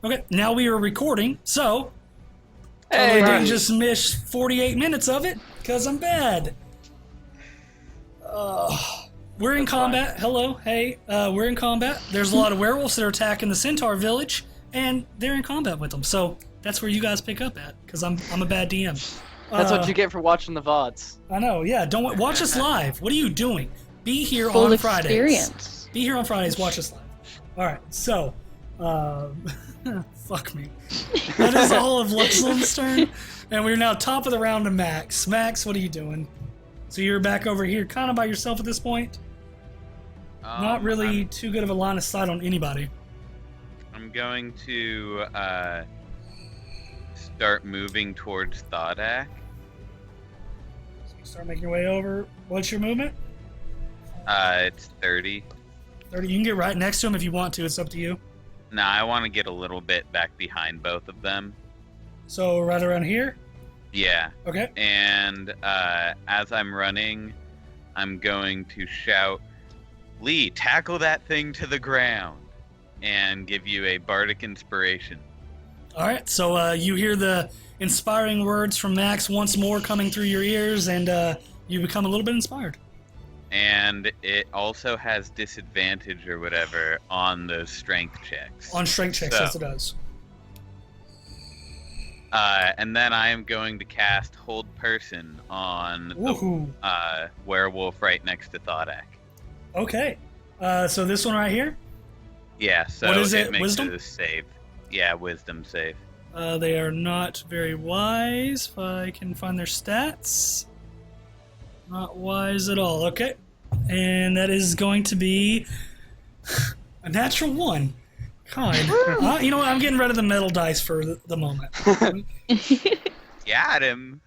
Okay, now we are recording, so Hey, I didn't just miss 48 minutes of it, because I'm bad. We're in combat. fine. Hello, hey, we're in combat. There's a lot of werewolves that are attacking the centaur village, and they're in combat with them, so that's where you guys pick up at, because I'm a bad DM. That's what you get for watching the VODs. I know, yeah, don't watch us live. What are you doing? Be here Full on Fridays. experience. Be here on Fridays, watch us live. Alright, so, fuck me. That is all of Luxland's turn, and we're now top of the round to Max. Max, what are you doing? So you're back over here kind of by yourself at this point? Not really too good of a line of sight on anybody. I'm going to start moving towards Thar'dia. So you start making your way over. What's your movement? It's 30. 30. You can get right next to him if you want to. It's up to you. Nah, I want to get a little bit back behind both of them. So right around here? Yeah. Okay. And as I'm running, I'm going to shout, Lee, tackle that thing to the ground, and give you a bardic inspiration. All right. So you hear the inspiring words from Max once more coming through your ears, and you become a little bit inspired. And it also has disadvantage or whatever on those strength checks. On strength checks, So- yes it does. And then I am going to cast Hold Person on Woohoo. the werewolf right next to Thodak. Okay. So this one right here? Yeah, so What is it? makes Wisdom? it a save. Yeah, wisdom save. They are not very wise, if I can find their stats. Not wise at all. Okay. And that is going to be a natural 1. God. You know what? I'm getting rid of the metal dice for the moment. Got him.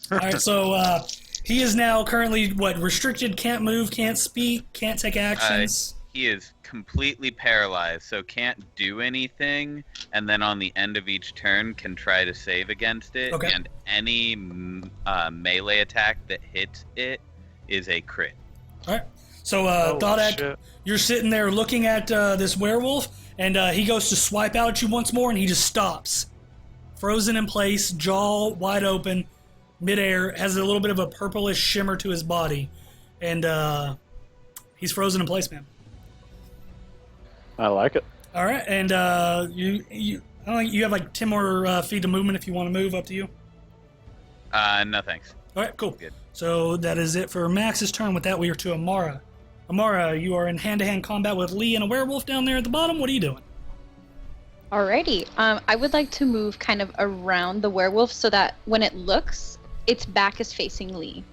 All right, so he is now currently, restricted, can't move, can't speak, can't take actions. He is completely paralyzed, so can't do anything, and then on the end of each turn can try to save against it, Okay. and any melee attack that hits it is a crit. All right. So, Holy Thodak, shit. you're sitting there looking at this werewolf, and he goes to swipe out at you once more, and he just stops. Frozen in place, jaw wide open, midair, has a little bit of a purplish shimmer to his body. And he's frozen in place, man. I like it. All right, and you I don't think you have like 10 more feet of movement if you want to move, up to you. No thanks. All right, cool. Good. So that is it for Max's turn. With that, we are to Amara. Amara, you are in hand-to-hand combat with Lee and a werewolf down there at the bottom. What are you doing? Alrighty. I would like to move kind of around the werewolf so that when it looks, its back is facing Lee.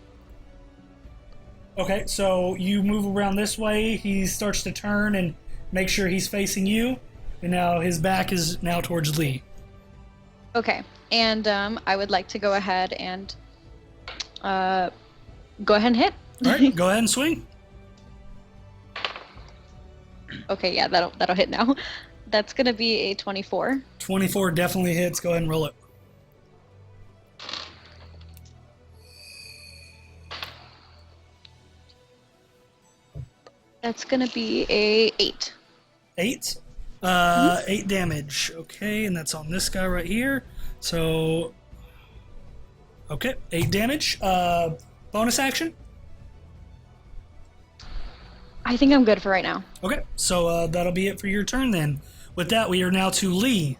Okay, so you move around this way. He starts to turn and make sure he's facing you. And now his back is now towards Lee. Okay. And I would like to go ahead and hit. All right, go ahead and swing. Okay, yeah, that'll hit now. That's gonna be a 24. 24 definitely hits. Go ahead and roll it. That's gonna be a 8. 8. 8 damage. Okay, and that's on this guy right here. So, okay, 8 damage. Bonus action. I think I'm good for right now. Okay, so that'll be it for your turn then. With that, we are now to Lee.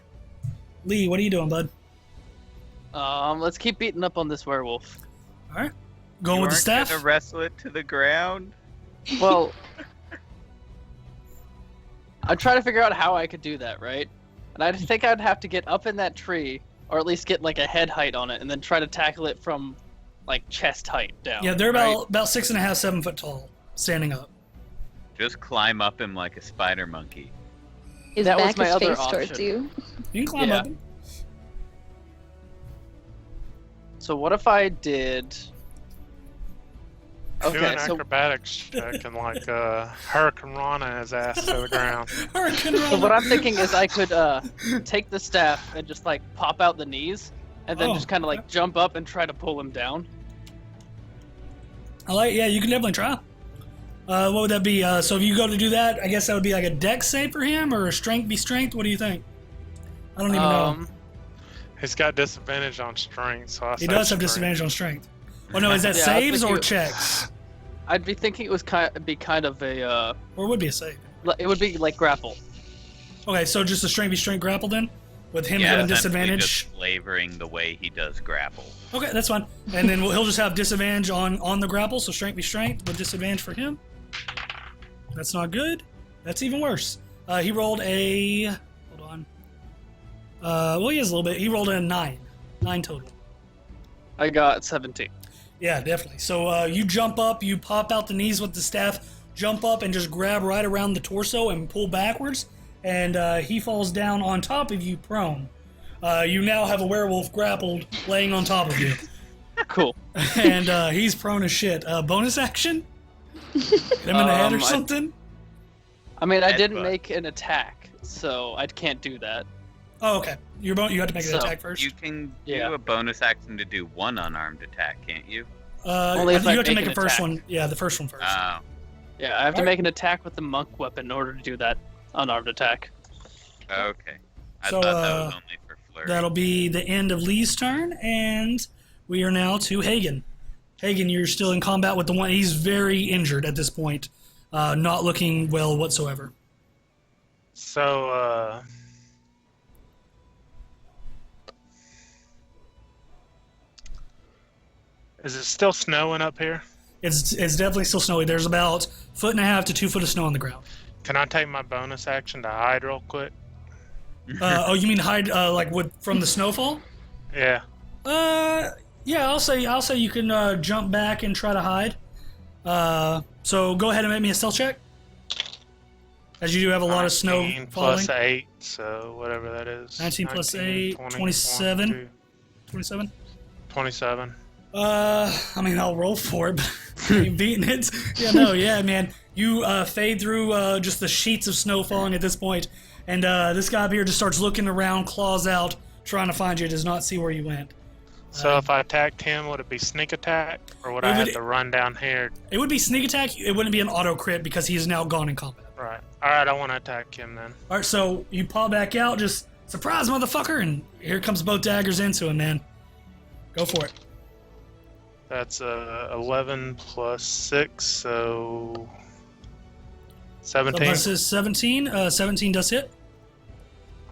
Lee, what are you doing, bud? Let's keep beating up on this werewolf. All right, going You with the aren't staff. gonna wrestle it to the ground? Well, I'm trying to figure out how I could do that, right? And I think I'd have to get up in that tree, or at least get like a head height on it, and then try to tackle it from like chest height down. Yeah, they're right? about 6.5, 7 foot tall, standing up. Just climb up him like a spider monkey. His That was back my is other faced towards option. you. You can climb Yeah. up. Him. So what if I did? Do Okay, an so acrobatics check and like Hurricane Rana his ass to the ground. Hurricane So what I'm thinking is I could take the staff and just like pop out the knees, and then Oh, just kind of like jump up and try to pull him down. Yeah, you can definitely try. What would that be? So if you go to do that, I guess that would be like a dex save for him, or a strength be strength. What do you think? I don't even know. He's got disadvantage on strength, so I He say does have strength. disadvantage on strength. Oh no, is that Yeah, I saves think or you- checks? I'd be thinking it was kind of a Or it would be a save. it would be like grapple. Okay, so just a strength v strength grapple then? With him Yeah, having essentially disadvantage? just flavoring the way he does grapple. Okay, that's fine. And then he'll just have disadvantage on the grapple, so strength v strength with disadvantage for him. That's not good. That's even worse. He rolled a... Hold on. Well, he has a little bit. He rolled a 9. 9 total. I got 17. Yeah, definitely. So you jump up, you pop out the knees with the staff, jump up and just grab right around the torso and pull backwards, and he falls down on top of you prone. You now have a werewolf grappled laying on top of you. Cool. And he's prone as shit. Bonus action? Hit him in the head or something? I mean, I Headbutt. didn't make an attack, so I can't do that. Oh, okay. You have to make an So, attack first. You can do Yeah. a bonus action to do one unarmed attack, can't you? Only I if think I you have to make make an the first attack. one. Yeah, the first one first. Oh, Yeah, I have to Alright. make an attack with the monk weapon in order to do that unarmed attack. okay. I So, thought that was only for flurry. That'll be the end of Lee's turn, and we are now to Hagen. Hagen, you're still in combat with the one. He's very injured at this point, not looking well whatsoever. So, is it still snowing up here? It's definitely still snowy. There's about 1.5 to 2 foot of snow on the ground. Can I take my bonus action to hide real quick? Oh, you mean hide like from the snowfall? Yeah. Yeah, I'll say you can jump back and try to hide. So go ahead and make me a stealth check. As you do have a lot of snow 19 falling. plus 8, so whatever that is. 19 plus 8, 20, 27. 22, 27. 27. I mean, I'll roll for it, but I ain't beating it. Yeah, man. You fade through just the sheets of snow falling at this point, and this guy up here just starts looking around, claws out, trying to find you. Does not see where you went. So if I attacked him, would it be sneak attack, or would I It would- have to run down here? It would be sneak attack. It wouldn't be an auto crit because he is now gone in combat. Right. All right, I want to attack him then. All right, so you pop back out, just surprise, motherfucker, and here comes both daggers into him, man. Go for it. That's 11 plus 6, so 17. So this is 17. 17 does hit.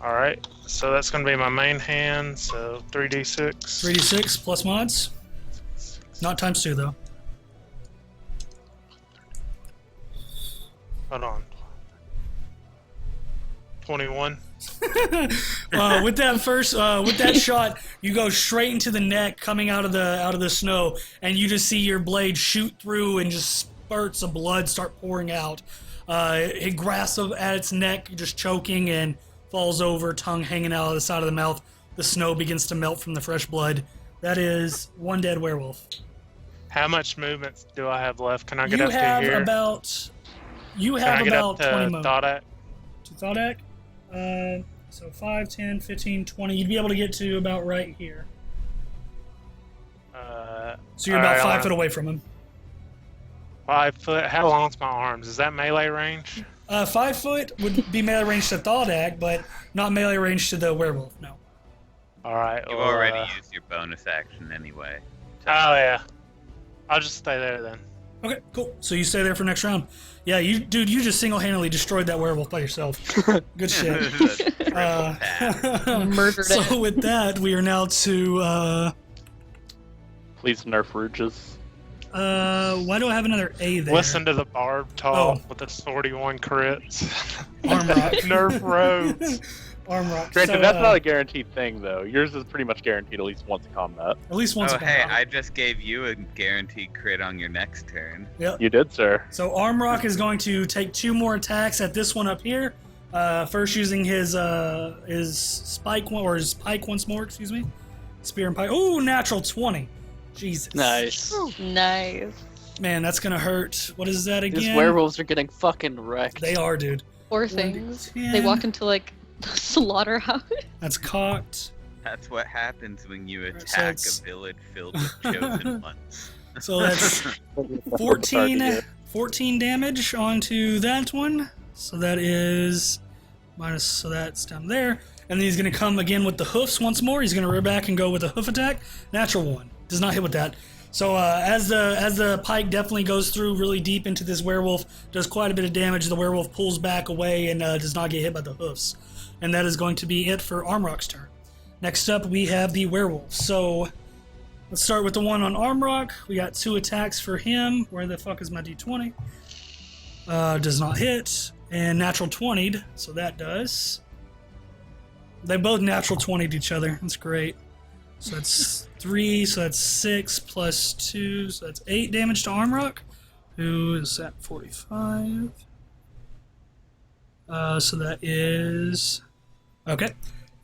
All right, so that's going to be my main hand, so 3d6. 3d6 plus mods. Not times 2 though. Hold on. 21. With that shot, you go straight into the neck, coming out of the snow, and you just see your blade shoot through, and just spurts of blood start pouring out. It grasps at its neck, just choking, and falls over, tongue hanging out of the side of the mouth. The snow begins to melt from the fresh blood. That is one dead werewolf. How much movement do I have left? Can I get You up to have here? about Can I get up 20 to moments. Thar'dia? To Thar'dia? So 5, 10, 15, 20. You'd be able to get to about right here. So you're about 5 foot away from him. 5 foot. How long's my arms? Is that melee range? 5 foot would be melee range to Thar'dia, but not melee range to the werewolf, no. All right. You well, already used your bonus action anyway. Oh yeah. I'll just stay there then. Okay, cool. So you stay there for next round. Yeah, you just single-handedly destroyed that werewolf by yourself. Good shit. Triple tap. Murdered it. So with that, we are now to, Please nerf rouges. why do I have another A there? Listen to the barb talk Oh. with the 41 crits. Arm rock. Nerf roads. Arm rock. Granted, So, that's not a guaranteed thing, though. Yours is pretty much guaranteed at least once in combat. At least once Oh, a hey, combat. I just gave you a guaranteed crit on your next turn. Yep. You did, sir. So Armrock is going to take 2 more attacks at this one up here. First using his spike one, or his pike once more, excuse me. Spear and pike. Ooh, natural 20. Jesus. Nice. Nice. Man, that's gonna hurt. What is that again? These werewolves are getting fucking wrecked. They are, dude. Poor 1d10. things. They walk into like the slaughterhouse. That's cocked. That's what happens when you Alright, so attack it's- a village filled with chosen ones. So that's 14 damage onto that one. So that is minus, so that's down there. And then he's going to come again with the hoofs once more. He's going to rear back and go with a hoof attack. Natural 1. Does not hit with that. So as the pike definitely goes through really deep into this werewolf, does quite a bit of damage. The werewolf pulls back away and does not get hit by the hoofs. And that is going to be it for Armrock's turn. Next up, we have the werewolf. So let's start with the one on Armrock. We got 2 attacks for him. Where the fuck is my d20? Does not hit. And natural 20'd, so that does. They both natural 20'd each other. That's great. So that's 3, so that's 6 plus 2, so that's 8 damage to Armrock, who is at 45. So that is... Okay.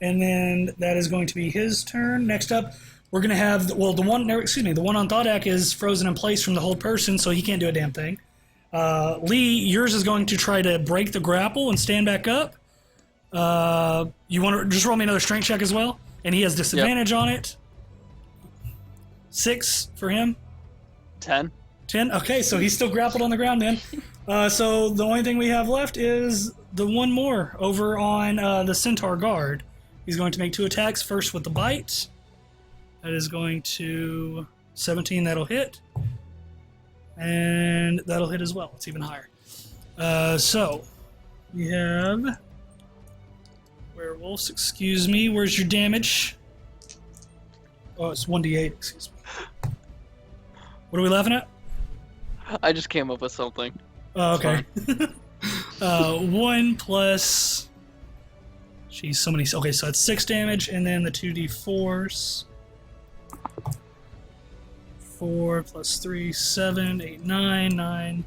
And then that is going to be his turn. Next up, we're going to have... Well, the one on Thar'dia is frozen in place from the hold person, so he can't do a damn thing. Lee, yours is going to try to break the grapple and stand back up. You want to just roll me another strength check as well? And he has disadvantage on it. 6 for him. 10. 10? Okay, so he's still grappled on the ground then. So the only thing we have left is the one more over on the Centaur Guard. He's going to make 2 attacks. First with the bite. That is going to 17, that'll hit. And that'll hit as well. It's even higher. So we have werewolves, excuse me. Where's your damage? Oh, it's 1d8, excuse me. What are we laughing at? I just came up with something. Oh, okay. 1 plus... Jeez, so many... Okay, so that's 6 damage, and then the 2d4s. 4 plus 3, 7, 8, 9, 9.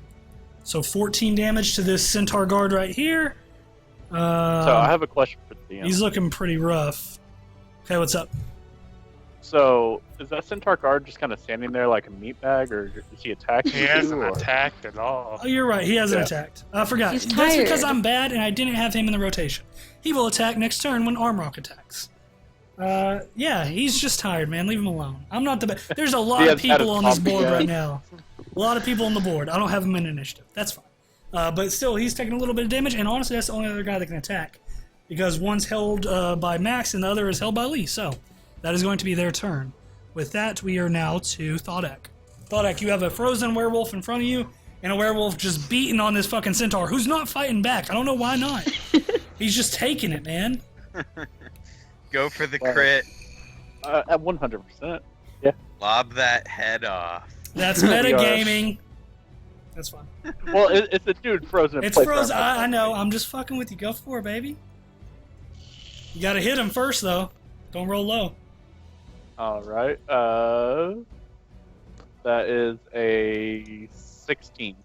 So 14 damage to this Centaur Guard right here. So I have a question for the DM. He's looking pretty rough. Okay, what's up? So is that Centaur guard just kind of standing there like a meat bag, or is he attacking? He hasn't attacked at all. Oh, you're right. He hasn't attacked. I forgot. He's That's tired. because I'm bad and I didn't have him in the rotation. He will attack next turn when Armrock attacks. Yeah, he's just tired, man. Leave him alone. I'm not the best. There's a lot of people on this board right now. A lot of people on the board. I don't have him in initiative. That's fine. But still, he's taking a little bit of damage, and honestly, that's the only other guy that can attack. Because one's held by Max and the other is held by Lee. So that is going to be their turn. With that, we are now to Thar'dia. Thar'dia, you have a frozen werewolf in front of you, and a werewolf just beating on this fucking centaur, who's not fighting back. I don't know why not. He's just taking it, man. Go for the crit. At 100%. Yeah. Lob that head off. That's metagaming. That's fine. Well, it's a dude frozen in It's place. frozen. I know. I'm just fucking with you. Go for it, baby. You gotta hit him first, though. Don't roll low. All right. That is a 16.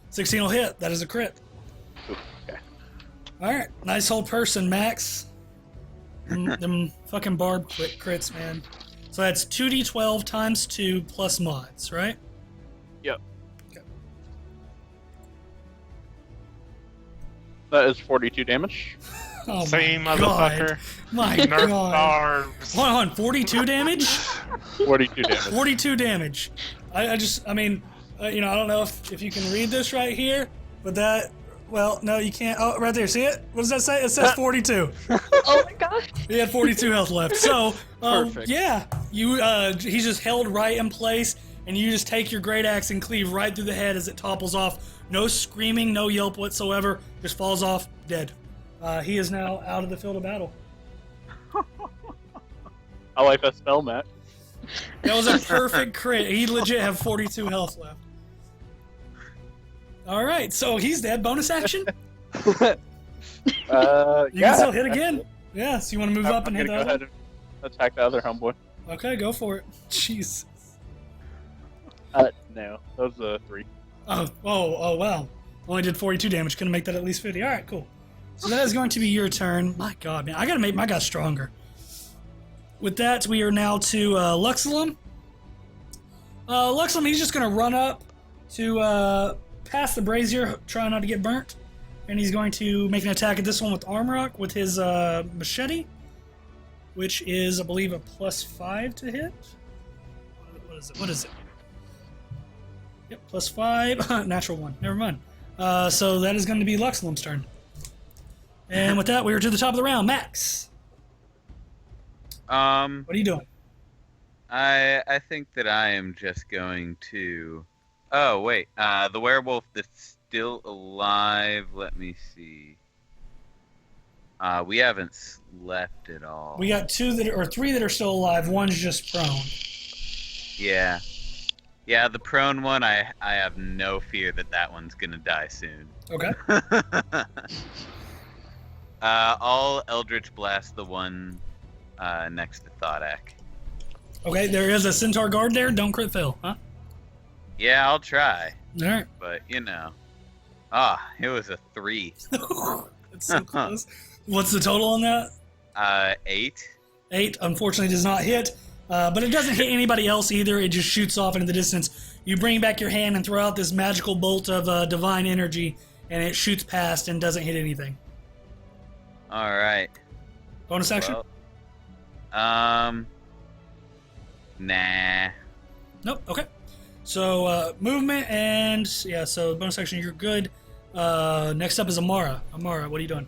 16 will hit. That is a crit. Okay. All right. Nice whole person, Max. Them fucking barb crits, man. So that's 2d12 times 2 plus mods, right? Yep. Okay. That is 42 damage. Oh Same my motherfucker. God. My Nerf God. arms. Hold on, 42 damage? 42 damage. 42 damage. I mean, I don't know if you can read this right here, but that, well, no, you can't. Oh, right there, see it? What does that say? It says 42. Oh my god. He had 42 health left. So, Perfect. yeah, he's just held right in place, and you just take your great axe and cleave right through the head as it topples off. No screaming, no yelp whatsoever. Just falls off, dead. He is now out of the field of battle. I like that spell, Matt. That was a perfect crit. He legit have 42 health left. All right, so he's dead. Bonus action? You can still hit again. Yeah, so you want to move up and hit the go other? ahead and attack the other homeboy. Okay, go for it. Jeez. No, that was a 3. Oh, wow. Only did 42 damage. Couldn't make that at least 50. All right, cool. So that is going to be your turn. My God, man. I got to make my guy stronger. With that, we are now to Luxilum. Luxilum, he's just going to run up to pass the brazier, try not to get burnt. And he's going to make an attack at this one with Armrock with his machete, which is, I believe, a +5 to hit. What is it? Yep, +5. Natural 1. Never mind. So that is going to be Luxilum's turn. And with that, we are to the top of the round. Max, what are you doing? I think that I am just going to. Oh wait, the werewolf that's still alive. Let me see. We haven't slept at all. We got three that are still alive. One's just prone. Yeah. Yeah, the prone one, I have no fear that one's gonna die soon. Okay. I'll Eldritch Blast the one next to Thar'dia. Okay, there is a centaur guard there. Don't crit fail, huh? Yeah, I'll try. All right. But, it was a 3. It's so close. What's the total on that? 8. 8, unfortunately, does not hit. But it doesn't hit anybody else either. It just shoots off into the distance. You bring back your hand and throw out this magical bolt of divine energy, and it shoots past and doesn't hit anything. All right. Bonus action? Well, nah. Nope. Okay. So movement and so bonus action, you're good. Next up is Amara. Amara, what are you doing?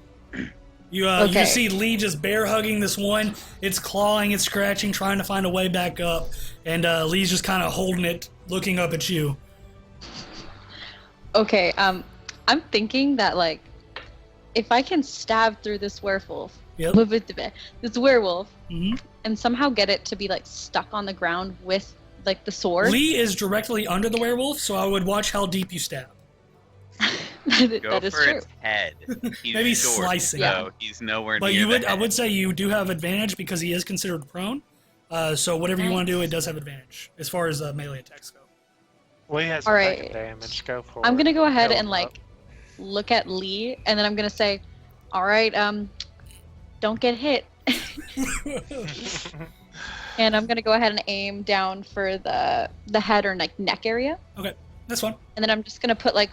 You see Lee just bear hugging this one. It's clawing, it's scratching, trying to find a way back up, and Lee's just kind of holding it, looking up at you. Okay. I'm thinking that like, if I can stab through this werewolf, this werewolf, and somehow get it to be like stuck on the ground with like the sword. Lee is directly under the werewolf, so I would watch how deep you stab. that is for true. its head. He's Maybe short, slicing. so he's nowhere But near I would say you do have advantage because he is considered prone. So whatever you want to do, it does have advantage as far as melee attacks go. Lee has All right. second damage. Go for it. I'm gonna go ahead Kill and him like look at Lee, and then I'm gonna say, "All right, don't get hit." up. And I'm gonna go ahead and aim down for the head or like neck area, Okay, that's fine. and then I'm just gonna put like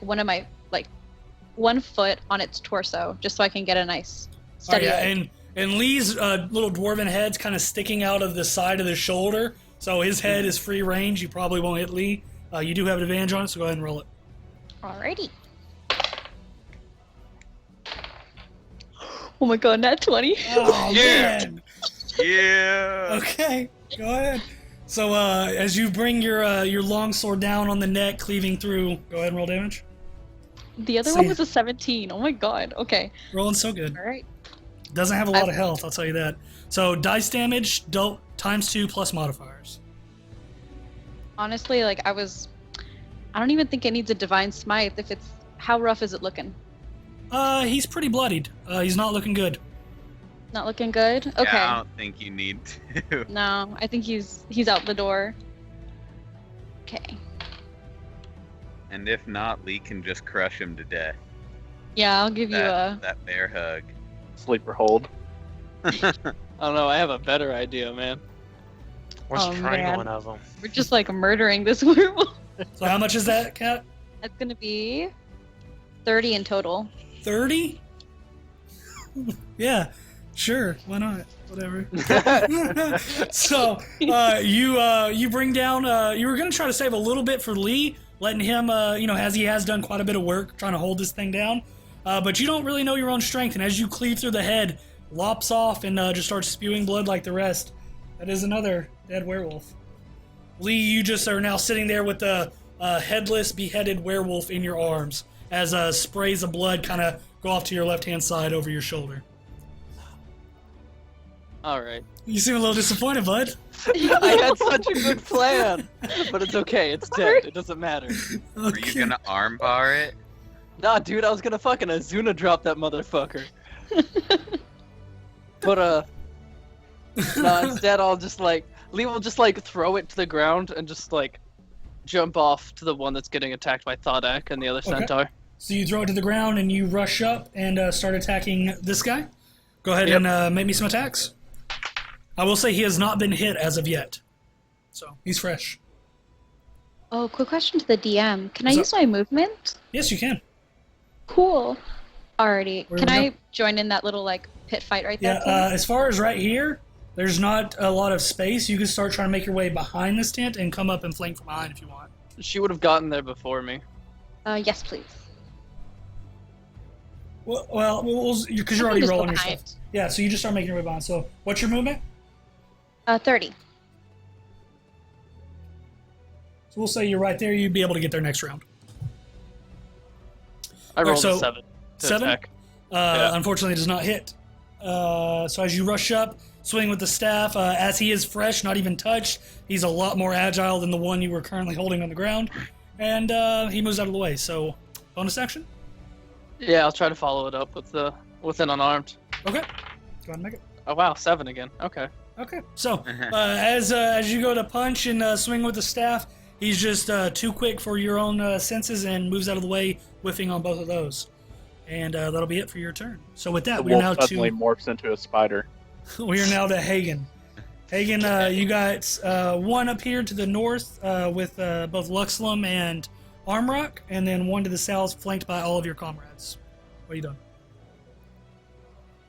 one foot on its torso, just so I can get a nice steady. And Lee's little dwarven head's kind of sticking out of the side of the shoulder, so his head is free range. You probably won't hit Lee. You do have an advantage on it, so go ahead and roll it. Alrighty. Oh my god, nat 20. Oh, Yeah. man. Yeah. Okay, go ahead. So as you bring your long sword down on the neck, cleaving through, go ahead and roll damage. The other See. one was a 17. Oh my god. Okay. Rolling so good. Alright. Doesn't have a lot of health, I'll tell you that. So dice damage, ×2 plus modifiers. Honestly, like I don't even think it needs a divine smite. How rough is it looking? He's pretty bloodied. He's not looking good. Not looking good? Okay. Yeah, I don't think you need to. No, I think he's out the door. Okay. And if not, Lee can just crush him to death. Yeah, I'll give you a. That bear hug. Sleeper hold. I don't know. I have a better idea, man. Let's Oh, strangle man. one of them. We're just like murdering this werewolf. So how much is that, Kat? That's gonna be 30 in total. 30? Yeah, sure. Why not? Whatever. So you bring down. You were gonna try to save a little bit for Lee, letting him, as he has done quite a bit of work trying to hold this thing down. But you don't really know your own strength, and as you cleave through the head, lops off and just starts spewing blood like the rest. That is another dead werewolf. Lee, you just are now sitting there with the headless, beheaded werewolf in your arms as sprays of blood kind of go off to your left-hand side over your shoulder. All right. You seem a little disappointed, bud. I had such a good plan, but it's okay. It's dead. It doesn't matter. Were you gonna armbar it? Nah, dude, I was gonna fucking Azuna drop that motherfucker. But no, instead I'll just Lee will just throw it to the ground and just jump off to the one that's getting attacked by Thar'dia and the other centaur. So you throw it to the ground and you rush up and start attacking this guy. Go ahead Yep. and make me some attacks. I will say he has not been hit as of yet. So he's fresh. Oh, quick question to the DM. Can I What's use my movement? Yes, you can. Cool. Alrighty. Where Can we I join in that little pit fight right there? Yeah, please? as far as right here, there's not a lot of space. You can start trying to make your way behind this tent and come up and flank from behind if you want. She would have gotten there before me. Yes, please. Well, because you're already Just rolling your behind. stuff. Yeah, so you just start making your way behind. So, what's your movement? 30. So we'll say you're right there. You'd be able to get there next round. I rolled so- a 7. to 7? attack. Unfortunately, it does not hit. So as you rush up, swing with the staff, as he is fresh, not even touched, he's a lot more agile than the one you were currently holding on the ground, and he moves out of the way. So, bonus action. Yeah, I'll try to follow it up with an unarmed. Okay, go ahead and make it. Oh wow, 7 again. Okay. Okay, so as you go to punch and swing with the staff, he's just too quick for your own senses and moves out of the way, whiffing on both of those. And that'll be it for your turn. So with that, The we're now wolf suddenly morphs into a spider. we are now to Hagen. Hagen, you got one up here to the north with both Luxlum and Armrock, and then one to the south, flanked by all of your comrades. What are you doing?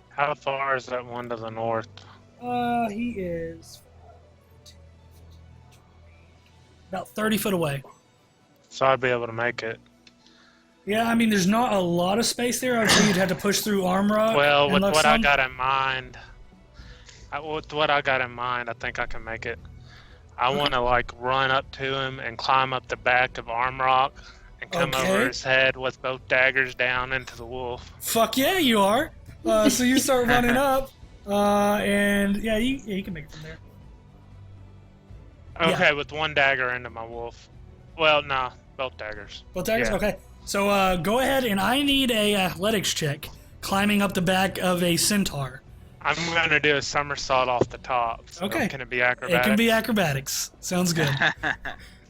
How far is that one to the north? He is about 30 foot away. So I'd be able to make it. Yeah, I mean, there's not a lot of space there. I would say you'd have to push through Armrock. Well, and with what I Luxlum. got in mind, I think I can make it. I want to like run up to him and climb up the back of Armrock and come Okay. over his head with both daggers down into the wolf. Fuck yeah, you are. So you start running up, and yeah, you can make it from there. Okay, with one dagger into my wolf. Well, no, both daggers. Both daggers? Yeah. Okay. So go ahead, and I need a athletics check climbing up the back of a centaur. I'm going to do a somersault off the top. So Okay. Can it be acrobatics? It can be acrobatics. Sounds good.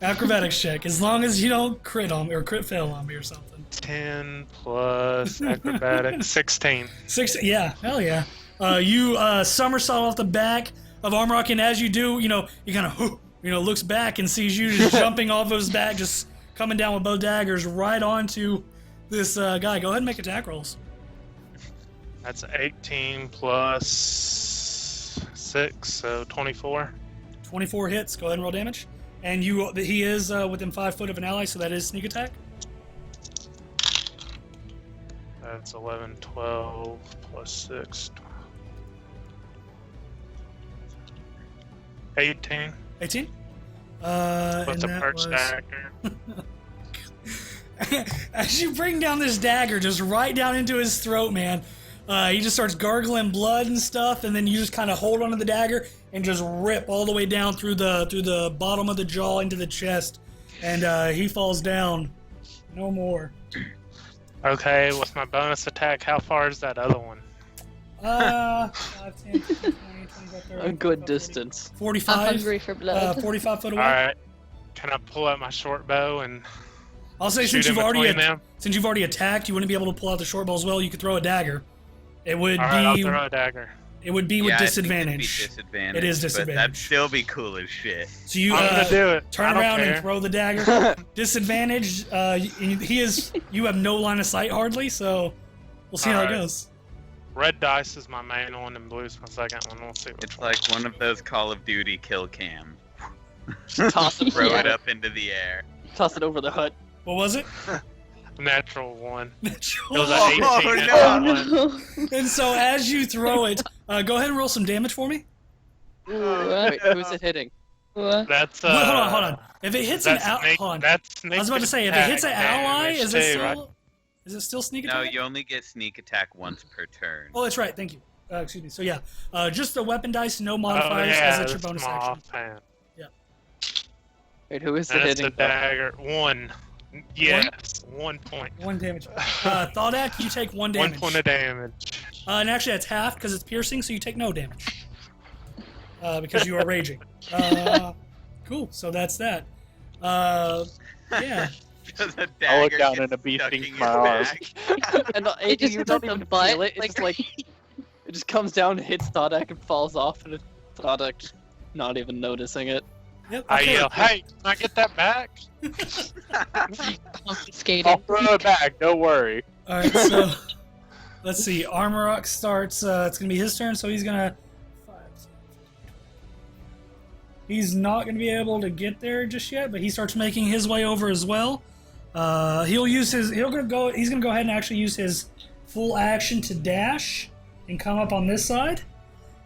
Acrobatics check, as long as you don't crit on me or crit fail on me or something. 10 plus acrobatics, 16. 6, yeah, hell yeah. You somersault off the back of Armrock, and as you do, you kind of, looks back and sees you just jumping off of his back, just coming down with both daggers right onto this guy. Go ahead and make attack rolls. That's 18 plus 6, so 24. 24 hits. Go ahead and roll damage. And he is within 5 foot of an ally, so that is sneak attack. That's 11, 12 plus 6. 18. 18. With And the that perch was... dagger. As you bring down this dagger just right down into his throat, man, he just starts gargling blood and stuff, and then you just kind of hold onto the dagger and just rip all the way down through the bottom of the jaw into the chest, and he falls down. No more. Okay, with my bonus attack, how far is that other one? 5, 10, 15, 20, 25, 30, A good distance. 45. I'm hungry for blood. 45 foot away. Alright. Can I pull out my short bow and I'll say shoot since in you've already between them? attacked, you wouldn't be able to pull out the short bow as well. You could throw a dagger. It would Alright, I'll be throw a dagger. it would be with Yeah, I think it'd be disadvantage. disadvantage. It is But that'd disadvantage. still be cool as shit. So you I'm gonna do it. I turn don't around care. and throw the dagger. Disadvantage. You have no line of sight hardly, so we'll see how it Alright. goes. Red dice is my main one and blue's my second one. We'll see. It's like one of those Call of Duty kill cam. Toss it, Throw Yeah. it up into the air. toss it over the hut. What was it? Natural one. It Oh, was an 18 Oh, and no. a one. And so as you throw it, go ahead and roll some damage for me. Wait, who's it hitting? That's Wait, hold on. If it hits an that's ally, sneak- hold on. that's sneak I was about to say, if it hits an attack ally, damage is it too, still right? is it still sneak No, attack? you only get sneak attack once per turn. Oh, that's right. Thank you. Excuse me. So yeah, just the weapon dice, no modifiers, Oh, as yeah, it's your that's bonus my action. offhand. Wait, who is it That's hitting? a dagger. 1. Yes, 1 point. 1 damage. Thaldak, you take 1 damage. 1 point of damage. And actually, that's half because it's piercing, so you take no damage. Because you are raging. Cool. So that's that. Yeah. Just a I'll look dagger down gets and a bee stuck in stings your my arms. back. And It just you hits don't the even butt, feel it. It's just like it just comes down, hits Thar'dia, and falls off, and Thar'dia just not even noticing it. Yep. I Okay. yell, hey, can I get that back? Confiscated. I'll throw it back. Don't worry. All right. So let's see. Armorok starts. It's gonna be his turn, so he's gonna. He's not gonna be able to get there just yet, but he starts making his way over as well. He's gonna go ahead and actually use his full action to dash and come up on this side.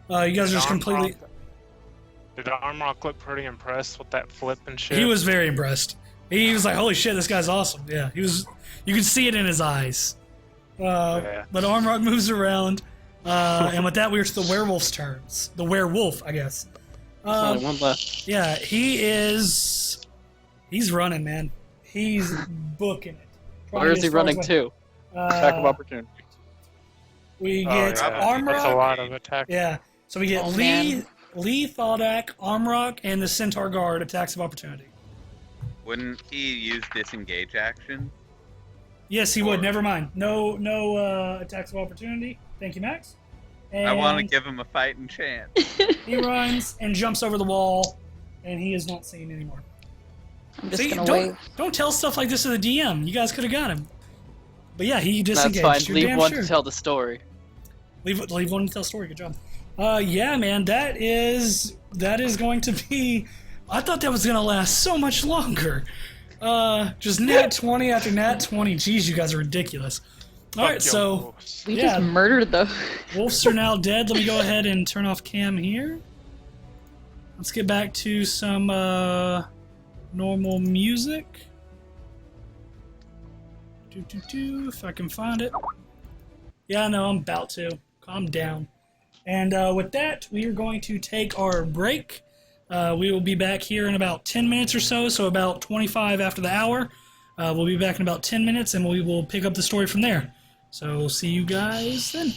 You guys are just completely... Did Armrock look pretty impressed with that flip and shit? He was very impressed. He was like, holy shit, this guy's awesome. Yeah, he was... You could see it in his eyes. Yeah. But Armrock moves around. And with that, we're to the werewolf's turns. The werewolf, I guess. Only one left. Yeah, he's running, man. He's booking it. Where is he running to? Attack of opportunity. We get Armrock. That's a lot of attack. Yeah, so we get Lee, Thaldak, Armrock, and the Centaur Guard attacks of opportunity. Wouldn't he use disengage action? Yes, he would. Never mind. No attacks of opportunity. Thank you, Max. And I want to give him a fighting chance. he runs and jumps over the wall, and he is not seen anymore. I'm just gonna wait. Don't tell stuff like this to the DM. You guys could have got him. But yeah, he disengaged. That's fine. You're Leave damn one sure. to tell the story. Leave one to tell a story. Good job. Yeah, man, that is going to be... I thought that was going to last so much longer. Just nat 20 after nat 20. Jeez, you guys are ridiculous. All right, so... We just murdered the... Wolves are now dead. Let me go ahead and turn off cam here. Let's get back to some normal music. If I can find it. Yeah, no, I'm about to. Calm down. And with that, we are going to take our break. We will be back here in about 10 minutes or so about 25 after the hour. We'll be back in about 10 minutes, and we will pick up the story from there. So, see you guys then.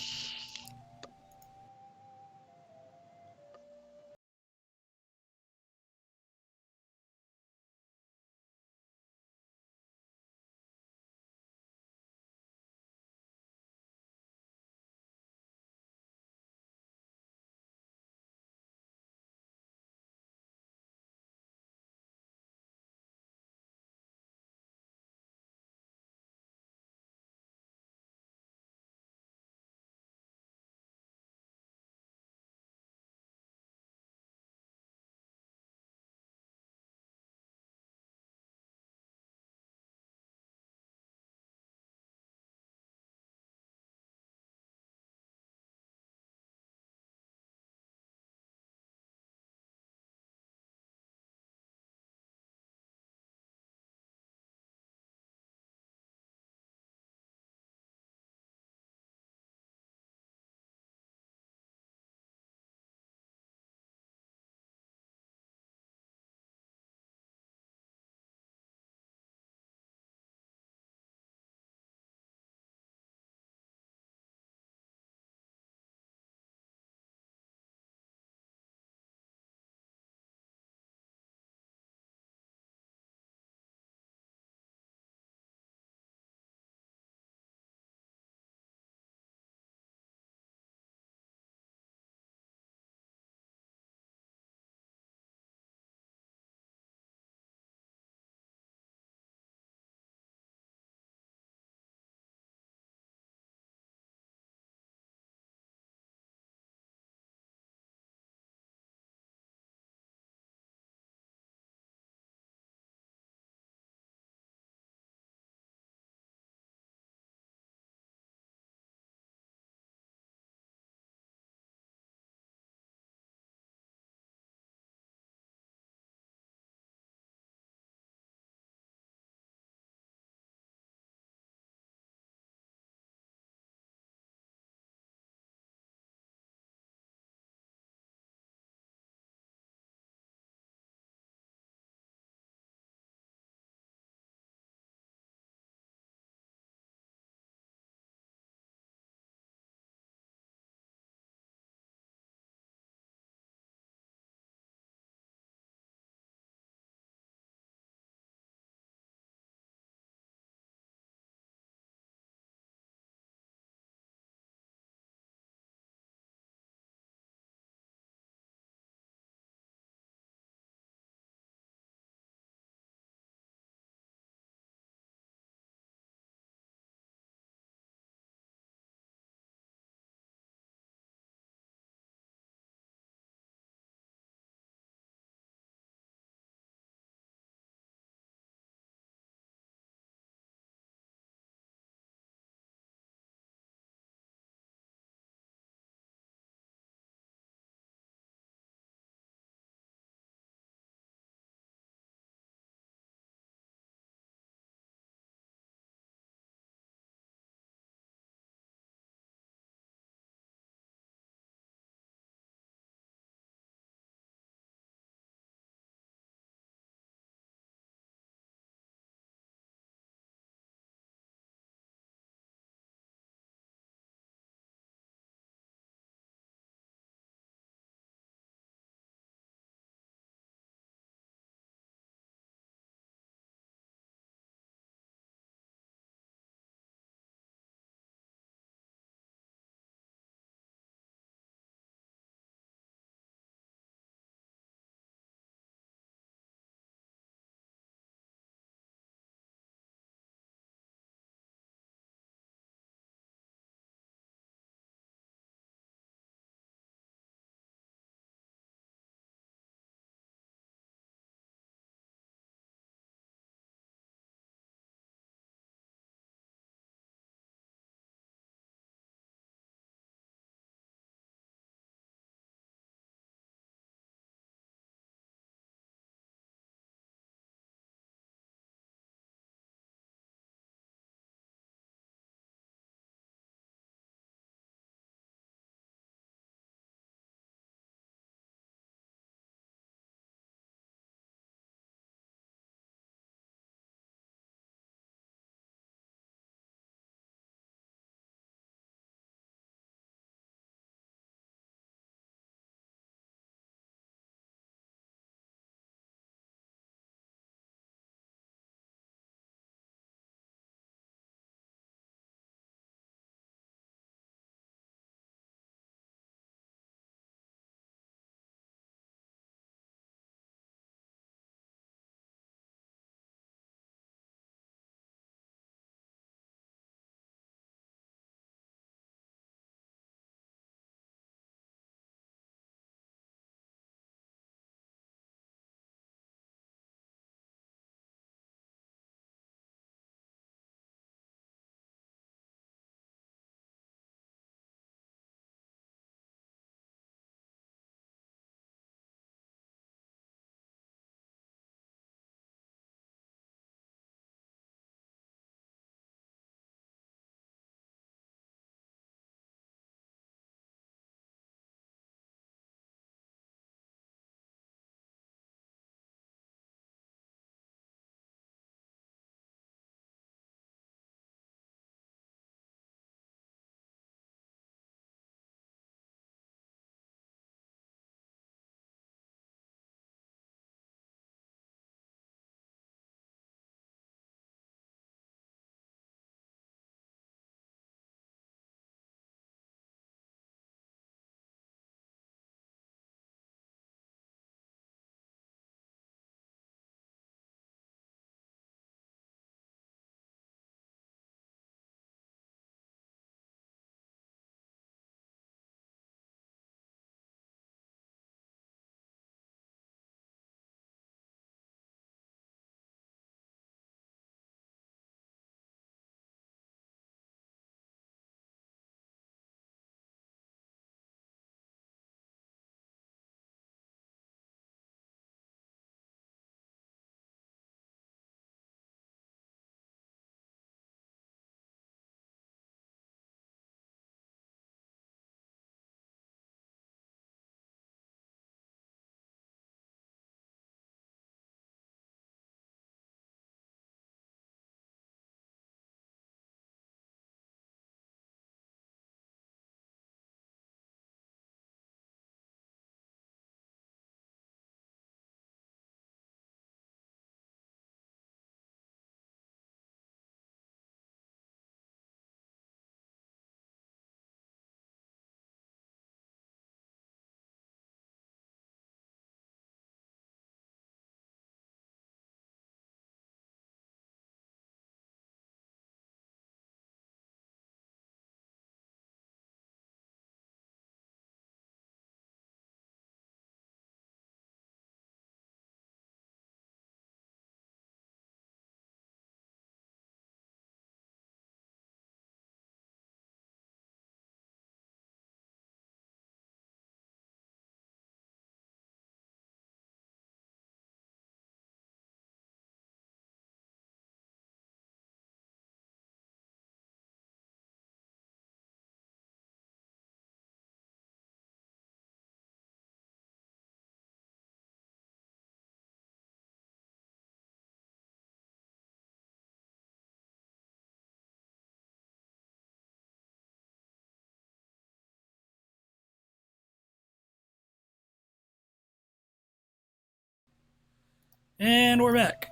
And we're back.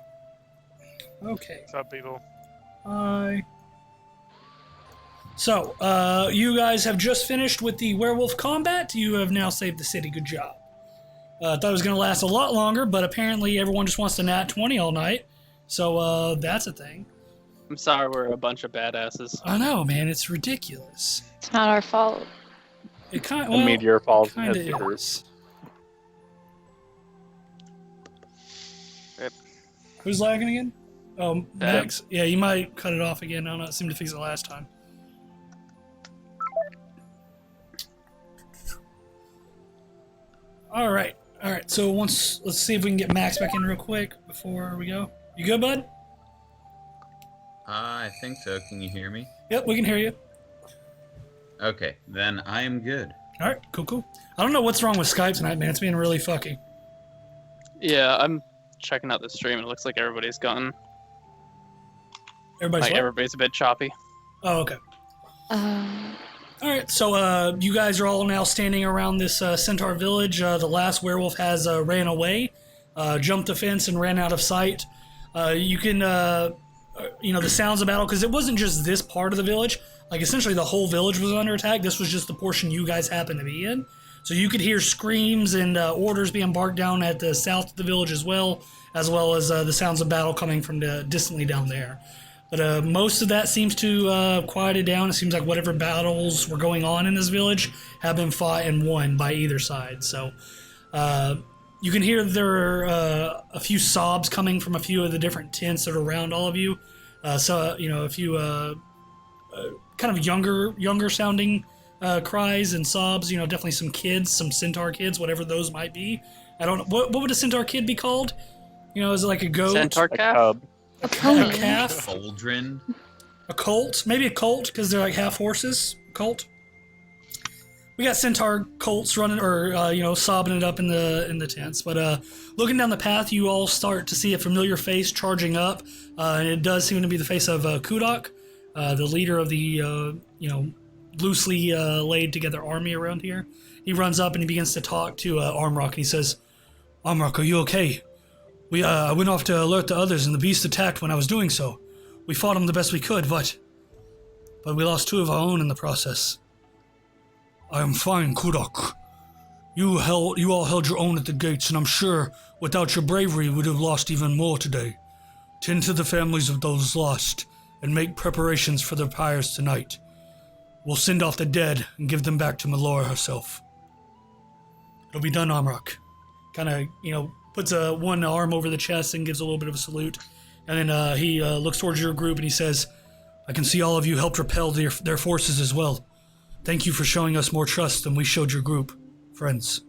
Okay. What's up, people? Hi. So, you guys have just finished with the werewolf combat. You have now saved the city. Good job. Thought it was going to last a lot longer, but apparently everyone just wants to nat 20 all night. So, that's a thing. I'm sorry we're a bunch of badasses. I know, man. It's ridiculous. It's not our fault. It kind The meteor falls and kind hits the of group. is. Yep. Who's lagging again? Oh, Max. Yeah, you might cut it off again. I don't know. It seemed to fix it last time. All right. So let's see if we can get Max back in real quick before we go. You good, bud? I think so. Can you hear me? Yep, we can hear you. Okay, then I am good. All right, cool. I don't know what's wrong with Skype tonight, man. It's being really fucky. Yeah, I'm checking out the stream. It looks like everybody's gone. Everybody's what? Everybody's a bit choppy. Oh, okay. All right, so you guys are all now standing around this centaur village. The last werewolf has ran away, jumped the fence, and ran out of sight. You can, the sounds of battle, because it wasn't just this part of the village. Like, essentially the whole village was under attack. This was just the portion you guys happened to be in. So you could hear screams and orders being barked down at the south of the village as well as the sounds of battle coming from distantly down there. But most of that seems to quieted down. It seems like whatever battles were going on in this village have been fought and won by either side. So you can hear there are a few sobs coming from a few of the different tents that are around all of you. A few kind of younger sounding cries and sobs. Definitely some kids, some centaur kids, whatever those might be. I don't know. What would a centaur kid be called? Is it like a goat? Centaur A calf? cub. A pony. A calf? Cauldron. A colt? Maybe a colt, because they're like half horses. Colt. We got centaur colts running, or sobbing it up in the tents. But looking down the path, you all start to see a familiar face charging up, and it does seem to be the face of Kudak, the leader of the loosely laid together army around here. He runs up and he begins to talk to Armrock, and he says, "Armrock, are you okay? I went off to alert the others, and the beast attacked when I was doing so. We fought him the best we could, but we lost 2 of our own in the process." "I am fine, Kudak. You all held your own at the gates, and I'm sure without your bravery we would have lost even more today. Tend to the families of those lost, and make preparations for their pyres tonight. We'll send off the dead and give them back to Melora herself." "It'll be done, Amrak." Kind of, puts one arm over the chest and gives a little bit of a salute. And then he looks towards your group and he says, "I can see all of you helped repel their forces as well. Thank you for showing us more trust than we showed your group, friends."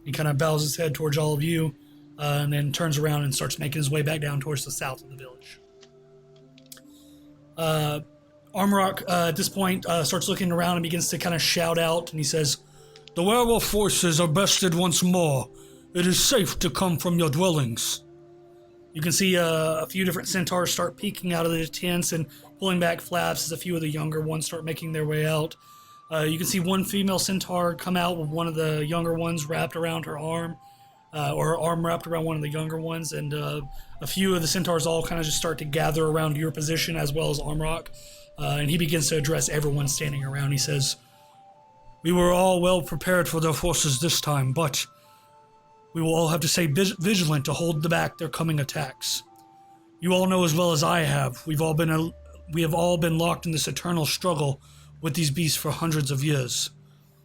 He kind of bows his head towards all of you and then turns around and starts making his way back down towards the south of the village. Armrock, at this point, starts looking around and begins to kind of shout out, and he says, "The werewolf forces are bested once more. It is safe to come from your dwellings." You can see a few different centaurs start peeking out of the tents and pulling back flaps as a few of the younger ones start making their way out. You can see one female centaur come out with one of the younger ones wrapped around her arm, or her arm wrapped around one of the younger ones, and a few of the centaurs all kind of just start to gather around your position as well as Armrock, and he begins to address everyone standing around. He says, "We were all well prepared for their forces this time, but we will all have to stay vigilant to hold back their coming attacks. You all know as well as I have, we have all been locked in this eternal struggle with these beasts for hundreds of years.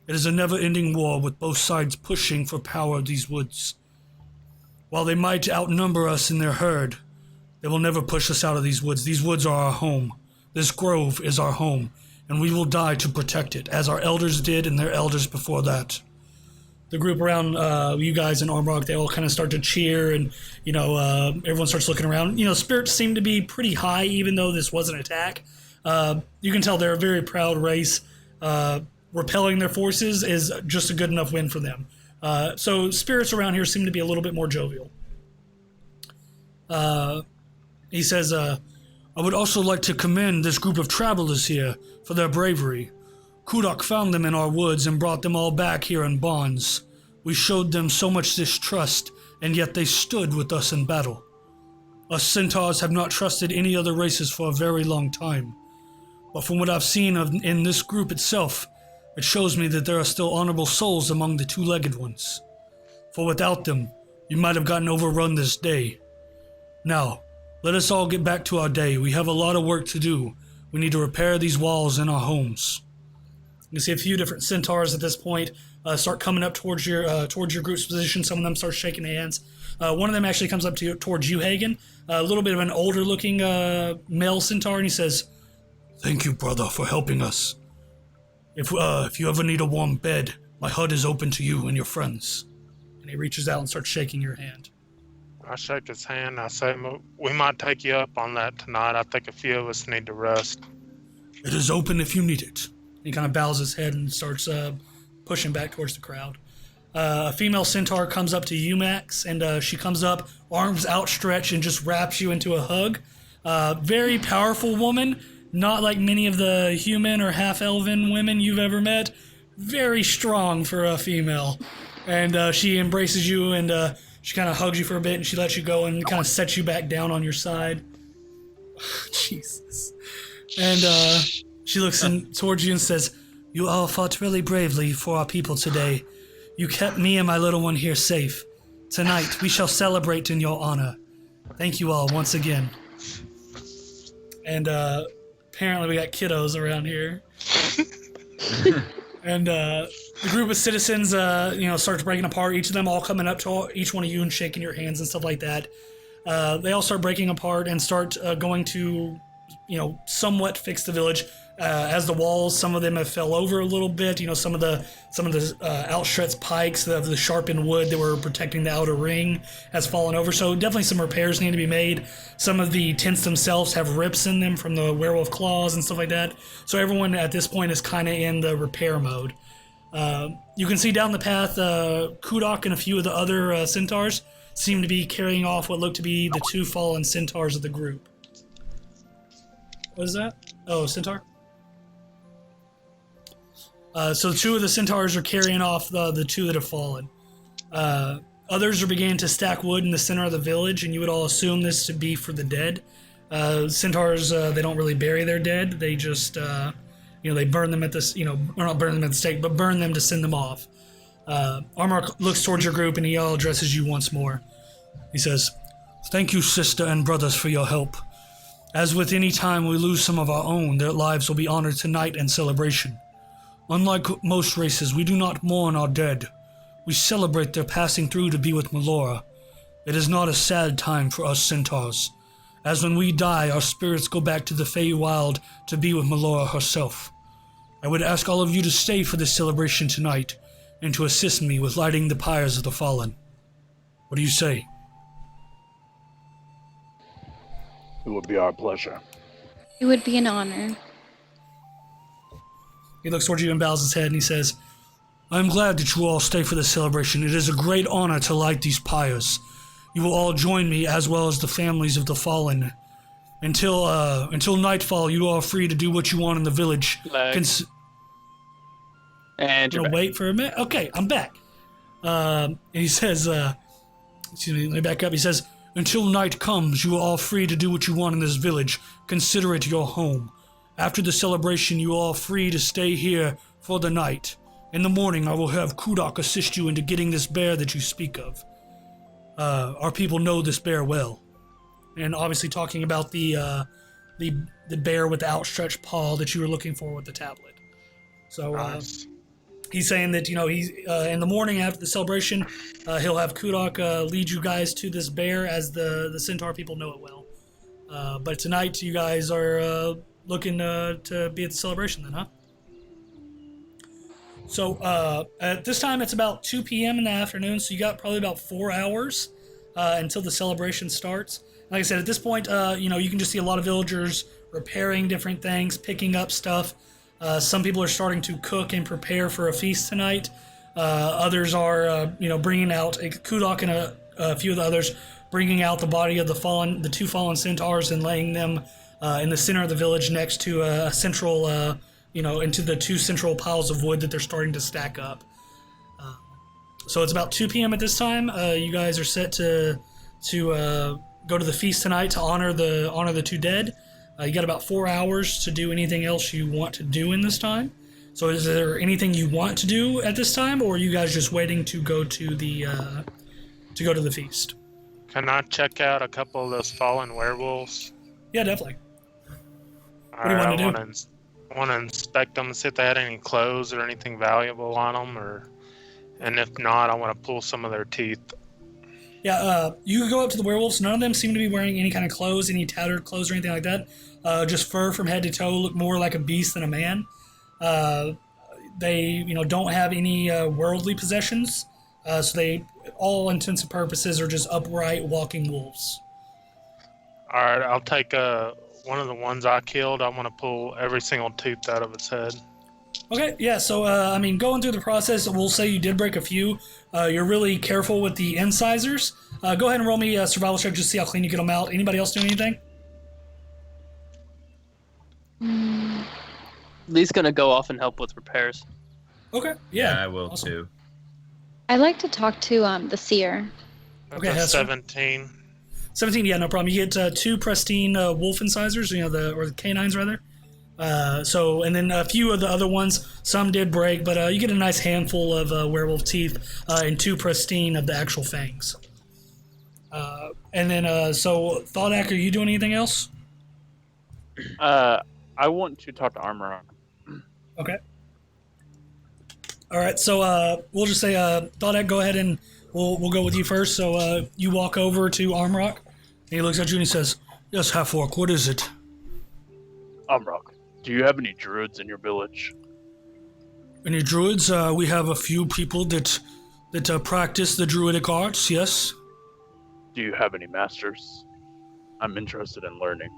It is a never-ending war with both sides pushing for power of these woods. While they might outnumber us in their herd, they will never push us out of these woods. These woods are our home. This grove is our home, and we will die to protect it, as our elders did and their elders before that." The group around you guys and Armrock, they all kind of start to cheer, and everyone starts looking around. Spirits seem to be pretty high, even though this was an attack. You can tell they're a very proud race. Repelling their forces is just a good enough win for them. So spirits around here seem to be a little bit more jovial. He says, "I would also like to commend this group of travelers here for their bravery. Kudak found them in our woods and brought them all back here in bonds. We showed them so much distrust and yet they stood with us in battle. Us centaurs have not trusted any other races for a very long time, but from what I've seen in this group itself, it shows me that there are still honorable souls among the two-legged ones. For without them, you might have gotten overrun this day. Now, let us all get back to our day. We have a lot of work to do. We need to repair these walls in our homes. You can see a few different centaurs at this point start coming up towards your group's position. Some of them start shaking hands. One of them actually comes up towards you, Hagen. A little bit of an older-looking male centaur, and he says, "Thank you, brother, for helping us. If you ever need a warm bed, my hut is open to you and your friends." And he reaches out and starts shaking your hand. I shake his hand. I say, we might take you up on that tonight. I think a few of us need to rest. It is open if you need it. He kind of bows his head and starts pushing back towards the crowd. A female centaur comes up to you, Max, and she comes up, arms outstretched, and just wraps you into a hug. Very powerful woman, not like many of the human or half-elven women you've ever met. Very strong for a female. And she embraces you, and she kind of hugs you for a bit, and she lets you go and kind of sets you back down on your side. Jesus. And she looks towards you and says, "You all fought really bravely for our people today. You kept me and my little one here safe. Tonight, we shall celebrate in your honor. Thank you all once again." And apparently we got kiddos around here. And the group of citizens, starts breaking apart. Each of them all coming up to each one of you and shaking your hands and stuff like that. They all start breaking apart and start going to, somewhat fix the village. As the walls, some of them have fell over a little bit. Some of the outstretched pikes of the sharpened wood that were protecting the outer ring has fallen over. So definitely some repairs need to be made. Some of the tents themselves have rips in them from the werewolf claws and stuff like that. So everyone at this point is kind of in the repair mode. You can see down the path, Kudok and a few of the other centaurs seem to be carrying off what look to be the two fallen centaurs of the group. What is that? Oh, centaur? So two of the centaurs are carrying off the two that have fallen. Others are beginning to stack wood in the center of the village, and you would all assume this to be for the dead. Centaurs, they don't really bury their dead. They just, they burn them at this, or not burn them at the stake, but burn them to send them off. Armark looks towards your group, and he all addresses you once more. He says, "Thank you, sister and brothers, for your help. As with any time we lose some of our own, their lives will be honored tonight in celebration. Unlike most races, we do not mourn our dead. We celebrate their passing through to be with Melora. It is not a sad time for us centaurs, as when we die, our spirits go back to the Feywild to be with Melora herself. I would ask all of you to stay for this celebration tonight, and to assist me with lighting the pyres of the fallen. What do you say?" It would be our pleasure. It would be an honor. He looks towards you and bows his head, and he says, "I am glad that you all stay for this celebration. It is a great honor to light these pyres. You will all join me, as well as the families of the fallen. Until nightfall, you are free to do what you want in the village." And you're back. Wait for a minute. Okay, I'm back. And he says, excuse me, let me back up. He says, "Until night comes, you are all free to do what you want in this village. Consider it your home. After the celebration, you are all free to stay here for the night. In the morning, I will have Kudok assist you into getting this bear that you speak of. Our people know this bear well." And obviously talking about the bear with the outstretched paw that you were looking for with the tablet. So he's saying that, he's in the morning after the celebration, he'll have Kudok lead you guys to this bear, as the centaur people know it well. But tonight, you guys are looking to be at the celebration then, huh? So at this time, it's about 2 p.m. in the afternoon, so you got probably about 4 hours until the celebration starts. Like I said, at this point, you can just see a lot of villagers repairing different things, picking up stuff. Some people are starting to cook and prepare for a feast tonight. Others are, bringing out Kudok and a few of the others, bringing out the body of the two fallen centaurs and laying them in the center of the village next to a central, into the two central piles of wood that they're starting to stack up. So it's about 2 p.m. at this time. You guys are set to go to the feast tonight to honor the 2 dead. You got about 4 hours to do anything else you want to do in this time. So is there anything you want to do at this time, or are you guys just waiting to go to the feast? Can I check out a couple of those fallen werewolves? Yeah, definitely. What do you want to do? I want to inspect them and see if they had any clothes or anything valuable on them, and if not, I want to pull some of their teeth. Yeah, you could go up to the werewolves. None of them seem to be wearing any kind of clothes, any tattered clothes or anything like that. Just fur from head to toe, look more like a beast than a man. They, don't have any worldly possessions. So they, all intents and purposes, are just upright walking wolves. All right, I'll take one of the ones I killed. I want to pull every single tooth out of its head. Okay, yeah, so, going through the process, we'll say you did break a few. You're really careful with the incisors. Go ahead and roll me a survival check just to see how clean you get them out. Anybody else do anything? Lee's gonna go off and help with repairs. Okay, yeah. I will awesome. too. I'd like to talk to the seer. Okay, That's Hester. 17. 17, yeah, no problem. You get 2 pristine wolf incisors, or the canines rather. And then a few of the other ones, some did break, but you get a nice handful of werewolf teeth and 2 pristine of the actual fangs. So Thar'dia, are you doing anything else? I want to talk to Armor. Okay. All right, so we'll just say, Thar'dia, go ahead and we'll go with you first. So you walk over to Armrock, and he looks at you and he says, "Yes, Half-Orc, what is it?" Armrock, do you have any druids in your village? Any druids? We have a few people that practice the druidic arts, yes. Do you have any masters? I'm interested in learning.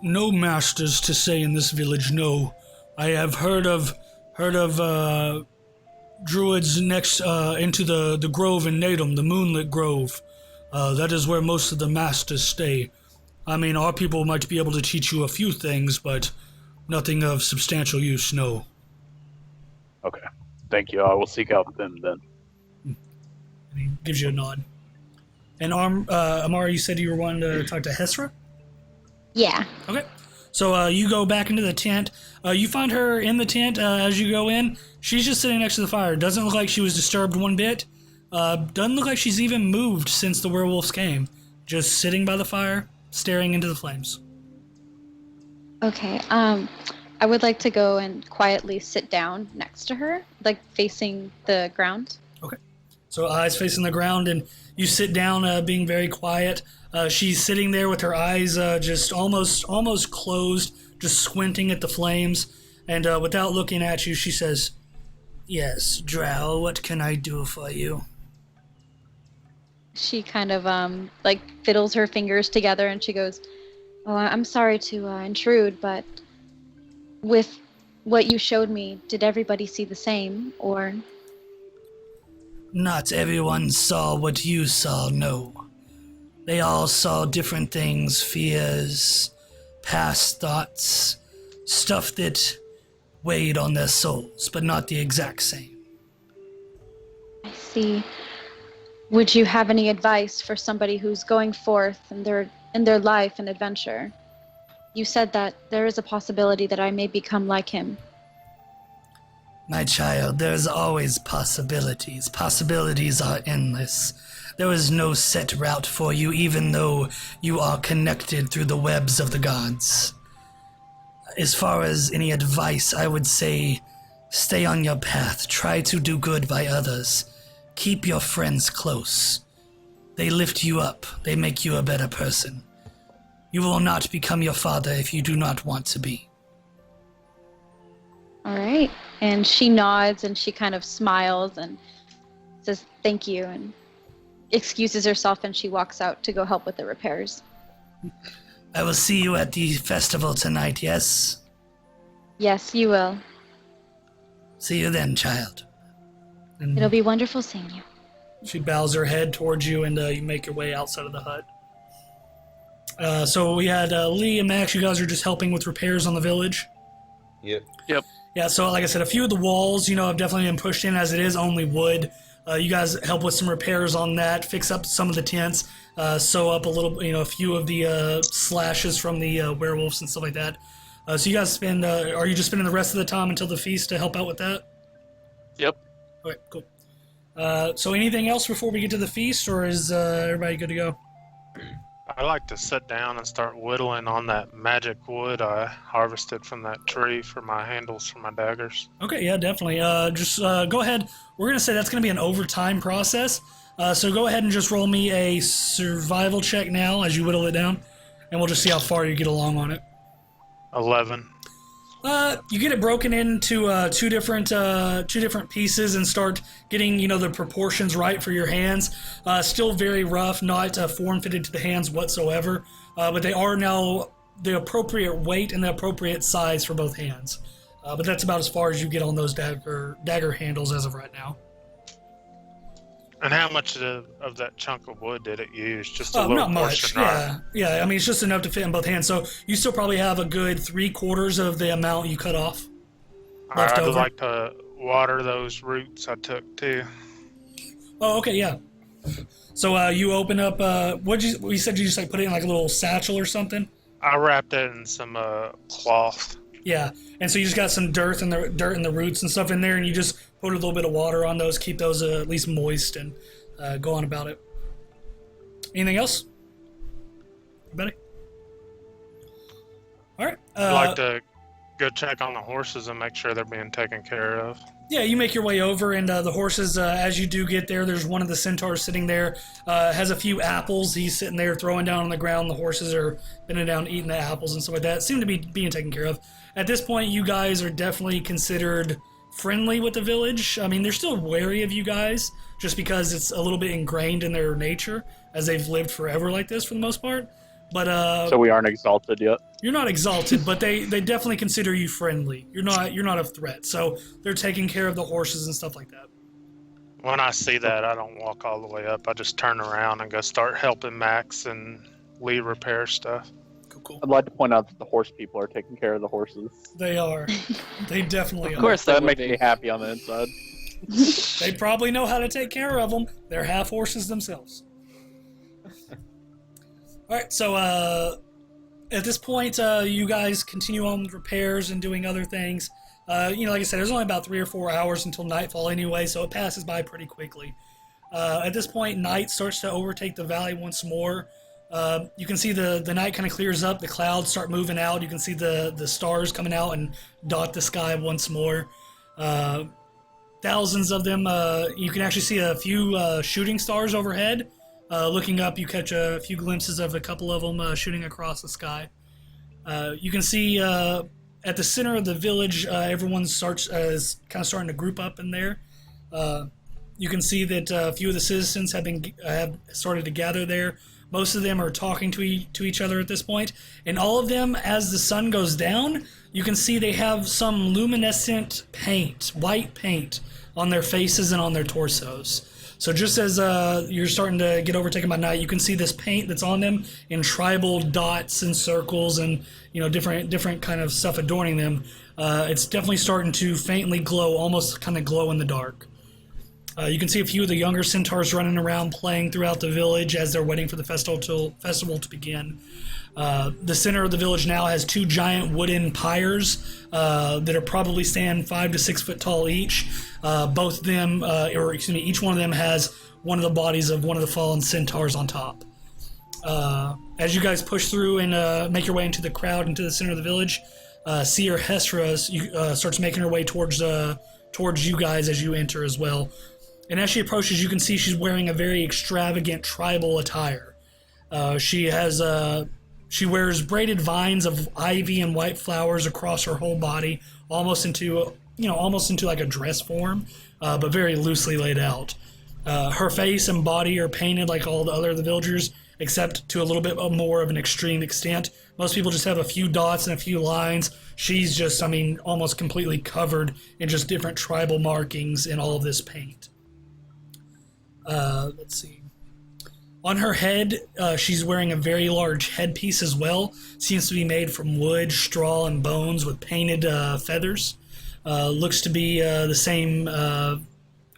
No masters to say in this village, no. I have heard of druids next into the grove in Natum, the Moonlit Grove. That is where most of the masters stay. I mean, our people might be able to teach you a few things, but nothing of substantial use, no. Okay, thank you. I will seek out them then. And he gives you a nod. And Amara, you said you were wanting to talk to Hesra? Yeah. Okay. So you go back into the tent. You find her in the tent as you go in. She's just sitting next to the fire. Doesn't look like she was disturbed one bit. Doesn't look like she's even moved since the werewolves came. Just sitting by the fire, staring into the flames. Okay. I would like to go and quietly sit down next to her, like facing the ground. Okay. So eyes facing the ground, and you sit down, being very quiet. She's sitting there with her eyes just almost closed, just squinting at the flames. And without looking at you, she says, "Yes, Drow, what can I do for you?" She kind of fiddles her fingers together and she goes, "Oh, I'm sorry to intrude, but with what you showed me, did everybody see the same, or?" Not everyone saw what you saw, no. They all saw different things, fears, past thoughts, stuff that weighed on their souls, but not the exact same. I see. Would you have any advice for somebody who's going forth in their life and adventure? You said that there is a possibility that I may become like him. My child, there's always possibilities. Possibilities are endless. There is no set route for you, even though you are connected through the webs of the gods. As far as any advice, I would say, stay on your path. Try to do good by others. Keep your friends close. They lift you up. They make you a better person. You will not become your father if you do not want to be. All right. And she nods and she kind of smiles and says thank you and excuses herself, and she walks out to go help with the repairs. I will see you at the festival tonight, yes? Yes, you will. See you then, child. And It'll be wonderful seeing you. she bows her head towards you, and you make your way outside of the hut. So we had Lee and Max, you guys are just helping with repairs on the village. Yep. Yeah, so like I said, a few of the walls, have definitely been pushed in, as it is only wood. You guys help with some repairs on that, fix up some of the tents, sew up a few of the slashes from the werewolves and stuff like that. So you guys spend, are you just spending the rest of the time until the feast to help out with that? Yep. Okay, cool. So anything else before we get to the feast, or is everybody good to go? I like to sit down and start whittling on that magic wood I harvested from that tree for my handles for my daggers. Okay, yeah, definitely. Just go ahead. We're going to say that's going to be an overtime process. So go ahead and just roll me a survival check now as you whittle it down, and we'll just see how far you get along on it. 11. You get it broken into two different pieces and start getting the proportions right for your hands. Still very rough, not form fitted to the hands whatsoever, but they are now the appropriate weight and the appropriate size for both hands. But that's about as far as you get on those dagger handles as of right now. And how much of that chunk of wood did it use? Just a little not much. portion, right? Yeah. I mean, it's just enough to fit in both hands. So you still probably have a good 3/4 of the amount you cut off left I'd over. like to water those roots I took too. Oh, okay, yeah. So you open up. You said you just put it in like a little satchel or something? I wrapped it in some cloth. Yeah, and so you just got some dirt and the roots and stuff in there, and you just put a little bit of water on those, keep those at least moist, and go on about it. Anything else? Everybody? All right. I'd like to go check on the horses and make sure they're being taken care of. Yeah, you make your way over, and the horses, as you do get there, there's one of the centaurs sitting there, has a few apples. He's sitting there throwing down on the ground. The horses are bending down eating the apples and stuff like that. Seem to be being taken care of. At this point, you guys are definitely considered friendly with the village. I mean, they're still wary of you guys, just because it's a little bit ingrained in their nature, as they've lived forever like this for the most part. But So we aren't exalted yet. you're not exalted, but they definitely consider you friendly. You're not a threat, so they're taking care of the horses and stuff like that. When I see that, I don't walk all the way up. I just turn around and go start helping Max and Lee repair stuff. Cool. I'd like to point out that the horse people are taking care of the horses. They are. They definitely Of course, So that that makes would me be. happy on the inside. are. They probably know how to take care of them. They're half horses themselves. All right, so at this point, you guys continue on with repairs and doing other things. Like I said, there's only about 3 or 4 hours until nightfall anyway, so it passes by pretty quickly. At this point, night starts to overtake the valley once more. You can see the night kind of clears up, the clouds start moving out, you can see the stars coming out and dot the sky once more. Thousands of them. You can actually see a few shooting stars overhead. Looking up, you catch a few glimpses of a couple of them shooting across the sky. You can see at the center of the village, everyone is kind of starting to group up in there. You can see that a few of the citizens have started to gather there. Most of them are talking to each other at this point, and all of them, as the sun goes down, you can see they have some luminescent paint, white paint, on their faces and on their torsos. So just as you're starting to get overtaken by night, you can see this paint that's on them in tribal dots and circles and different kind of stuff adorning them. It's definitely starting to faintly glow, almost kind of glow in the dark. You can see a few of the younger centaurs running around playing throughout the village as they're waiting for the festival to begin. The center of the village now has 2 giant wooden pyres that are probably stand 5 to 6 foot tall each. Both of them, each one of them has one of the bodies of one of the fallen centaurs on top. As you guys push through and make your way into the crowd, into the center of the village, Seer Hestra starts making her way towards you guys as you enter as well. And as she approaches, you can see she's wearing a very extravagant tribal attire. She wears braided vines of ivy and white flowers across her whole body, almost into like a dress form, but very loosely laid out. Her face and body are painted like all the other villagers, except to a little bit more of an extreme extent. Most people just have a few dots and a few lines. She's just, almost completely covered in just different tribal markings in all of this paint. Let's see. On her head, she's wearing a very large headpiece as well. Seems to be made from wood, straw, and bones with painted feathers. Looks to be the same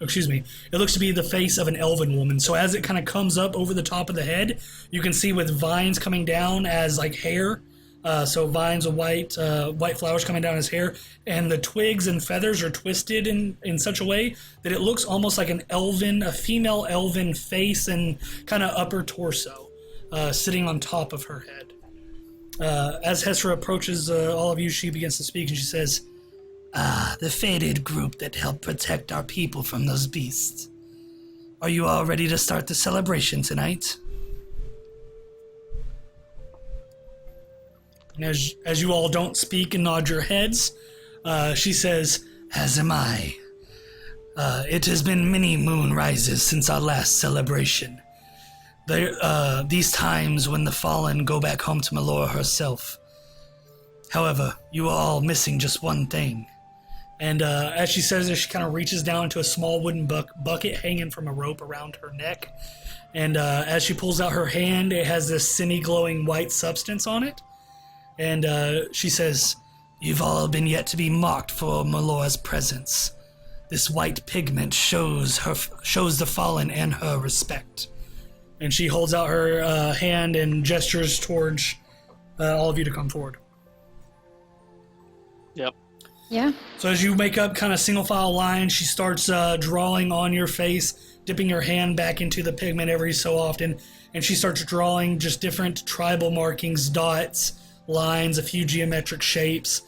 excuse me, it looks to be the face of an elven woman. So as it kind of comes up over the top of the head, you can see with vines coming down as like hair. So vines of white flowers coming down as hair, and the twigs and feathers are twisted in such a way that it looks almost like a female elven face and kind of upper torso sitting on top of her head. As Hesra approaches all of you, she begins to speak, and she says, the fated group that helped protect our people from those beasts. Are you all ready to start the celebration tonight? And as you all don't speak and nod your heads, she says, as am I. It has been many moon rises since our last celebration. These times when the fallen go back home to Melora herself. However, you are all missing just one thing. And as she says this, she kind of reaches down into a small wooden bucket hanging from a rope around her neck. And as she pulls out her hand, it has this semi-glowing white substance on it. And she says, you've all been yet to be marked for Melora's presence. This white pigment shows the fallen and her respect. And she holds out her hand and gestures towards all of you to come forward. Yep. Yeah. So as you make up kind of single file line, she starts drawing on your face, dipping her hand back into the pigment every so often, and she starts drawing just different tribal markings, dots, lines, a few geometric shapes,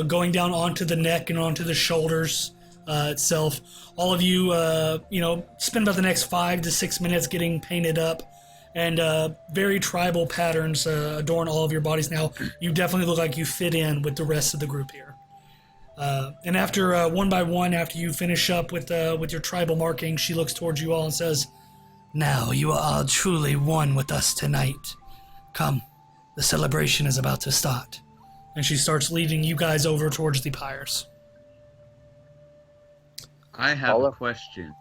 going down onto the neck and onto the shoulders itself. All of you, spend about the next 5 to 6 minutes getting painted up, and very tribal patterns adorn all of your bodies now. You definitely look like you fit in with the rest of the group here. And after one by one, after you finish up with your tribal marking, she looks towards you all and says, now you are all truly one with us tonight. Come. The celebration is about to start. And she starts leading you guys over towards the pyres. I have a question.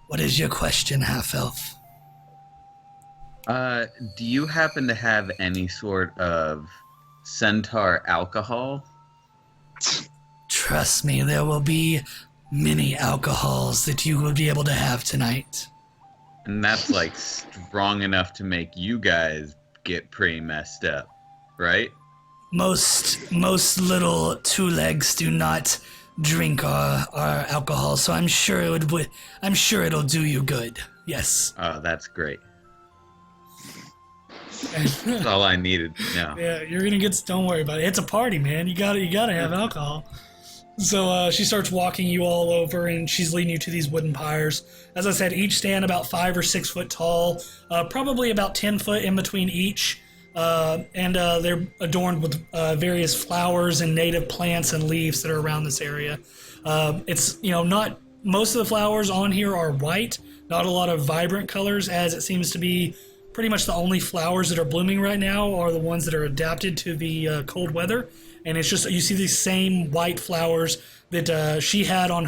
What is your question, half-elf? Do you happen to have any sort of centaur alcohol? Trust me, there will be many alcohols that you will be able to have tonight. And that's like strong enough to make you guys get pretty messed up, right? Most little two legs do not drink our alcohol, so I'm sure it'll do you good. Yes. Oh, that's great. That's all I needed to know. Yeah, you're gonna get. Don't worry about it. It's a party, man. You gotta have alcohol. So she starts walking you all over, and she's leading you to these wooden pyres. As I said, each stand about 5 or 6 foot tall, probably about 10 foot in between each, and they're adorned with various flowers and native plants and leaves that are around this area. It's not most of the flowers on here are white, not a lot of vibrant colors, as it seems to be pretty much the only flowers that are blooming right now are the ones that are adapted to the cold weather. And it's just, you see these same white flowers that she had on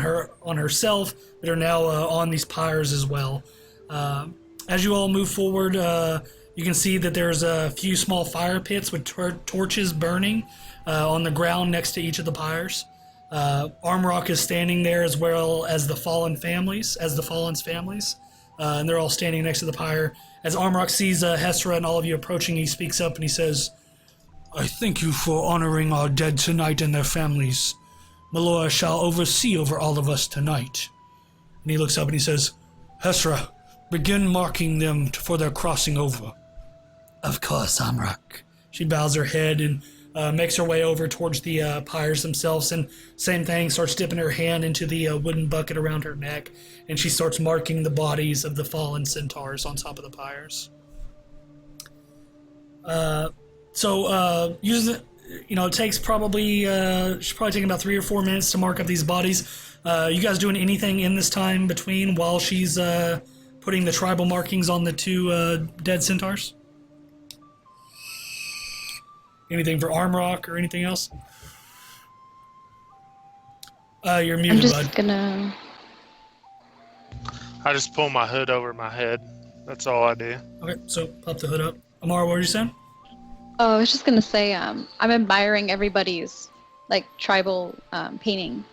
herself that are now on these pyres as well. As you all move forward, you can see that there's a few small fire pits with torches burning on the ground next to each of the pyres. Armrock is standing there, as well as the fallen's families, and they're all standing next to the pyre. As Armrock sees Hesra and all of you approaching, he speaks up and he says, I thank you for honoring our dead tonight and their families. Melora shall oversee over all of us tonight. And he looks up and he says, Hesra, begin marking them for their crossing over. Of course, Armrock. She bows her head and makes her way over towards the pyres themselves, and same thing, starts dipping her hand into the wooden bucket around her neck, and she starts marking the bodies of the fallen centaurs on top of the pyres. It takes probably, she's probably taking about 3 or 4 minutes to mark up these bodies. You guys doing anything in this time between while she's putting the tribal markings on the 2 dead centaurs? Anything for Armrock or anything else? You're muted, I'm bud. just gonna... I just pull my hood over my head. That's all I do. Okay, so pop the hood up. Amara, what were you saying? Oh, I was just gonna say, I'm admiring everybody's tribal painting.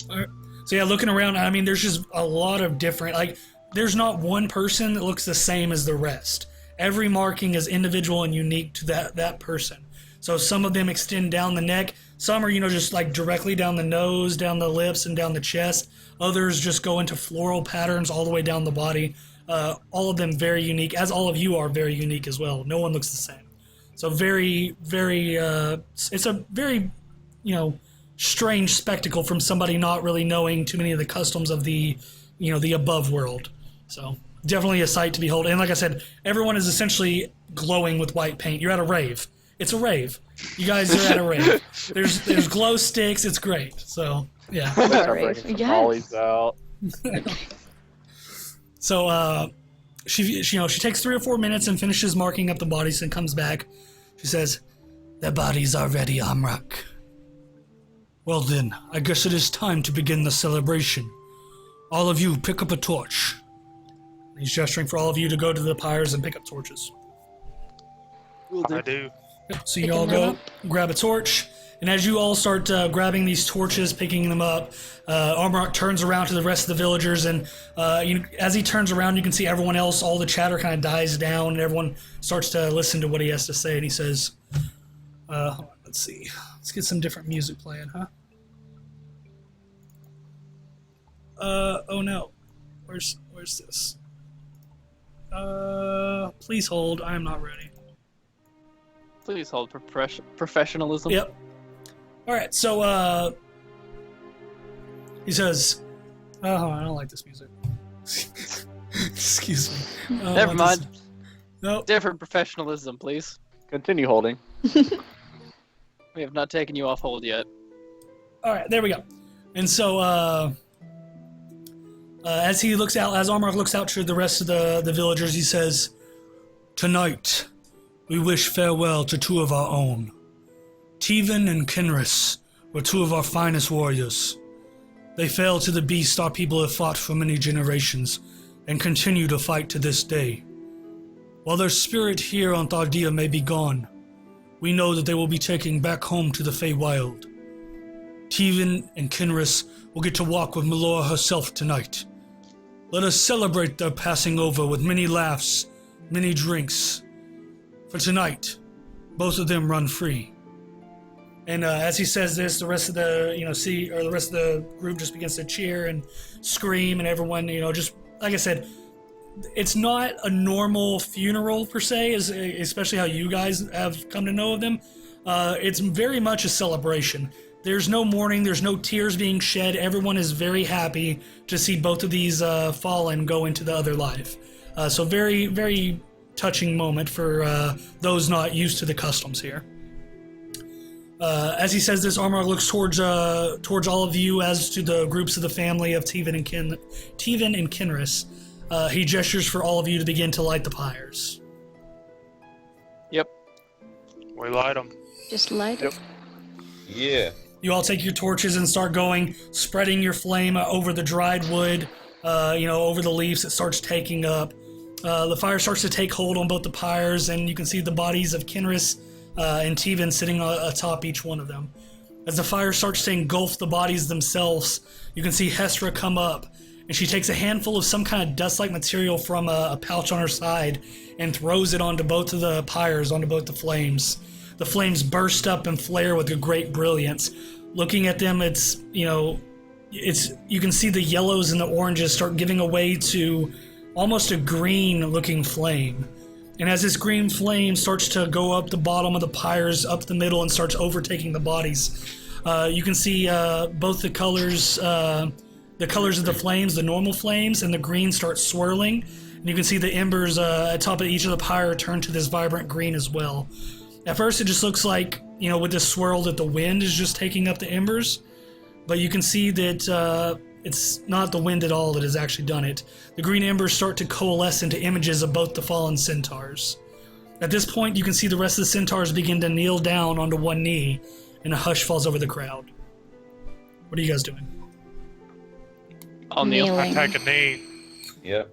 All right. So yeah, looking around, I mean, there's just a lot of different, like, there's not one person that looks the same as the rest. Every marking is individual and unique to that person. So some of them extend down the neck. Some are, just like directly down the nose, down the lips, and down the chest. Others just go into floral patterns all the way down the body. All of them very unique, as all of you are very unique as well. No one looks the same. So very, very, it's a very, strange spectacle from somebody not really knowing too many of the customs of the, the above world. So definitely a sight to behold. And like I said, everyone is essentially glowing with white paint. You're at a rave. It's a rave. You guys are at a rave. There's glow sticks. It's great. So yeah. Start bringing some mollies out. So she takes 3 or 4 minutes and finishes marking up the bodies and comes back. She says, "Their bodies are ready, Amrak. Well then, I guess it is time to begin the celebration. All of you pick up a torch." He's gesturing for all of you to go to the pyres and pick up torches. I do. So you all go grab a torch, and as you all start grabbing these torches, picking them up, Armrock turns around to the rest of the villagers, and as he turns around, you can see everyone else, all the chatter kind of dies down, and everyone starts to listen to what he has to say, and he says, hold on, let's see. Let's get some different music playing, huh? Oh no. Where's this? Please hold, I am not ready. Please hold professionalism. Yep. Alright, so, he says, oh, I don't like this music. Excuse me. Never mind. Nope. Different professionalism, please. Continue holding. We have not taken you off hold yet. Alright, there we go. And so, as Armrock looks out to the rest of the villagers, he says, "Tonight, we wish farewell to 2 of our own. Tevan and Kenris were 2 of our finest warriors. They fell to the beast our people have fought for many generations, and continue to fight to this day. While their spirit here on Thar'dia may be gone, we know that they will be taken back home to the Feywild. Tevan and Kenris will get to walk with Melora herself tonight. Let us celebrate their passing over with many laughs, many drinks. For tonight, both of them run free." And as he says this, the rest of the the rest of the group just begins to cheer and scream, and everyone just like I said, it's not a normal funeral per se, especially how you guys have come to know of them. It's very much a celebration. There's no mourning, there's no tears being shed. Everyone is very happy to see both of these fallen go into the other life. So very, very touching moment for those not used to the customs here. As he says this, Armrock looks towards all of you as to the groups of the family of Tevan and Kenris. He gestures for all of you to begin to light the pyres. Yep. We light them. Just light it. Yeah. You all take your torches and start going, spreading your flame over the dried wood, over the leaves. It starts taking up. The fire starts to take hold on both the pyres, and you can see the bodies of Kenris and Tevan sitting atop each one of them. As the fire starts to engulf the bodies themselves, you can see Hestra come up, and she takes a handful of some kind of dust-like material from a pouch on her side and throws it onto both of the pyres, onto both the flames. The flames burst up and flare with a great brilliance. Looking at them, you can see the yellows and the oranges start giving away to almost a green-looking flame. And as this green flame starts to go up the bottom of the pyres, up the middle, and starts overtaking the bodies, you can see both the colors of the flames, the normal flames, and the green start swirling. And you can see the embers at top of each of the pyre turn to this vibrant green as well. At first, it just looks like, with this swirl that the wind is just taking up the embers. But you can see that it's not the wind at all that has actually done it. The green embers start to coalesce into images of both the fallen centaurs. At this point, you can see the rest of the centaurs begin to kneel down onto one knee, and a hush falls over the crowd. What are you guys doing? I'll kneel. I take a knee. Yep.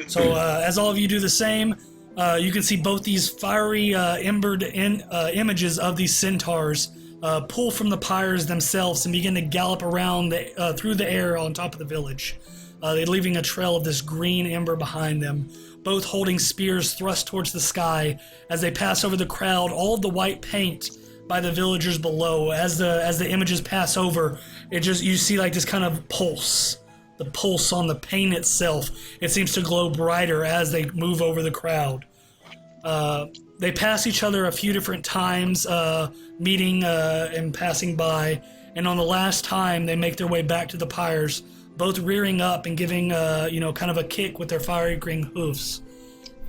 So as all of you do the same, you can see both these fiery embered images of these centaurs pull from the pyres themselves and begin to gallop around through the air on top of the village. They're leaving a trail of this green ember behind them, both holding spears thrust towards the sky. As they pass over the crowd, all of the white paint by the villagers below, as the images pass over, you see like this kind of pulse. The pulse on the paint itself. It seems to glow brighter as they move over the crowd. They pass each other a few different times, meeting and passing by, and on the last time they make their way back to the pyres, both rearing up and giving kind of a kick with their fiery green hoofs.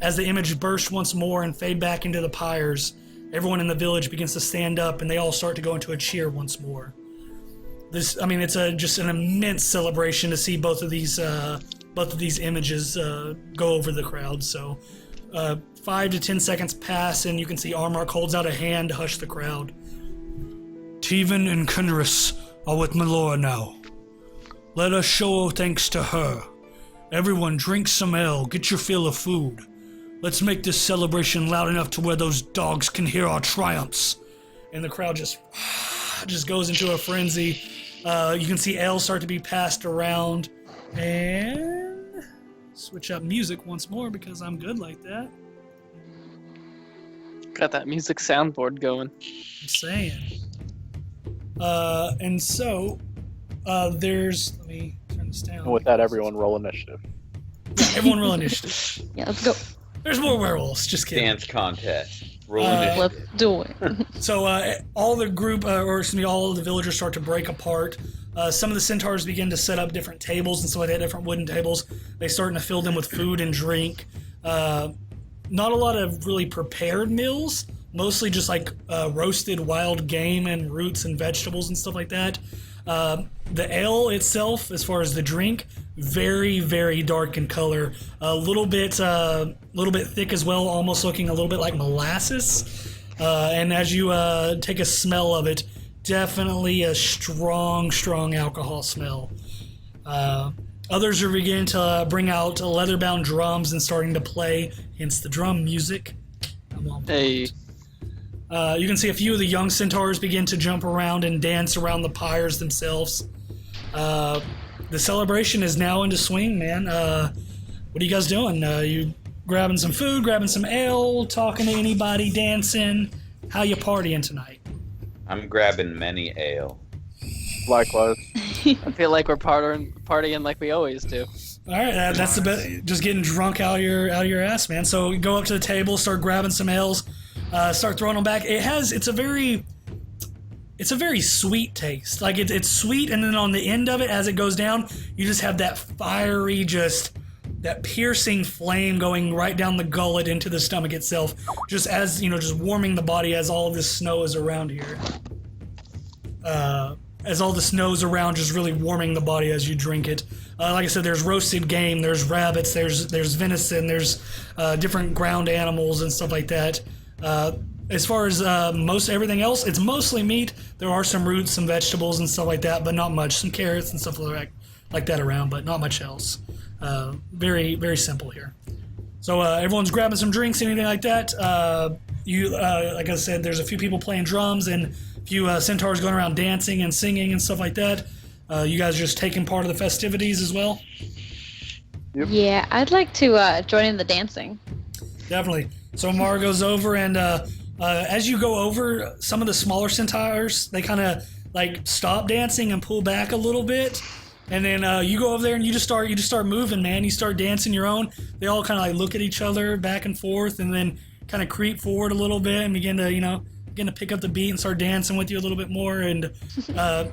As the image bursts once more and fade back into the pyres, everyone in the village begins to stand up and they all start to go into a cheer once more. It's just an immense celebration to see both of these images go over the crowd. So 5 to 10 seconds pass and you can see Armark holds out a hand to hush the crowd. Teven and Kenris are with Melora now. Let us show thanks to her. Everyone drink some ale, get your fill of food. Let's make this celebration loud enough to where those dogs can hear our triumphs. And the crowd just goes into a frenzy. You can see ale start to be passed around. And switch up music once more because I'm good like that. Got that music soundboard going. I'm saying. And so, let me turn this down. And with that, everyone roll initiative. Yeah, everyone roll initiative. Yeah, let's go. There's more werewolves, just kidding. Dance contest. Roll initiative. Let's do it. So all the group, all of the villagers start to break apart. Some of the centaurs begin to set up different tables and stuff like that, different wooden tables. They starting to fill them with food and drink. Not a lot of really prepared meals, mostly just like roasted wild game and roots and vegetables and stuff like that. The ale itself, as far as the drink, very, very dark in color. A little bit thick as well, almost looking a little bit like molasses. And as you take a smell of it, definitely a strong alcohol smell. Others are beginning to bring out leather-bound drums and starting to play, hence the drum music. Hey. You can see a few of the young centaurs begin to jump around and dance around the pyres themselves. The celebration is now into swing, man. What are you guys doing? You grabbing some food, grabbing some ale, talking to anybody, dancing? How you partying tonight? I'm grabbing many ale. Likewise. I feel like we're partying like we always do. All right, that's the best. Just getting drunk out of your ass, man. So you go up to the table, start grabbing some ales, start throwing them back. It's a very sweet taste. Like it's sweet, and then on the end of it, as it goes down, you just have that fiery, that piercing flame going right down the gullet into the stomach itself. Just as just warming the body as all of this snow is around here. As all the snow's around, just really warming the body as you drink it. Like I said, there's roasted game, there's rabbits, there's venison, there's different ground animals and stuff like that. As far as most everything else, it's mostly meat. There are some roots, some vegetables and stuff like that, but not much. Some carrots and stuff like that around, but not much else. Very, very simple here. So everyone's grabbing some drinks, anything like that. Like I said, there's a few people playing drums and a few centaurs going around dancing and singing and stuff like that. You guys just taking part of the festivities as well? Yep. Yeah, I'd like to join in the dancing. Definitely. So Mara goes over, and as you go over, some of the smaller centaurs, they kind of like stop dancing and pull back a little bit. And then you go over there and you just start moving, man. You start dancing your own. They all kind of like look at each other back and forth, and then kind of creep forward a little bit and begin to pick up the beat and start dancing with you a little bit more. And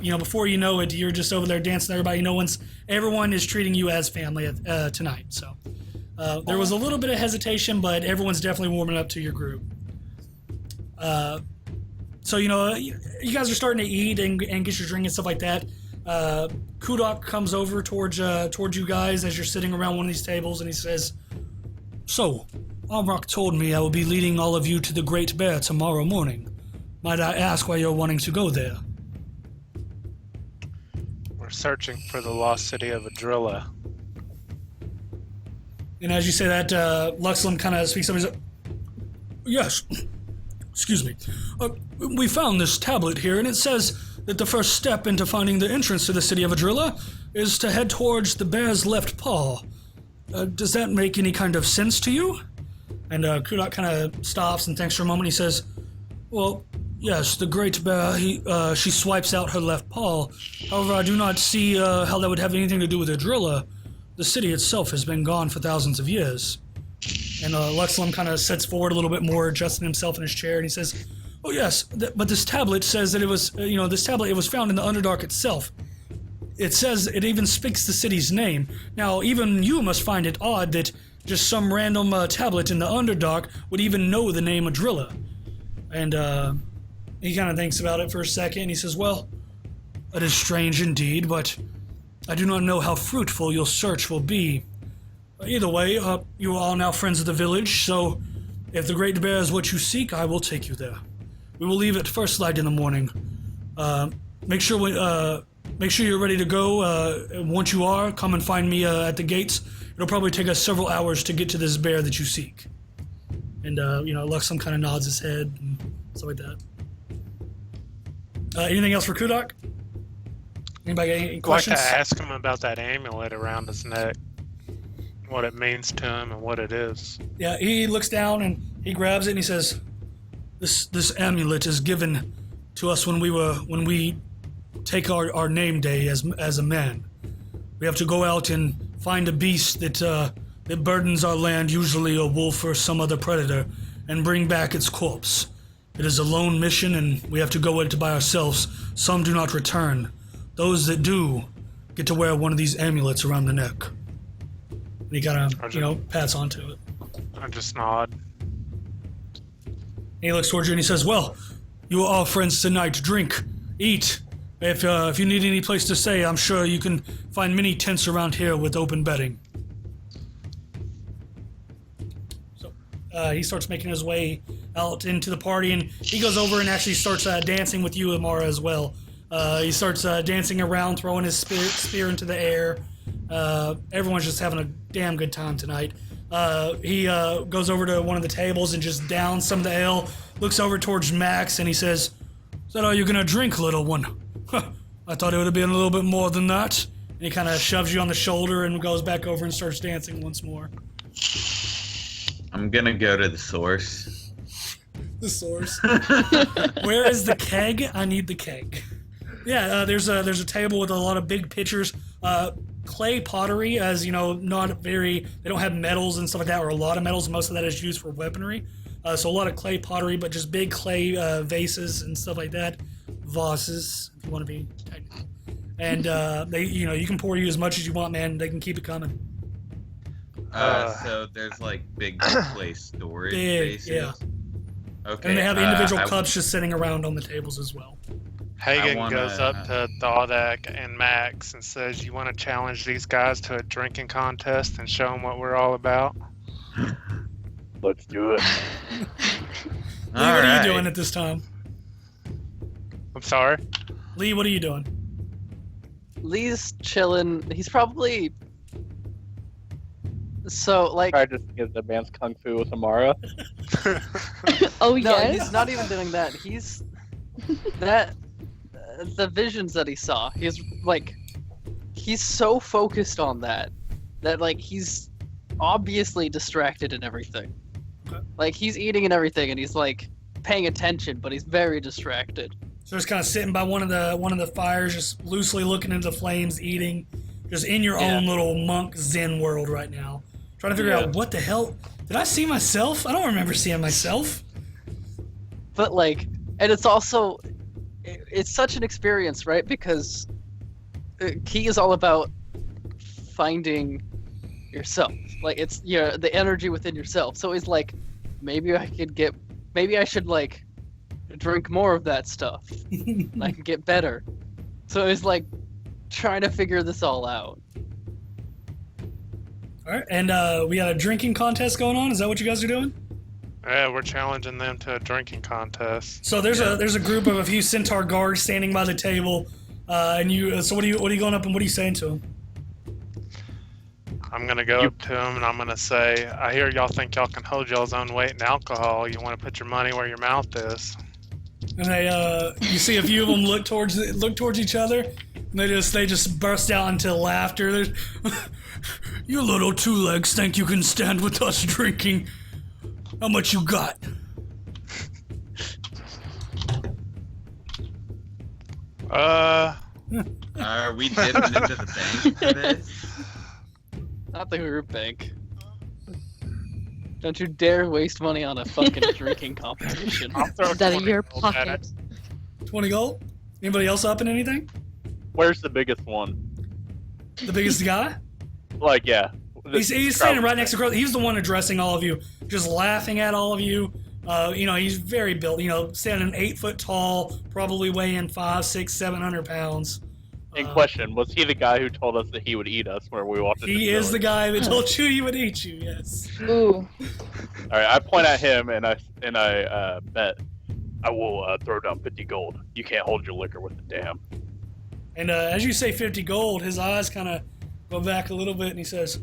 before you know it, you're just over there dancing with everybody. Once everyone is treating you as family tonight. So there was a little bit of hesitation, but everyone's definitely warming up to your group. So you guys are starting to eat and get your drink and stuff like that. Kudok comes over towards you guys as you're sitting around one of these tables, and he says, "So, Armrock told me I will be leading all of you to the Great Bear tomorrow morning. Might I ask why you're wanting to go there?" We're searching for the lost city of Adrilla. And as you say that, Luxlam kind of speaks up. He's like, "Yes, excuse me. We found this tablet here, and it says that the first step into finding the entrance to the city of Adrilla is to head towards the bear's left paw. Does that make any kind of sense to you? And Kudak kind of stops and thinks for a moment. He says, well, yes, the great bear, she swipes out her left paw. However, I do not see how that would have anything to do with Adrilla. The city itself has been gone for thousands of years. And Luxlum kind of sits forward a little bit more, adjusting himself in his chair, and he says, oh yes, but this tablet says that it was, it was found in the Underdark itself. It says it even speaks the city's name. Now, even you must find it odd that just some random tablet in the Underdark would even know the name Adrilla. And he kind of thinks about it for a second, and he says, well, that is strange indeed, but I do not know how fruitful your search will be. Either way, you are all now friends of the village, so if the Great Bear is what you seek, I will take you there. We will leave at first light in the morning. Make sure you're ready to go. Once you are, come and find me at the gates. It'll probably take us several hours to get to this bear that you seek. And, Luxum kind of nods his head and stuff like that. Anything else for Kudak? Anybody got any questions? I'd like to ask him about that amulet around his neck. What it means to him and what it is. Yeah, he looks down and he grabs it and he says, This amulet is given to us when we take our name day as a man. We have to go out and find a beast that burdens our land, usually a wolf or some other predator, and bring back its corpse. It is a lone mission, and we have to go it by ourselves. Some do not return. Those that do get to wear one of these amulets around the neck. And he kind of, pats onto it. I just nod. And he looks towards you and he says, well, you are all friends tonight. Drink, eat. If you need any place to stay, I'm sure you can find many tents around here with open bedding. So he starts making his way out into the party, and he goes over and actually starts dancing with you, Amara, as well. He starts dancing around, throwing his spear into the air. Everyone's just having a damn good time tonight. He goes over to one of the tables and just downs some of the ale, looks over towards Max, and he says, is that all you're gonna drink, little one? I thought it would have been a little bit more than that. And he kind of shoves you on the shoulder and goes back over and starts dancing once more. I'm gonna go to the source. The source. Where is the keg? I need the keg. Yeah, there's a table with a lot of big pitchers. Clay pottery, as you know, they don't have metals and stuff like that, or a lot of metals. Most of that is used for weaponry. So a lot of clay pottery, but just big clay vases and stuff like that. Vases, if you want to be technical. And you can pour you as much as you want, man. They can keep it coming. So there's like big clay storage bases. Yeah. Okay. And they have individual cups just sitting around on the tables as well. Hagen goes up to Thar'dia and Max and says, you want to challenge these guys to a drinking contest and show them what we're all about? Let's do it. Lee, what are you doing at this time? I'm sorry? Lee, what are you doing? Lee's chilling. He's probably... So, like... I just get advanced Kung Fu with Amara. Oh, No, yes? he's not even doing that. He's... The visions that he saw, he's so focused on that like he's obviously distracted in everything. Okay. Like he's eating and everything, and he's like paying attention, but he's very distracted. So just kind of sitting by one of the fires, just loosely looking into the flames, eating, just in your own little monk Zen world right now, trying to figure out what the hell did I see myself? I don't remember seeing myself. But like, and it's also. It's such an experience, right? Because Key is all about finding yourself. Like it's the energy within yourself. So he's like, maybe I should like drink more of that stuff. And I can get better. So he's like trying to figure this all out. All right, and we got a drinking contest going on. Is that what you guys are doing? Yeah, we're challenging them to a drinking contest. So there's a group of a few centaur guards standing by the table, and you. So what are you going up and what are you saying to them? I'm gonna go up to him and I'm gonna say, I hear y'all think y'all can hold y'all's own weight in alcohol. You want to put your money where your mouth is. And they, you see a few of them look towards each other, and they just burst out into laughter. You little two legs think you can stand with us drinking? How much you got? Are we dipping into the bank for this? Not the Hoover Bank. Don't you dare waste money on a fucking drinking competition. I'll throw Is that in 20 your gold at pocket? it. 20 gold? Anybody else up in anything? Where's the biggest one? The biggest guy? Like, yeah. He's standing right next to Crow. He's the one addressing all of you, just laughing at all of you. He's very built. Standing 8 foot tall, probably weighing 500, 600, 700 pounds. In question, was he the guy who told us that he would eat us where we walked into He is the guy that told you he would eat you. Yes. Ooh. All right, I point at him and I bet I will throw down 50 gold. You can't hold your liquor with the dam. And as you say 50 gold, his eyes kind of go back a little bit, and he says,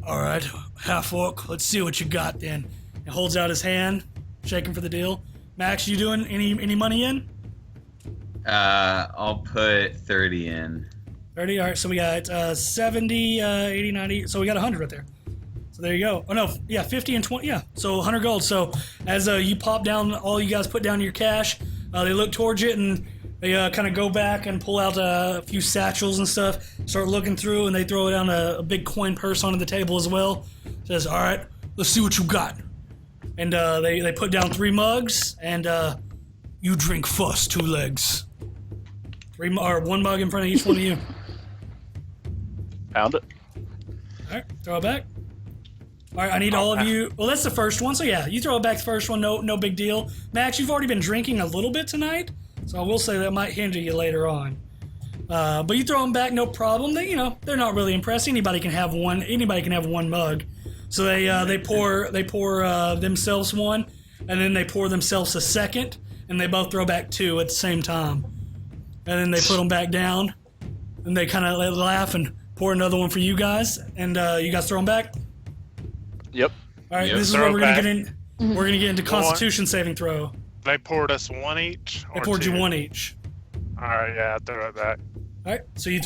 "All right, half orc, let's see what you got then." And holds out his hand, shaking for the deal. Max, you doing any money in? I'll put 30 in. 30? All right, so we got 70, 80, 90. So we got 100 right there. So there you go. Oh, no, yeah, 50 and 20. Yeah, so 100 gold. So as you pop down, all you guys put down your cash, they look towards it, and they kind of go back and pull out a few satchels and stuff, start looking through, and they throw down a big coin purse onto the table as well. Says, "All right, let's see what you got." And they put down 3 mugs, and you drink first, 2 legs. 1 mug in front of each one of you. Pound it. All right, throw it back. All right, I need all of you. Well, that's the first one, so yeah, you throw it back the first one, no big deal. Max, you've already been drinking a little bit tonight, so I will say that might hinder you later on. But you throw them back, no problem. They're not really impressed. Anybody can have one. Anybody can have 1 mug. So they pour themselves one, and then they pour themselves a second, and they both throw back 2 at the same time. And then they put them back down, and they kind of laugh and pour another one for you guys, and you guys throw them back. Yep. All right, Yep. this is Throw where we're gonna back. get in. We're gonna get into Go on. Constitution saving throw. They poured us 1 each. They Or poured you 2? 1 each. All right, yeah, throw it back. All right, so you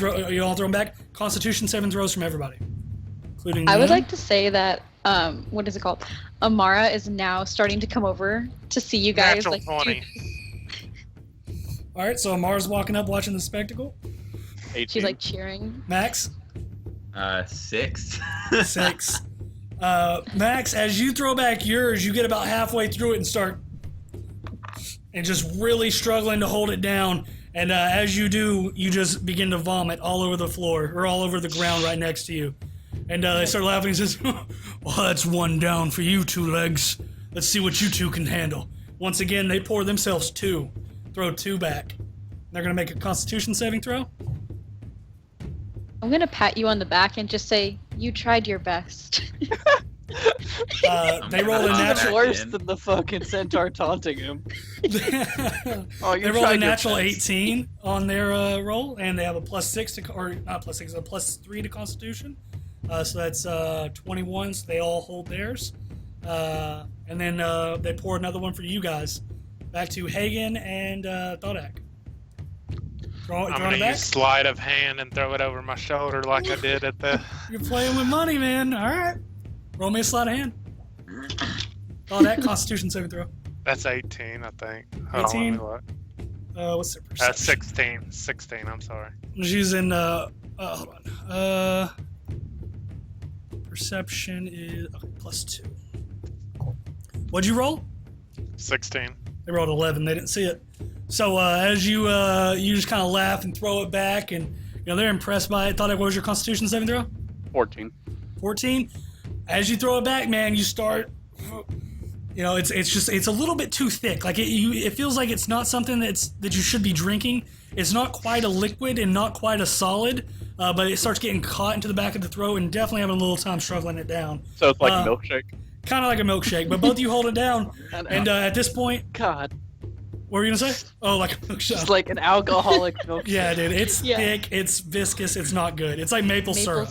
all throw them back. Constitution saving throws from everybody, including. I would them. like to say that what is it called? Amara is now starting to come over to see you guys. Natural Like, 20. All right, so Amar's walking up, watching the spectacle. 18. she's like cheering. Max. 6. 6. Max, as you throw back yours, you get about halfway through it and just really struggling to hold it down. And as you do, you just begin to vomit all over the floor or all over the ground right next to you. And they start laughing and says, "Well, that's 1 down for you, 2 legs. Let's see what you 2 can handle." Once again, they pour themselves 2. Throw 2 back. They're going to make a Constitution saving throw. I'm gonna pat you on the back and just say you tried your best. They roll a Even natural. Even worse than the fucking centaur taunting him. Oh, They roll a natural 18 on their roll, and they have a +6 to, or not +6, a +3 to Constitution. So that's 21. So they all hold theirs, and then they pour another one for you guys. Back to Hagen and Thodak. I'm going to use sleight of hand and throw it over my shoulder like I did at the... You're playing with money, man. All right. Roll me a sleight of hand. Thodak, Constitution saving throw. That's 18, I think. 18? Hold on, What's their perception? that's 16. 16, I'm sorry. I'm just using, hold on. Perception is +2. What'd you roll? 16. They rolled 11. They didn't see it. So as you just kind of laugh and throw it back, and they're impressed by it. What was your Constitution saving throw? 14. 14. As you throw it back, man, you start. It's a little bit too thick. Like it feels like it's not something that you should be drinking. It's not quite a liquid and not quite a solid, but it starts getting caught into the back of the throat and definitely having a little time struggling it down. So it's like a milkshake? Kind of like a milkshake, but both of you hold it down. And at this point, God. What were you gonna say? Oh, like a milkshake. It's like an alcoholic milkshake. Yeah, dude. It's thick. It's viscous. It's not good. It's like maple syrup.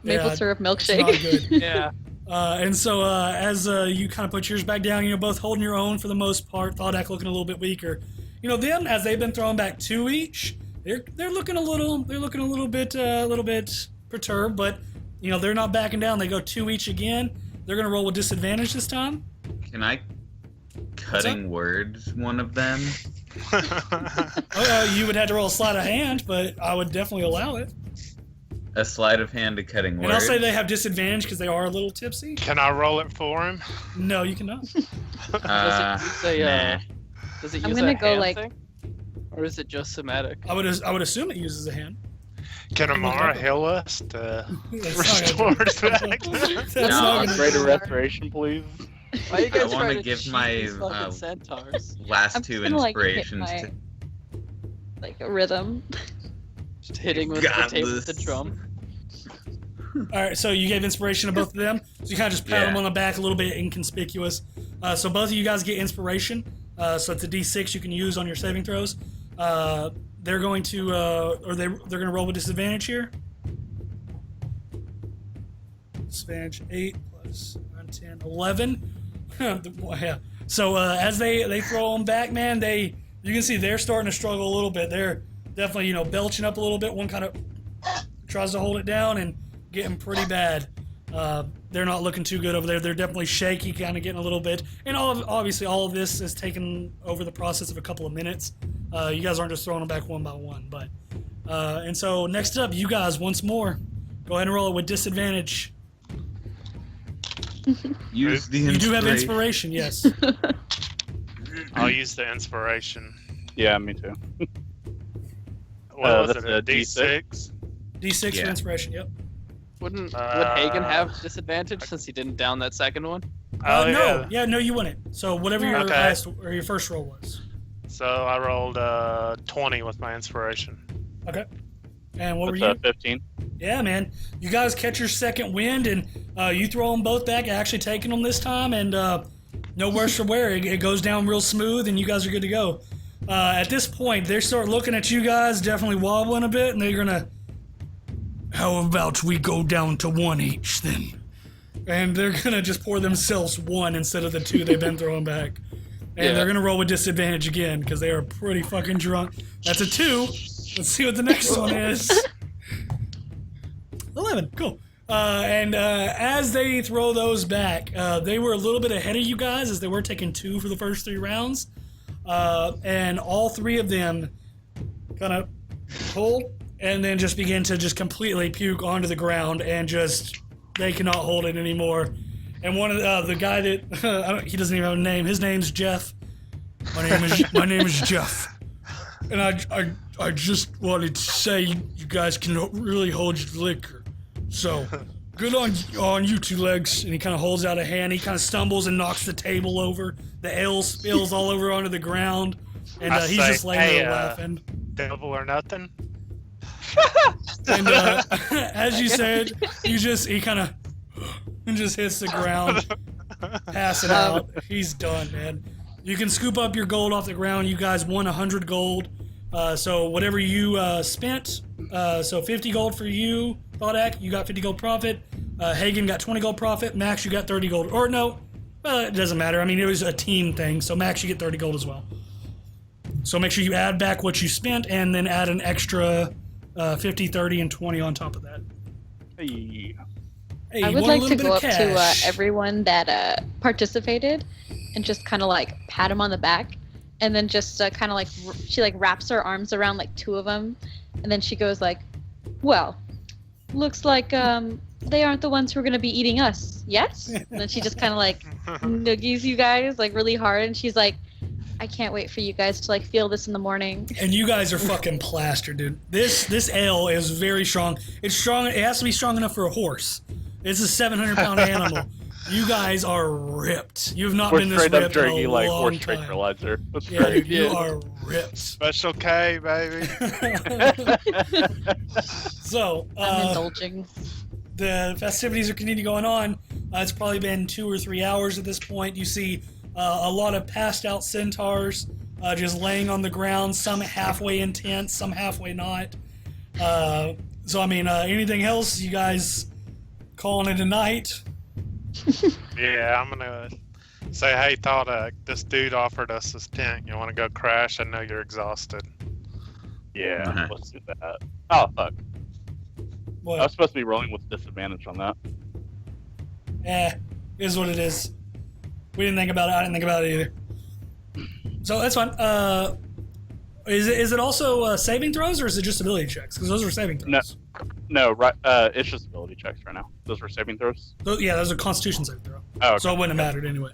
Maple syrup milkshake. It's not good. Yeah. And so as you kind of put yours back down, both holding your own for the most part. Thar'dia looking a little bit weaker. Them as they've been throwing back 2 each. They're looking a little bit perturbed, but they're not backing down. They go 2 each again. They're gonna roll with disadvantage this time. Can I cutting words one of them? You would have to roll a sleight of hand, but I would definitely allow it. A sleight of hand to cutting words. And I'll say they have disadvantage because they are a little tipsy. Can I roll it for him? No, you cannot. Does it use I'm gonna go hand like, thing? Or is it just somatic? I would assume it uses a hand. Can Amara heal us to That's restore not us back? That's No, not gonna Greater restoration, please. Why are you guys I wanna trying to give cheat my, these fucking centaurs? last I'm two just gonna, like, hit inspirations my- to like a rhythm. Just hitting with the tape with the Godless. drum. All right, so you gave inspiration to both of them. So you kind of just pat Yeah. them on the back, a little bit inconspicuous. So both of you guys get inspiration. So it's a D6 you can use on your saving throws. They're going to, they're going to roll with disadvantage here. Disadvantage 8 plus 9, 10, 11. Yeah. So as they throw them back, man, you can see they're starting to struggle a little bit. They're definitely belching up a little bit. One kind of tries to hold it down and getting pretty bad. They're not looking too good over there. They're definitely shaky, kind of getting a little bit. And obviously all of this is taken over the process of a couple of minutes. You guys aren't just throwing them back one by one, but and so next up, you guys once more go ahead and roll it with disadvantage. use the You do have inspiration. inspiration, yes. I'll use the inspiration. Yeah, me too. What was that's it? A a D6? D6 Yeah. for inspiration, yep. Would Hagen have disadvantage since he didn't down that second one? Oh, No, yeah. no, you wouldn't. So whatever your Okay. last or your first roll was. So I rolled 20 with my inspiration. Okay. And what were That's you? 15. Yeah, man. You guys catch your second wind, and you throw them both back, actually taking them this time, and no worse for wear. It goes down real smooth, and you guys are good to go. At this point, they start looking at you guys, definitely wobbling a bit, and they're going to, how about we go down to 1 each, then? And they're going to just pour themselves 1 instead of the 2 they've been throwing back. And they're going to roll with disadvantage again, because they are pretty fucking drunk. That's a 2. Let's see what the next one is. 11. Cool. And as they throw those back, they were a little bit ahead of you guys as they were taking 2 for the first 3 rounds. And all 3 of them kind of hold and then just begin to just completely puke onto the ground and just, they cannot hold it anymore. And one of the guy that, he doesn't even have a name, his name's Jeff. My name is Jeff. And I just wanted to say you guys can really hold your liquor. So, good on you 2 legs. And he kind of holds out a hand. He kind of stumbles and knocks the table over. The ale spills all over onto the ground. And I he's say, just laying "Hey, there laughing. Devil or nothing. And as you said, he kind of just hits the ground, passing out. He's done, man. You can scoop up your gold off the ground. You guys won 100 gold. So whatever you spent, so 50 gold for you, Thar'dia, you got 50 gold profit. Hagen got 20 gold profit. Max, you got 30 gold. Or no, it doesn't matter. I mean, it was a team thing, so Max, you get 30 gold as well. So make sure you add back what you spent and then add an extra 50, 30, and 20 on top of that. Hey. Hey, I you would want a like to little bit go of up to cash. everyone that participated and just kind of like pat him on the back, and then just kind of like she like wraps her arms around like 2 of them, and then she goes like, "Well, looks like they aren't the ones who are gonna be eating us, yes?" And then she just kind of like noogies you guys like really hard, and she's like, "I can't wait for you guys to like feel this in the morning." And you guys are fucking plastered, dude. This ale is very strong. It's strong. It has to be strong enough for a horse. It's a 700-pound animal. You guys are ripped. You've not We're been this straight up ripped in a drinking like long horse time. tranquilizer. That's Yeah, great. dude, you are ripped. Special K, baby. So, I'm indulging. the festivities are continuing going on. It's probably been 2 or 3 hours at this point. You see a lot of passed out centaurs just laying on the ground, some halfway intense, some halfway not. So, I mean, anything else? You guys calling it a night? Yeah, I'm gonna say, hey, thought this dude offered us this tent. You want to go crash? I know you're exhausted. Yeah, let's do that. Oh, fuck. What? I was supposed to be rolling with disadvantage on that. Is what it is. We didn't think about it. I didn't think about it either. So that's fine. Is it also saving throws, or is it just ability checks? Because those are saving throws. No, right. It's just ability checks right now. Those were saving throws. Those are Constitution saving throw. Oh, okay. So it wouldn't have mattered anyway.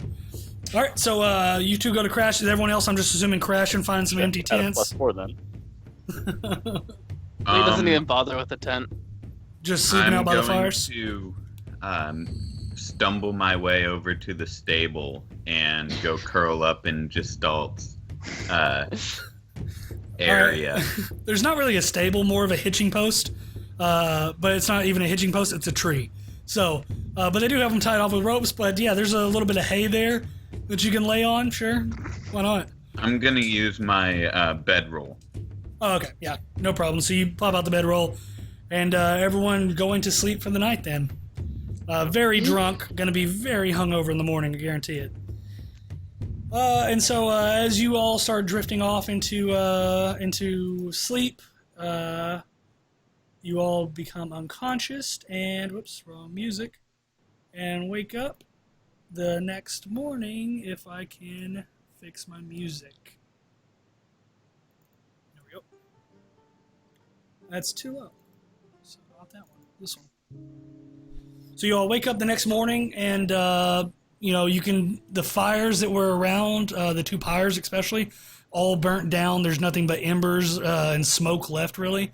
All right, so you two go to crash. Is everyone else? I'm just assuming crash and find some empty tents. +4 then. Lee doesn't even bother with the tent. Just sleeping out by the fires. I'm going to stumble my way over to the stable and go curl up in Gestalt's area. Right. There's not really a stable, more of a hitching post. But it's not even a hitching post, it's a tree. So, but they do have them tied off with ropes, but yeah, there's a little bit of hay there that you can lay on, sure. Why not? I'm going to use my bedroll. Oh, okay, yeah, no problem. So you pop out the bedroll, and everyone going to sleep for the night then. Very drunk, gonna be very hungover in the morning, I guarantee it. And so as you all start drifting off into sleep, you all become unconscious and, whoops, wrong music, and wake up the next morning if I can fix my music. There we go. That's too low. So not that one, this one. So you all wake up the next morning and, the fires that were around, the two pyres especially, all burnt down. There's nothing but embers and smoke left, really.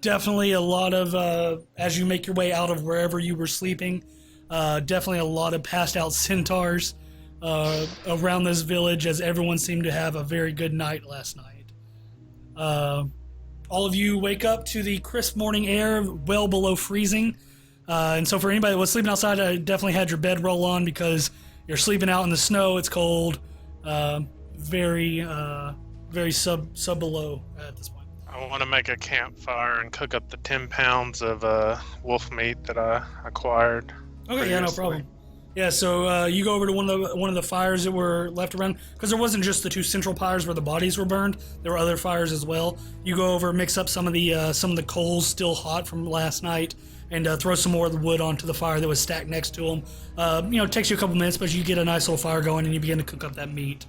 Definitely a lot of, as you make your way out of wherever you were sleeping, definitely a lot of passed out centaurs around this village, as everyone seemed to have a very good night last night. All of you wake up to the crisp morning air, well below freezing. And so for anybody that was sleeping outside, I definitely had your bedroll on because you're sleeping out in the snow. It's cold, very sub below at this point. I want to make a campfire and cook up the 10 pounds of wolf meat that I acquired. Okay, yeah, no problem. Yeah, so you go over to one of the fires that were left around, because there wasn't just the two central pyres where the bodies were burned. There were other fires as well. You go over, mix up some of the coals still hot from last night, and throw some more of the wood onto the fire that was stacked next to them. It takes you a couple minutes, but you get a nice little fire going, and you begin to cook up that meat.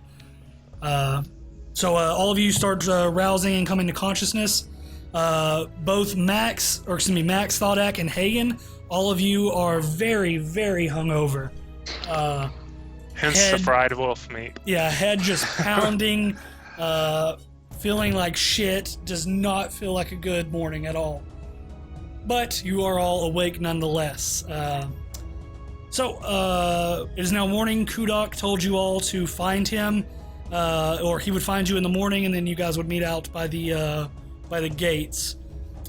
So all of you start rousing and coming to consciousness. Both Max, Thar'dia, and Hagen, all of you are very, very hungover. Hence the fried wolf meat. Yeah, head just pounding, feeling like shit, does not feel like a good morning at all. But you are all awake nonetheless. So it is now morning. Kudak told you all to find him, or he would find you in the morning, and then you guys would meet out by the gates.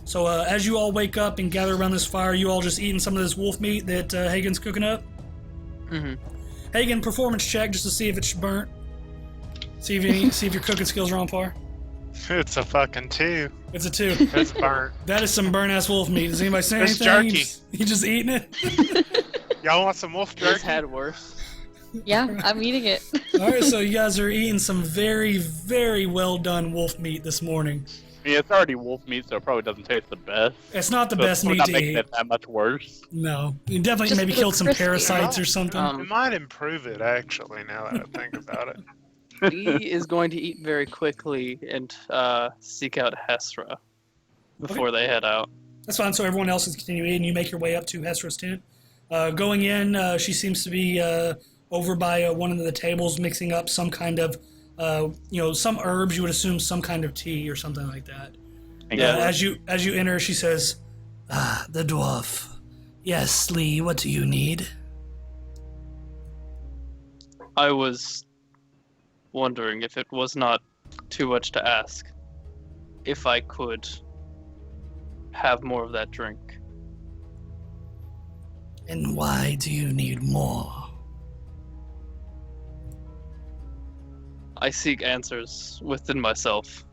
So as you all wake up and gather around this fire, you all just eating some of this wolf meat that Hagen's cooking up. Mm-hmm. Hagen, performance check just to see if it's burnt. See if your cooking skills are on par. It's a fucking 2. It's a 2. It's burnt. That is some burnt ass wolf meat. Does anybody say It's anything? jerky. You just eating it? Y'all want some wolf It's jerky? had worse. Yeah, I'm eating it. All right, so you guys are eating some very, very well done wolf meat this morning. I mean, it's already wolf meat, so it probably doesn't taste the best. It's not the So best it's meat not to making eat. it that much worse. No, you definitely Just maybe look killed some crispy. parasites or something. It might improve it, actually, now that I think about it. Lee is going to eat very quickly and seek out Hesra before they head out. That's fine. So everyone else is continuing, and you make your way up to Hesra's tent. Going in, she seems to be over by one of the tables, mixing up some kind of, some herbs. You would assume some kind of tea or something like that. Yeah. As you enter, she says, the dwarf. Yes, Lee, what do you need? I was wondering if it was not too much to ask, if I could have more of that drink. And why do you need more? I seek answers within myself.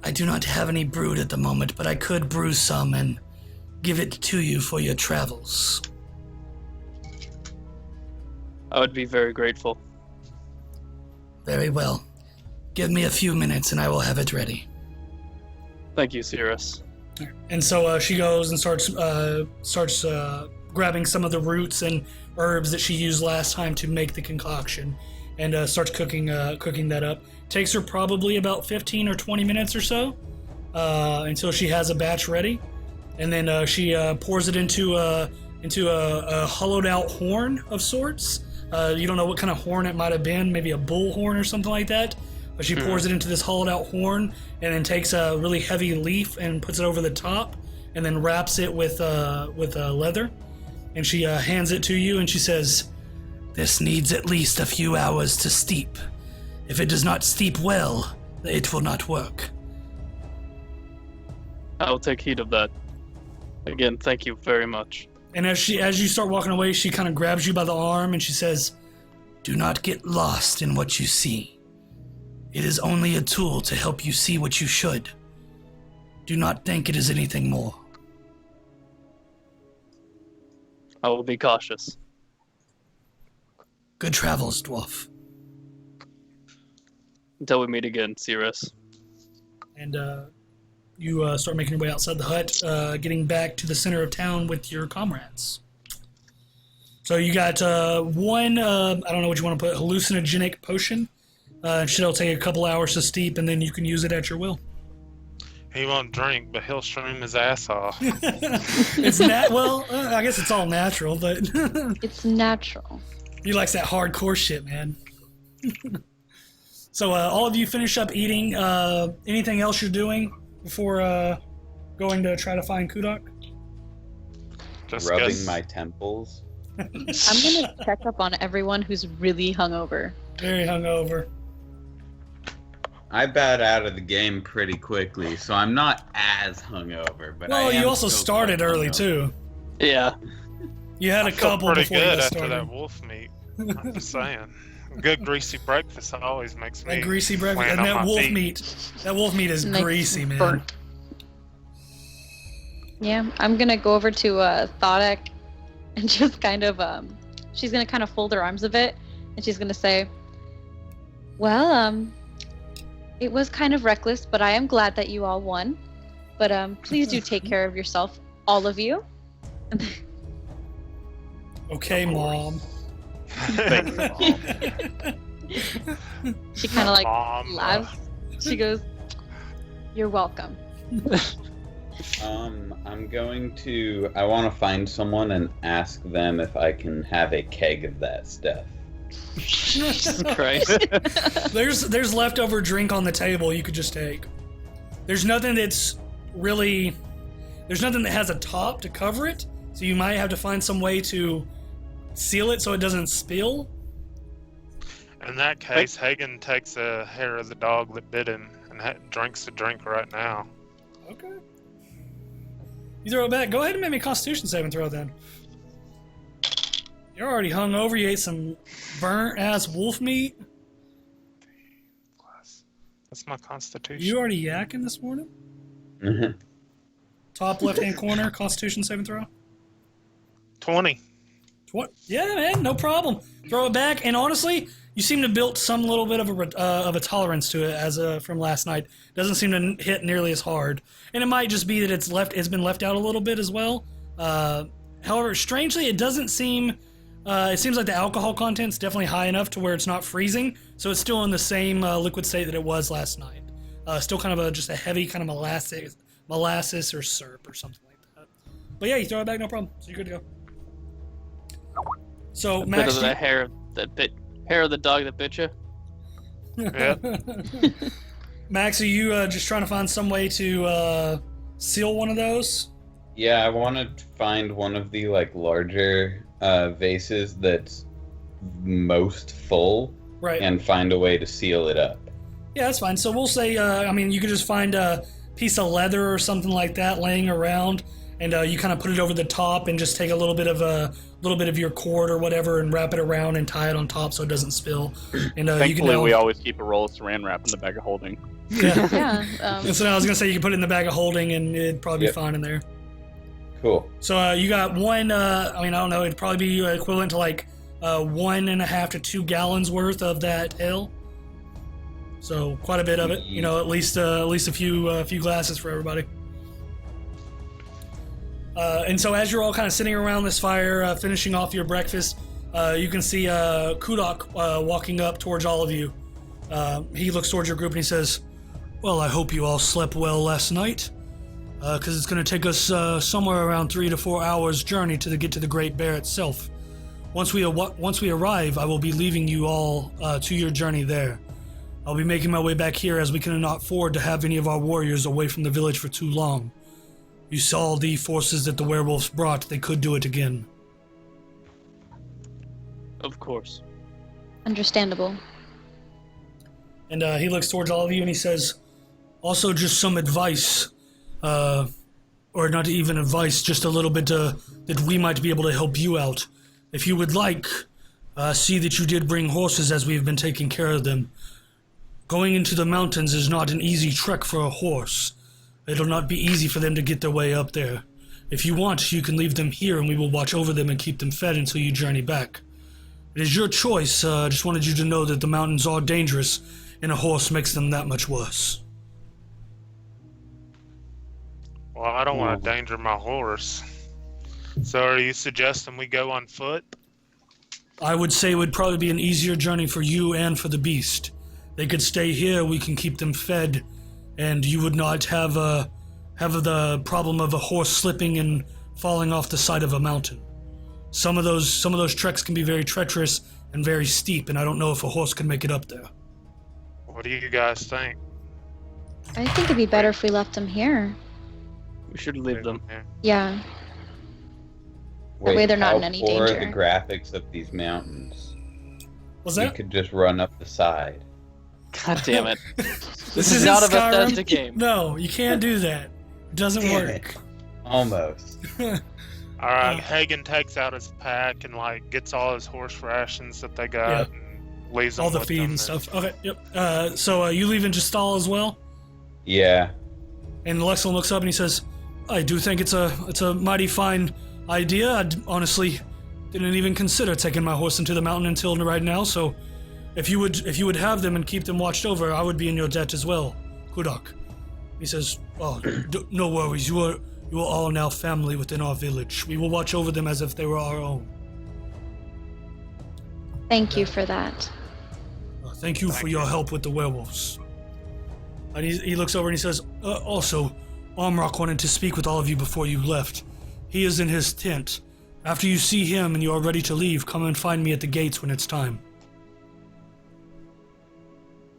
I do not have any brewed at the moment, but I could brew some and give it to you for your travels. I would be very grateful. Very well. Give me a few minutes and I will have it ready. Thank you, Cirrus. And so she goes and starts grabbing some of the roots and herbs that she used last time to make the concoction, and starts cooking that up. Takes her probably about 15 or 20 minutes or so until she has a batch ready, and then she pours it into a hollowed out horn of sorts. You don't know what kind of horn it might have been, maybe a bull horn or something like that. But she pours it into this hollowed out horn, and then takes a really heavy leaf and puts it over the top, and then wraps it with leather. And she hands it to you, and she says, "This needs at least a few hours to steep. If it does not steep well, it will not work." I will take heed of that. Again, thank you very much. And as you start walking away, she kind of grabs you by the arm, and she says, "Do not get lost in what you see. It is only a tool to help you see what you should. Do not think it is anything more." I will be cautious. Good travels, dwarf. Until we meet again, Cirrus. And you start making your way outside the hut, getting back to the center of town with your comrades. So you got one, I don't know what you want to put, hallucinogenic potion. It'll take a couple hours to steep, and then you can use it at your will. He won't drink, but he'll stream his ass off. It's well, I guess it's all natural, but It's natural. he likes that hardcore shit, man. So all of you finish up eating. Anything else you're doing before going to try to find Kudak? Just Rubbing guess. my temples. I'm gonna check up on everyone who's really hungover. Very hungover. I bowed out of the game pretty quickly, so I'm not as hungover. But Well, I am you also still started quite early hungover. too. Yeah. You had a I feel couple pretty before you good got after started. that wolf meat. I'm just saying. Good greasy breakfast always makes me. That greasy breakfast land and on that my wolf feet. meat. That wolf meat is Makes greasy, man. burnt. Yeah, I'm gonna go over to Thar'dia and just kind of she's gonna kind of fold her arms a bit, and she's gonna say, "Well, it was kind of reckless, but I am glad that you all won. But please do take care of yourself, all of you." Okay, Mom. Thank you, Mom. She kind of like Mom, laughs. She goes, "You're welcome." I'm going to. I want to find someone and ask them if I can have a keg of that stuff. Jesus Christ. There's leftover drink on the table you could just take. There's nothing that's really. There's nothing that has a top to cover it, so you might have to find some way to seal it so it doesn't spill. In that case, Hagen takes a hair of the dog that bit him and drinks the drink right now. Okay. You throw it back. Go ahead and make me a Constitution saving throw then. You're already hungover. You ate some burnt ass wolf meat. That's my constitution. You already yakking this morning? Mhm. Top left hand corner, Constitution saving throw. 20. Yeah, man, no problem. Throw it back, and honestly, you seem to build some little bit of a tolerance to it as from last night. Doesn't seem to hit nearly as hard, and it might just be that it's been left out a little bit as well. However, strangely, it doesn't seem. It seems like the alcohol content's definitely high enough to where it's not freezing, so it's still in the same liquid state that it was last night. Still kind of just a heavy kind of molasses or syrup or something like that. But yeah, you throw it back, no problem. So you're good to go. So Bit Max, of the hair of the dog that bit you. Yeah. Max, are you just trying to find some way to seal one of those? Yeah, I want to find one of the larger vases that's most full, Right. and find a way to seal it up. Yeah, that's fine. So we'll say, you could just find a piece of leather or something like that laying around, and you kind of put it over the top and just take a little bit of your cord or whatever and wrap it around and tie it on top so it doesn't spill. And thankfully, we always keep a roll of saran wrap in the bag of holding. Yeah. Yeah. And so I was gonna say you can put it in the bag of holding and it'd probably be fine in there. Cool. So you got one. I don't know. It'd probably be equivalent to like 1.5 to 2 gallons worth of that ale. So quite a bit of it. At least a few glasses for everybody. And so as you're all kind of sitting around this fire, finishing off your breakfast, you can see Kudok walking up towards all of you. He looks towards your group and he says, "Well, I hope you all slept well last night. Because it's going to take us somewhere around 3 to 4 hours journey to get to the Great Bear itself. Once we arrive, I will be leaving you all to your journey there. I'll be making my way back here as we cannot afford to have any of our warriors away from the village for too long. You saw the forces that the werewolves brought. They could do it again." Of course. Understandable. And he looks towards all of you and he says, "Also, just some advice. Or not even advice, just a little bit that we might be able to help you out. If you would like, see that you did bring horses as we have been taking care of them. Going into the mountains is not an easy trek for a horse. It'll not be easy for them to get their way up there. If you want, you can leave them here and we will watch over them and keep them fed until you journey back. It is your choice. Just wanted you to know that the mountains are dangerous and a horse makes them that much worse." Well, I don't want to danger my horse. So are you suggesting we go on foot? I would say it would probably be an easier journey for you and for the beast. They could stay here, we can keep them fed, and you would not have the problem of a horse slipping and falling off the side of a mountain. Some of those treks can be very treacherous and very steep, and I don't know if a horse can make it up there. What do you guys think? I think it'd be better if we left them here. We should leave them. Yeah. That way they're not in any how poor are danger. the graphics of these mountains? What's You that? could just run up the side. God damn it. This is isn't not a Skyrim. Bethesda game. No, you can't do that. It doesn't Damn work. Almost. Alright, Hagen takes out his pack and gets all his horse rations that they got and leaves them All the with feed them and stuff. Okay, yep. So you leave in Gestal as well? Yeah. And Lexon looks up and he says, "I do think it's a mighty fine idea. I honestly didn't even consider taking my horse into the mountain until right now. So, if you would have them and keep them watched over, I would be in your debt as well, Kudok." He says, "Oh, no worries. You are all now family within our village. We will watch over them as if they were our own." Thank you for that. Thank you for your help with the werewolves. And he looks over and he says, "Also, Armrock wanted to speak with all of you before you left. He is in his tent. After you see him and you are ready to leave, come and find me at the gates when it's time."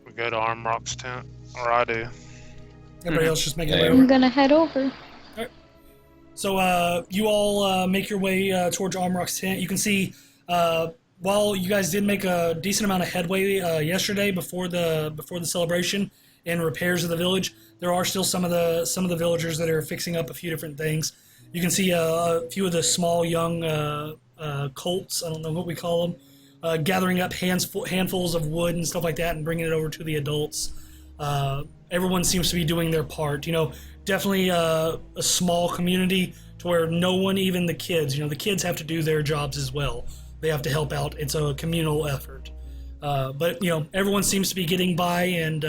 We go to Armrock's tent, or I do. Everybody else just making Yeah. their way I'm over. gonna head over. So you all make your way towards Armrock's tent. You can see, while you guys did make a decent amount of headway yesterday before the celebration in repairs of the village, there are still some of the villagers that are fixing up a few different things. You can see a few of the small young colts, I don't know what we call them, gathering up handfuls of wood and stuff like that and bringing it over to the adults. Everyone seems to be doing their part. Definitely a small community to where no one, even the kids, the kids have to do their jobs as well. They have to help out. It's a communal effort. But everyone seems to be getting by, and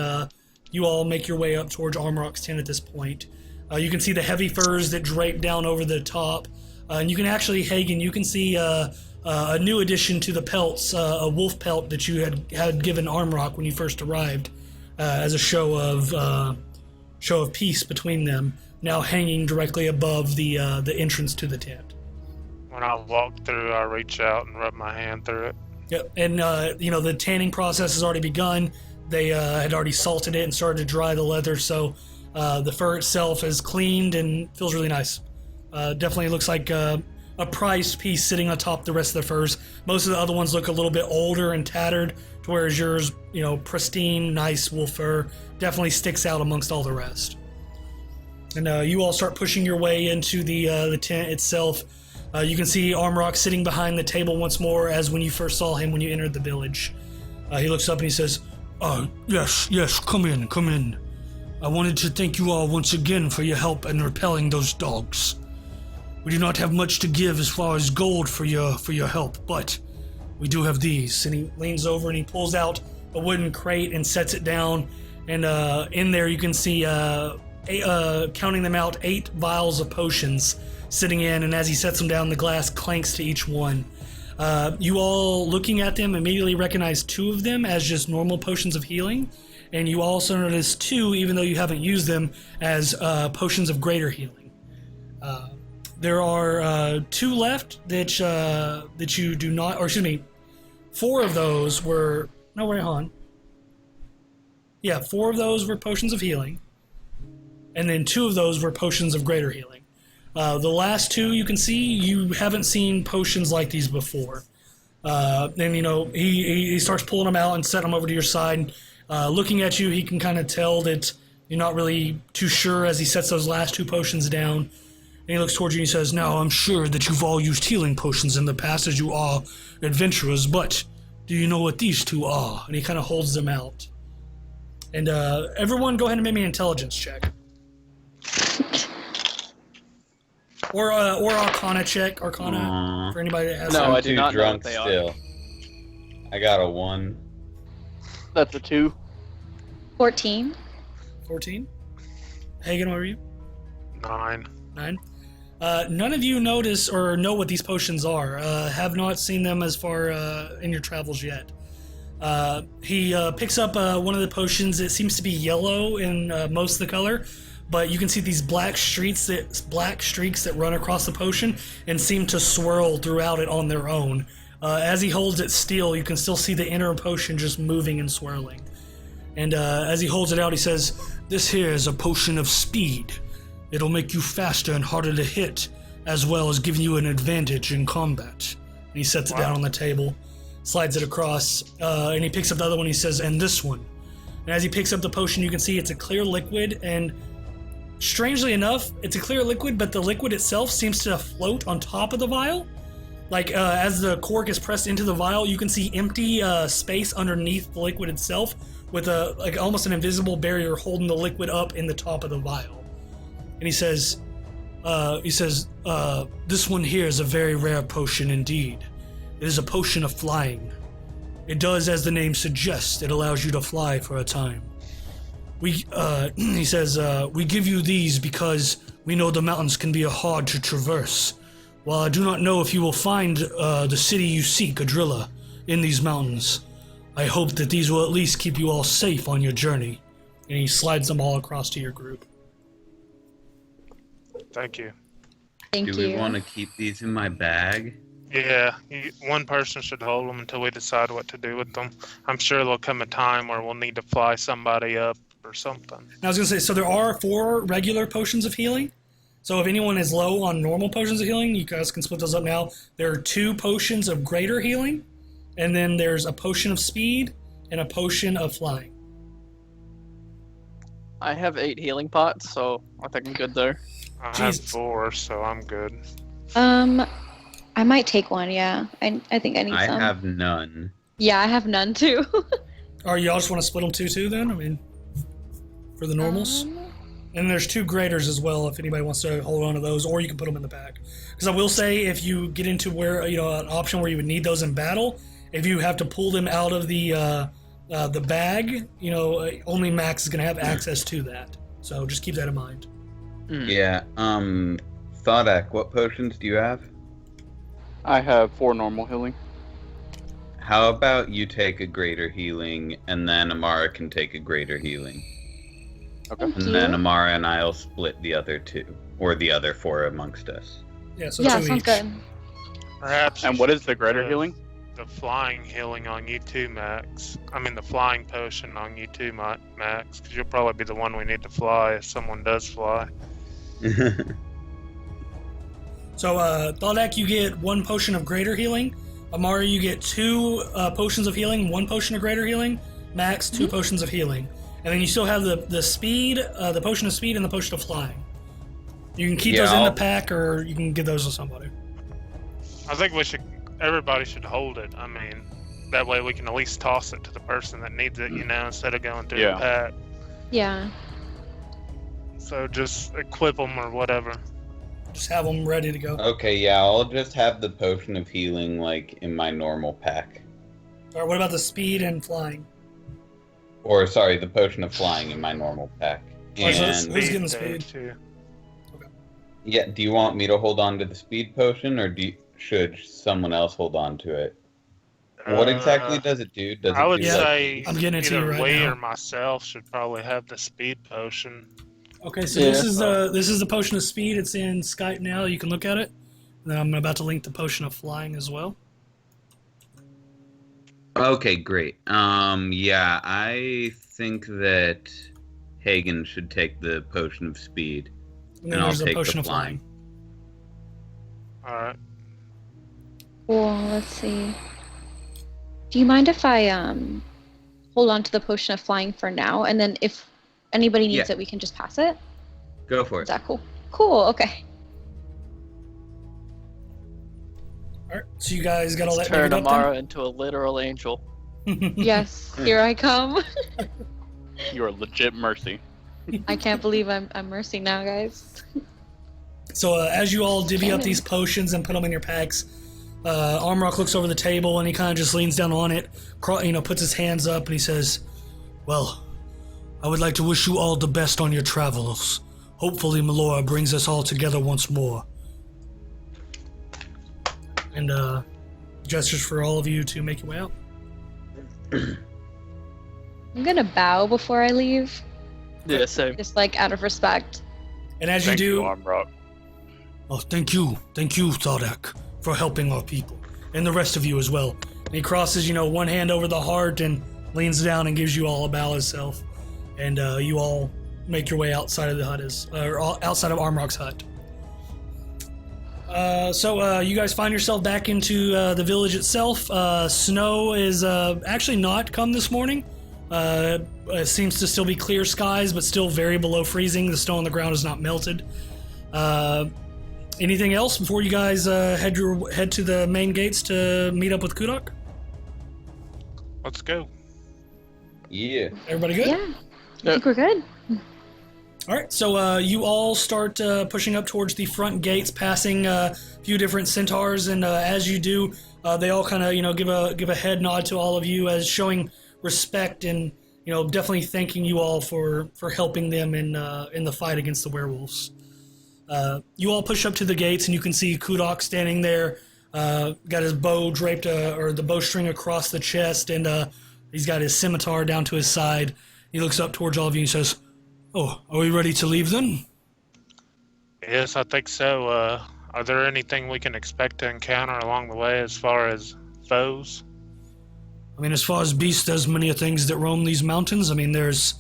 you all make your way up towards Armrock's tent at this point. You can see the heavy furs that drape down over the top. And you can actually, Hagen, you can see a new addition to the pelts, a wolf pelt that you had given Armrock when you first arrived, as a show of peace between them, now hanging directly above the entrance to the tent. When I walk through, I reach out and rub my hand through it. Yep, and the tanning process has already begun. They had already salted it and started to dry the leather, so the fur itself is cleaned and feels really nice. Definitely looks like a prized piece sitting on top of the rest of the furs. Most of the other ones look a little bit older and tattered, to whereas yours, pristine, nice wolf fur, definitely sticks out amongst all the rest. And you all start pushing your way into the tent itself. You can see Armrock sitting behind the table once more, as when you first saw him when you entered the village. He looks up and he says, yes, come in. I wanted to thank you all once again for your help in repelling those dogs. We do not have much to give as far as gold for your help, but we do have these. And he leans over and he pulls out a wooden crate and sets it down. And in there you can see, counting them out, 8 vials of potions sitting in. And as he sets them down, the glass clanks to each one. You all, looking at them, immediately recognize 2 of them as just normal potions of healing. And you also notice 2, even though you haven't used them, as potions of greater healing. There are 2 left that you do not, or excuse me, 4 of those were, no, wait, hold on. Yeah, 4 of those were potions of healing, and then 2 of those were potions of greater healing. The last 2 you can see, you haven't seen potions like these before. And he starts pulling them out and setting them over to your side. Looking at you, he can kind of tell that you're not really too sure as he sets those last 2 potions down. And he looks towards you and he says, "Now, I'm sure that you've all used healing potions in the past as you are adventurers, but do you know what these 2 are?" And he kind of holds them out. And everyone go ahead and make me an intelligence check. Or Arcana check. Arcana, for anybody that has No, I'm I do too not know drunk what they are. still. I got a 1. That's a 2. 14. 14. Hagen, what are you? 9. 9. None of you notice or know what these potions are. Have not seen them as far in your travels yet. He picks up one of the potions. It seems to be yellow in most of the color, but you can see these black streaks that run across the potion and seem to swirl throughout it on their own. As he holds it still, you can still see the inner potion just moving and swirling. And as he holds it out, he says, "This here is a potion of speed. It'll make you faster and harder to hit, as well as giving you an advantage in combat." And he sets it down on the table, slides it across, and he picks up the other one. He says, "And this one." And as he picks up the potion, you can see it's a clear liquid, and strangely enough, it's a clear liquid, but the liquid itself seems to float on top of the vial. Like, as the cork is pressed into the vial, you can see empty space underneath the liquid itself, with almost an invisible barrier holding the liquid up in the top of the vial. And he says, "This one here is a very rare potion indeed. It is a potion of flying. It does as the name suggests. It allows you to fly for a time. He says, we give you these because we know the mountains can be hard to traverse. While I do not know if you will find the city you seek, Adrilla, in these mountains, I hope that these will at least keep you all safe on your journey." And he slides them all across to your group. Thank you. Thank you. Do we want to keep these in my bag? Yeah, one person should hold them until we decide what to do with them. I'm sure there'll come a time where we'll need to fly somebody up or something. I was going to say, so there are 4 regular potions of healing. So if anyone is low on normal potions of healing, you guys can split those up now. There are 2 potions of greater healing, and then there's a potion of speed and a potion of flying. I have 8 healing pots, so I think I'm good there. I have Jesus. 4, so I'm good. I might take one, yeah. I think I need I some. have none. Yeah, I have none too. Or y'all just want to split them 2-2 then? I mean, for the normals? And there's 2 graders as well if anybody wants to hold on to those, or you can put them in the bag. Because I will say, if you get into where, an option where you would need those in battle, if you have to pull them out of the bag, only Max is going to have access to that. So just keep that in mind. Yeah, Thar'dia, what potions do you have? I have 4 normal healing. How about you take a greater healing, and then Amara can take a greater healing. Okay. Thank And you. then Amara and I'll split the other 2, or the other 4 amongst us. Yeah, so Yeah, 2 sounds each. good. Perhaps. And you what should is the greater put healing? The flying healing on you too, Max. I mean, the flying potion on you too, Max, because you'll probably be the one we need to fly if someone does fly. So, Thaldak, you get 1 potion of greater healing. Amara, you get 2 potions of healing, 1 potion of greater healing. Max, 2 potions of healing. And then you still have the speed, the potion of speed, and the potion of flying. You can keep those in the pack, or you can give those to somebody. I think everybody should hold it. I mean, that way we can at least toss it to the person that needs it, instead of going through the pack. Yeah. So just equip them or whatever. Just have them ready to go. Okay, yeah, I'll just have the potion of healing, in my normal pack. Alright, what about the speed and flying? Or, sorry, the potion of flying in my normal pack. Who's And, getting the speed? Too. yeah, do you want me to hold on to the speed potion, or should someone else hold on to it? What exactly does it do? I would say I'm getting it to you either right Lee now. or myself should probably have the speed potion. Okay, so this is the potion of speed. It's in Skype now. You can look at it. And then I'm about to link the potion of flying as well. Okay, great. Yeah, I think that Hagen should take the potion of speed, And then I'll there's the take potion the of flying. All right. Cool, let's see. Do you mind if I hold on to the potion of flying for now, and then if anybody needs it, we can just pass it? Go for Is it. that cool? Cool, okay. Alright, so you guys got all that Turn figured up Amara into a literal angel. then? Yes, here I come. You are legit Mercy. I can't believe I'm Mercy now, guys. So as you all divvy up these potions and put them in your packs, Armrock looks over the table and he kind of just leans down on it, puts his hands up and he says, "Well, I would like to wish you all the best on your travels. Hopefully Melora brings us all together once more." And gestures for all of you to make your way out. I'm gonna bow before I leave, Yeah, same. just out of respect. And as you Thank do, you, Armrock. "Oh, thank you, Thar'dia, for helping our people, and the rest of you as well." And he crosses, one hand over the heart and leans down and gives you all a bow himself. And you all make your way outside of the hut, outside of Armrock's hut. So you guys find yourself back into the village itself. Snow is actually not come this morning. It seems to still be clear skies, but still very below freezing. The snow on the ground is not melted. Anything else before you guys head to the main gates to meet up with Kudak? Let's go. Yeah. Everybody good? Yeah, I think we're good. All right, so you all start pushing up towards the front gates, passing a few different centaurs, and as you do, they all kind of give a head nod to all of you as showing respect and definitely thanking you all for helping them in the fight against the werewolves. You all push up to the gates, and you can see Kudak standing there, got his bow draped or the bowstring across the chest, and he's got his scimitar down to his side. He looks up towards all of you and says, "Oh, are we ready to leave then?" Yes, I think so. Are there anything we can expect to encounter along the way as far as foes? I mean, as far as beasts, there's many things that roam these mountains. I mean, there's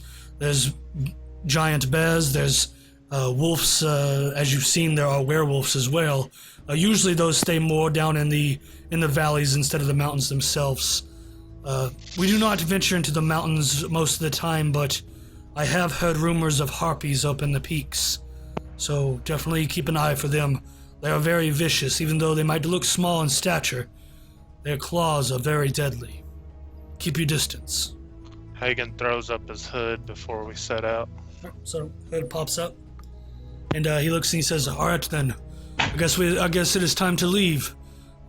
giant bears, there's wolves. As you've seen, there are werewolves as well. Usually, those stay more down in the valleys instead of the mountains themselves. We do not venture into the mountains most of the time, but I have heard rumors of harpies up in the peaks, so definitely keep an eye for them. They are very vicious, even though they might look small in stature. Their claws are very deadly. Keep your distance. Hagen throws up his hood before we set out. So hood pops up, and he looks and he says, "All right then, I guess it is time to leave.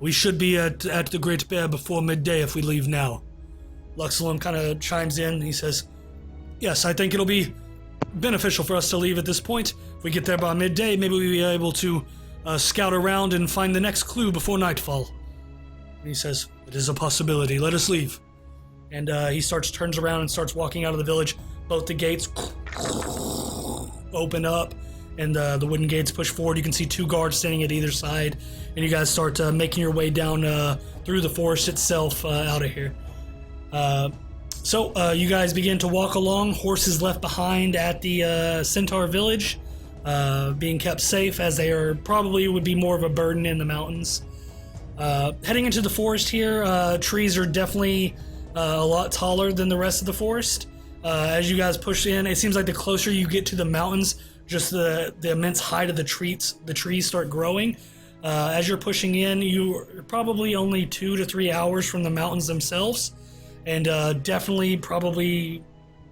We should be at the Great Bear before midday if we leave now." Luxelum kind of chimes in. He says, "Yes, I think it'll be beneficial for us to leave at this point. If we get there by midday, maybe we'll be able to scout around and find the next clue before nightfall." And he says, "It is a possibility. Let us leave." And he turns around and starts walking out of the village. Both the gates open up, and the wooden gates push forward. You can see two guards standing at either side, and you guys start making your way down through the forest itself out of here. So you guys begin to walk along, horses left behind at the Centaur village, being kept safe as they would be more of a burden in the mountains. Heading into the forest here, trees are definitely a lot taller than the rest of the forest. As you guys push in, it seems like the closer you get to the mountains, just the immense height of the trees start growing. As you're pushing in, you're probably only 2 to 3 hours from the mountains themselves, and definitely probably,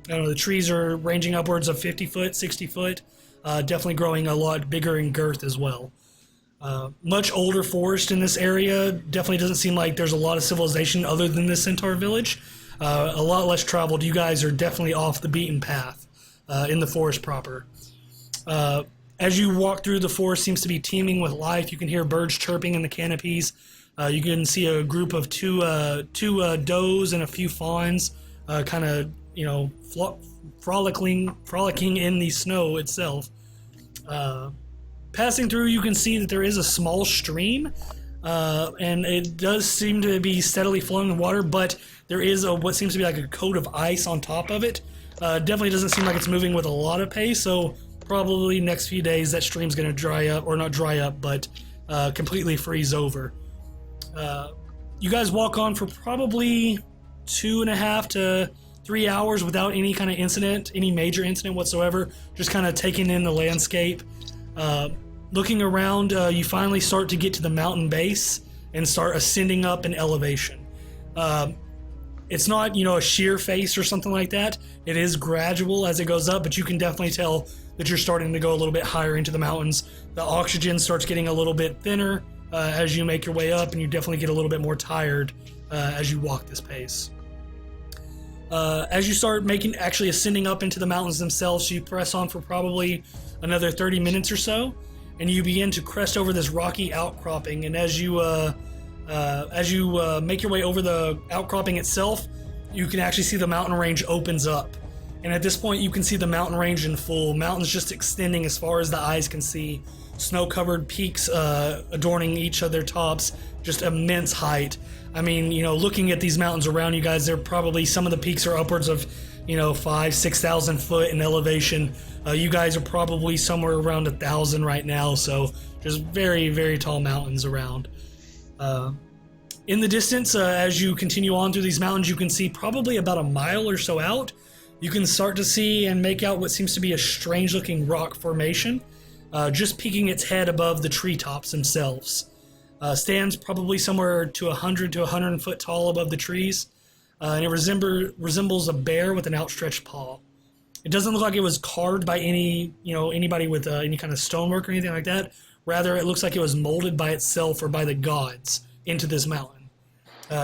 I don't know, the trees are ranging upwards of 50 foot, 60 foot, definitely growing a lot bigger in girth as well. Much older forest in this area. Definitely doesn't seem like there's a lot of civilization other than this centaur village. A lot less traveled. You guys are definitely off the beaten path in the forest proper. As you walk through, the forest seems to be teeming with life. You can hear birds chirping in the canopies. You can see a group of two does and a few fawns kind of, frolicking in the snow itself. Passing through, you can see that there is a small stream, and it does seem to be steadily flowing in water, but there is what seems to be like a coat of ice on top of it. Definitely doesn't seem like it's moving with a lot of pace, so probably next few days that stream's going to dry up, or not dry up, but completely freeze over. You guys walk on for probably 2.5 to 3 hours without any kind of incident, any major incident whatsoever, just kind of taking in the landscape. Looking around, you finally start to get to the mountain base and start ascending up in elevation. It's not, a sheer face or something like that. It is gradual as it goes up, but you can definitely tell that you're starting to go a little bit higher into the mountains. The oxygen starts getting a little bit thinner as you make your way up, and you definitely get a little bit more tired as you walk this pace. As you start actually ascending up into the mountains themselves, you press on for probably another 30 minutes or so, and you begin to crest over this rocky outcropping. And as you make your way over the outcropping itself, you can actually see the mountain range opens up. And at this point, you can see the mountain range in full. Mountains just extending as far as the eyes can see. Snow-covered peaks adorning each of their tops. Just immense height. I mean, looking at these mountains around you guys, they're probably, some of the peaks are upwards of, 5,000-6,000 foot in elevation. You guys are probably somewhere around 1,000 right now, so just very, very tall mountains around. In the distance, as you continue on through these mountains, you can see probably about a mile or so out, you can start to see and make out what seems to be a strange-looking rock formation, just peeking its head above the treetops themselves. Stands probably somewhere to 100 to 100 foot tall above the trees, and it resembles a bear with an outstretched paw. It doesn't look like it was carved by anybody with any kind of stonework or anything like that. Rather, it looks like it was molded by itself or by the gods into this mountain.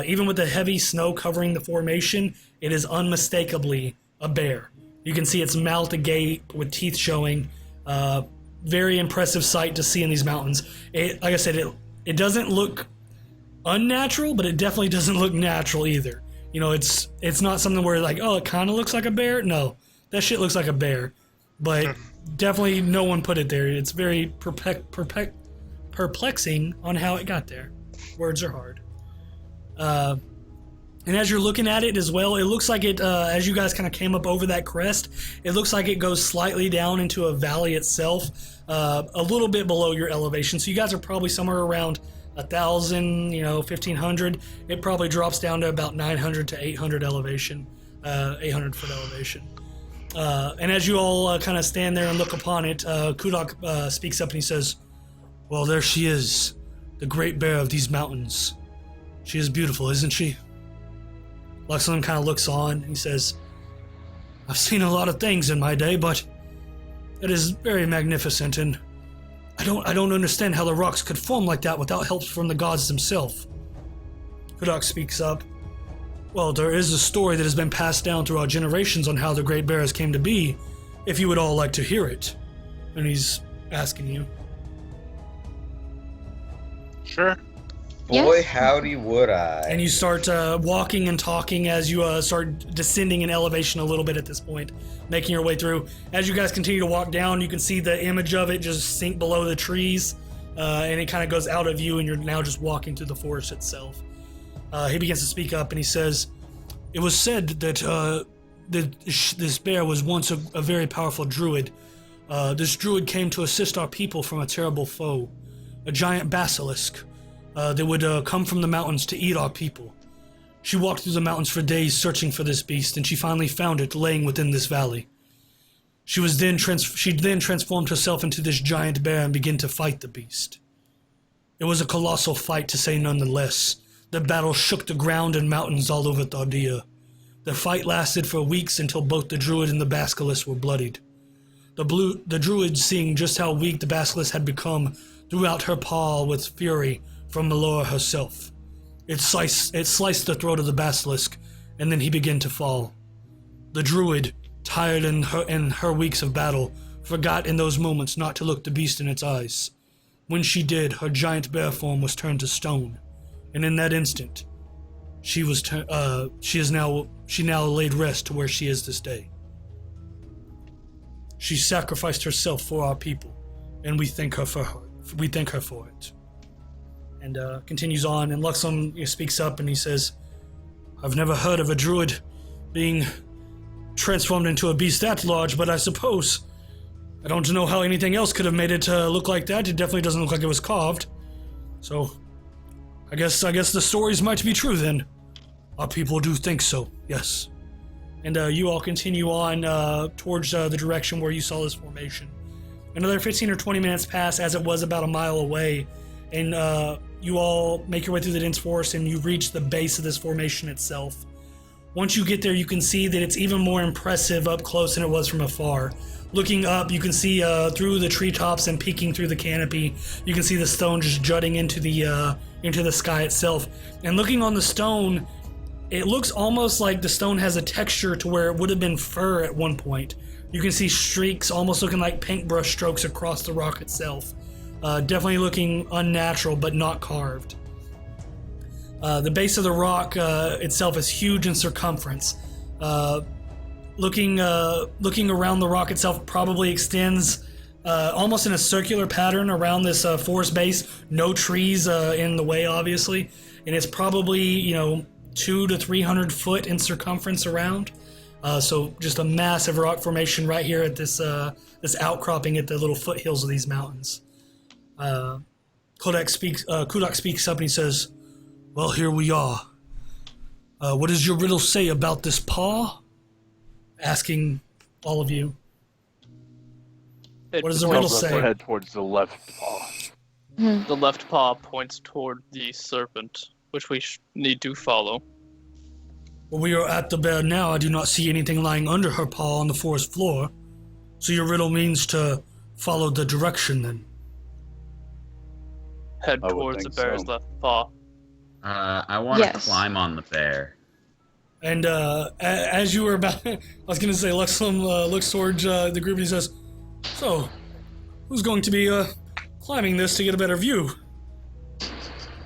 Even with the heavy snow covering the formation, it is unmistakably a bear. You can see its mouth agape with teeth showing. Very impressive sight to see in these mountains. Like I said, it doesn't look unnatural, but it definitely doesn't look natural either. It's not something where like, oh, it kind of looks like a bear. No, that shit looks like a bear, but definitely no one put it there. It's very perplexing on how it got there. Words are hard. And as you're looking at it as well, it looks like it, as you guys kind of came up over that crest, it looks like it goes slightly down into a valley itself, a little bit below your elevation. So you guys are probably somewhere around 1,000, 1,500. It probably drops down to about 900 to 800 elevation, 800 foot elevation. And as you all kind of stand there and look upon it, Kudak speaks up and he says, "Well, there she is, the great bear of these mountains. She is beautiful, isn't she?" Luxon kind of looks on. He says, "I've seen a lot of things in my day, but it is very magnificent, and I don't understand how the rocks could form like that without help from the gods themselves." Kudak speaks up. "Well, there is a story that has been passed down through our generations on how the Great Bears came to be, if you would all like to hear it." And he's asking you. Sure. Boy, Yes. howdy would I. And you start walking and talking as you start descending in elevation a little bit at this point, making your way through. As you guys continue to walk down, you can see the image of it just sink below the trees, and it kind of goes out of view, and you're now just walking through the forest itself. He begins to speak up, and he says, "It was said that this bear was once a very powerful druid. This druid came to assist our people from a terrible foe, a giant basilisk. That would come from the mountains to eat our people. She walked through the mountains for days searching for this beast, and she finally found it laying within this valley. She then transformed herself into this giant bear and began to fight the beast. It was a colossal fight, to say none the less. The battle shook the ground and mountains all over Thar'dia. The fight lasted for weeks until both the druid and the basilisk were bloodied. The druid, seeing just how weak the basilisk had become, threw out her paw with fury from Melora herself. It sliced the throat of the basilisk, and then he began to fall. The druid, tired in her weeks of battle, forgot in those moments not to look the beast in its eyes. When she did, her giant bear form was turned to stone, and in that instant, she now laid rest to where she is this day. She sacrificed herself for our people, and we thank her for it. And continues on, and Luxem speaks up and he says, I've never heard of a druid being transformed into a beast that large, but I suppose I don't know how anything else could have made it look like that. It definitely doesn't look like it was carved. So, I guess the stories might be true then. Our people do think so, yes. And you all continue on towards the direction where you saw this formation. Another 15 or 20 minutes pass as it was about a mile away, and you all make your way through the dense forest and you reach the base of this formation itself. Once you get there, you can see that it's even more impressive up close than it was from afar. Looking up, you can see through the treetops and peeking through the canopy, you can see the stone just jutting into the sky itself. And looking on the stone, it looks almost like the stone has a texture to where it would have been fur at one point. You can see streaks almost looking like paintbrush strokes across the rock itself. Definitely looking unnatural, but not carved. The base of the rock itself is huge in circumference. Looking around the rock itself probably extends almost in a circular pattern around this forest base. No trees in the way, obviously, and it's probably 200 to 300 foot in circumference around. So just a massive rock formation right here at this outcropping at the little foothills of these mountains. Kudok speaks up and he says, "Well, here we are. What does your riddle say about this paw?" Asking all of you. What does the riddle say? Head towards the left paw. The left paw points toward the serpent, which we need to follow. Well, we are at the bear now. I do not see anything lying under her paw on the forest floor. So your riddle means to follow the direction then. Head towards the bear's left paw. I want to climb on the bear. And as you were about, I was going to say, Luxem looks towards the group and he says, "So, who's going to be climbing this to get a better view?"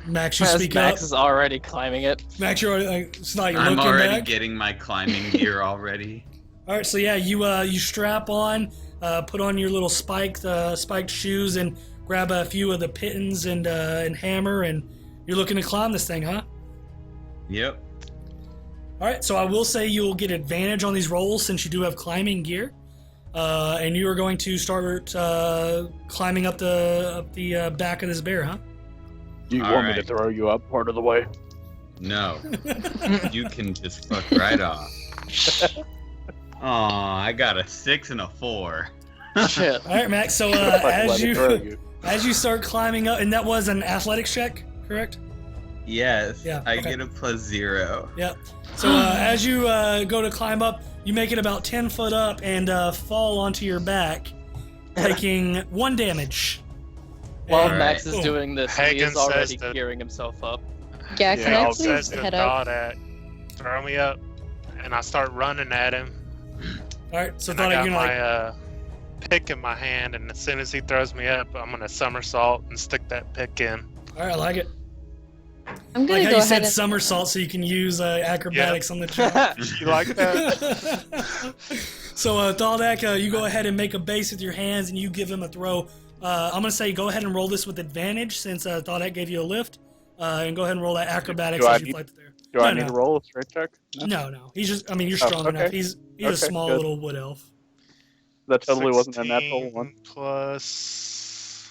Max, you speak up. Max is already climbing it. Max, you're already, it's not I'm looking already back. getting my climbing gear already. All right, so yeah, you strap on, put on your little spiked shoes, and grab a few of the pittons and hammer, and you're looking to climb this thing, huh? Yep. All right, so I will say you'll get advantage on these rolls since you do have climbing gear, and you are going to start climbing up the back of this bear, huh? Do you want me to throw you up part of the way? No. You can just fuck right off. Aw, I got a 6 and a 4. Shit. All right, Max. So as you start climbing up, and that was an athletics check, correct? Yes. Yeah, I okay. get a +0. Yeah. So as you go to climb up, you make it about 10 foot up and fall onto your back, taking 1 damage. While All Max right. is doing this, he Hagen is already says gearing himself up. Yeah, can I I'll please says to head up? Thar'dia, throw me up, and I start running at him. All right. So I thought got you're my like, pick in my hand, and as soon as he throws me up, I'm gonna somersault and stick that pick in. all right, I like it. I'm gonna Like how go you ahead said and somersault, so you can use acrobatics on the jump. You like that? So Thaldak, you go ahead and make a base with your hands, and you give him a throw. I'm gonna say go ahead and roll this with advantage since Thaldak gave you a lift, and go ahead and roll that acrobatics as you fly through there. Do I need to roll a strength check? No. He's just. I mean, you're strong enough. He's a small good. little wood elf. That totally wasn't a natural 16 one. plus.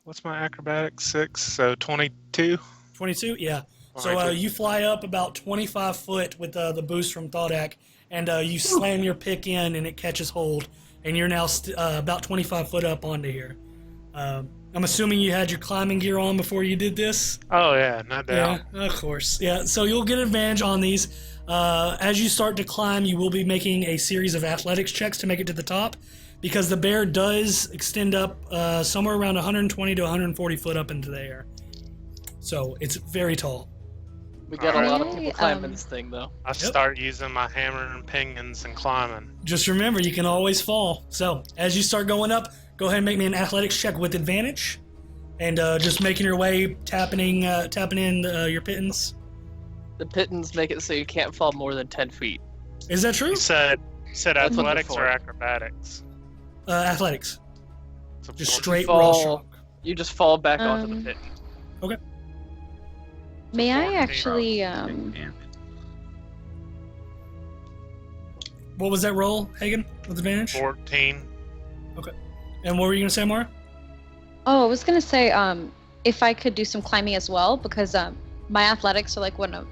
What's my acrobatics? 6, so 22. 22. Yeah. So 22. you fly up about 25 foot with the boost from Thaldak, and you slam your pick in, and it catches hold, and you're now about 25 foot up onto here. I'm assuming you had your climbing gear on before you did this? Oh, yeah, no doubt. Yeah, of course. Yeah, so you'll get advantage on these. As you start to climb, you will be making a series of athletics checks to make it to the top, because the bear does extend up somewhere around 120 to 140 foot up into the air. So it's very tall. We got a lot of Okay, people climbing this thing, though. I start using my hammer and pinions and climbing. Just remember, you can always fall. So as you start going up, go ahead and make me an athletics check with advantage, and just making your way, tapping in your pittance. The pittons make it so you can't fall more than 10 feet. Is that true? You said athletics or for. acrobatics? Athletics. So Just four- straight fall. raw stroke. You just fall back onto the pitten. May I 14. actually Damn. What was that roll, Hagen, with advantage? 14. And what were you going to say, Mara? Oh, I was gonna say, if I could do some climbing as well, because my athletics are like one of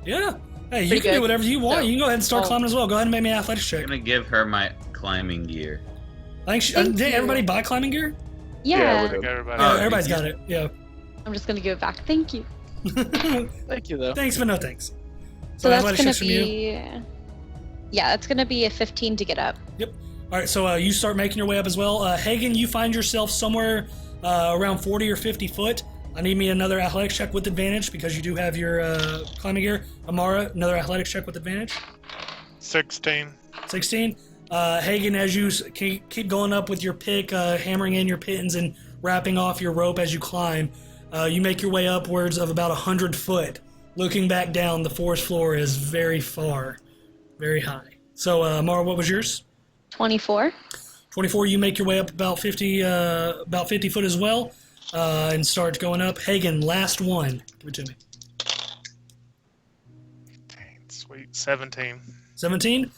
Yeah. Hey, you Pretty can do good. whatever you want. So- You can go ahead and start Oh. climbing as well. Go ahead and make me an athletics check. I'm gonna give her my climbing gear. I think Thank did you. everybody buy climbing gear? yeah. we I think do. everybody. Yeah, Oh, everybody's did got it. Yeah. I'm just gonna give it back. Thank you. Thank you, though. Thanks, but no thanks. So that's athletics gonna checks from you. be. Yeah, that's gonna be a 15 to get up. All right, so you start making your way up as well. Hagen, you find yourself somewhere around 40 or 50 foot. I need me another athletics check with advantage because you do have your climbing gear. Amara, another athletics check with advantage. 16. 16. Hagen, as you keep going up with your pick, hammering in your pittons and wrapping off your rope as you climb, you make your way upwards of about 100 foot. Looking back down, the forest floor is very far, very high. So, Amara, what was yours? 24. 24, you make your way up about 50 foot as well, and start going up. Hagen, last one. Give it to me. Dang, sweet. 17. 17.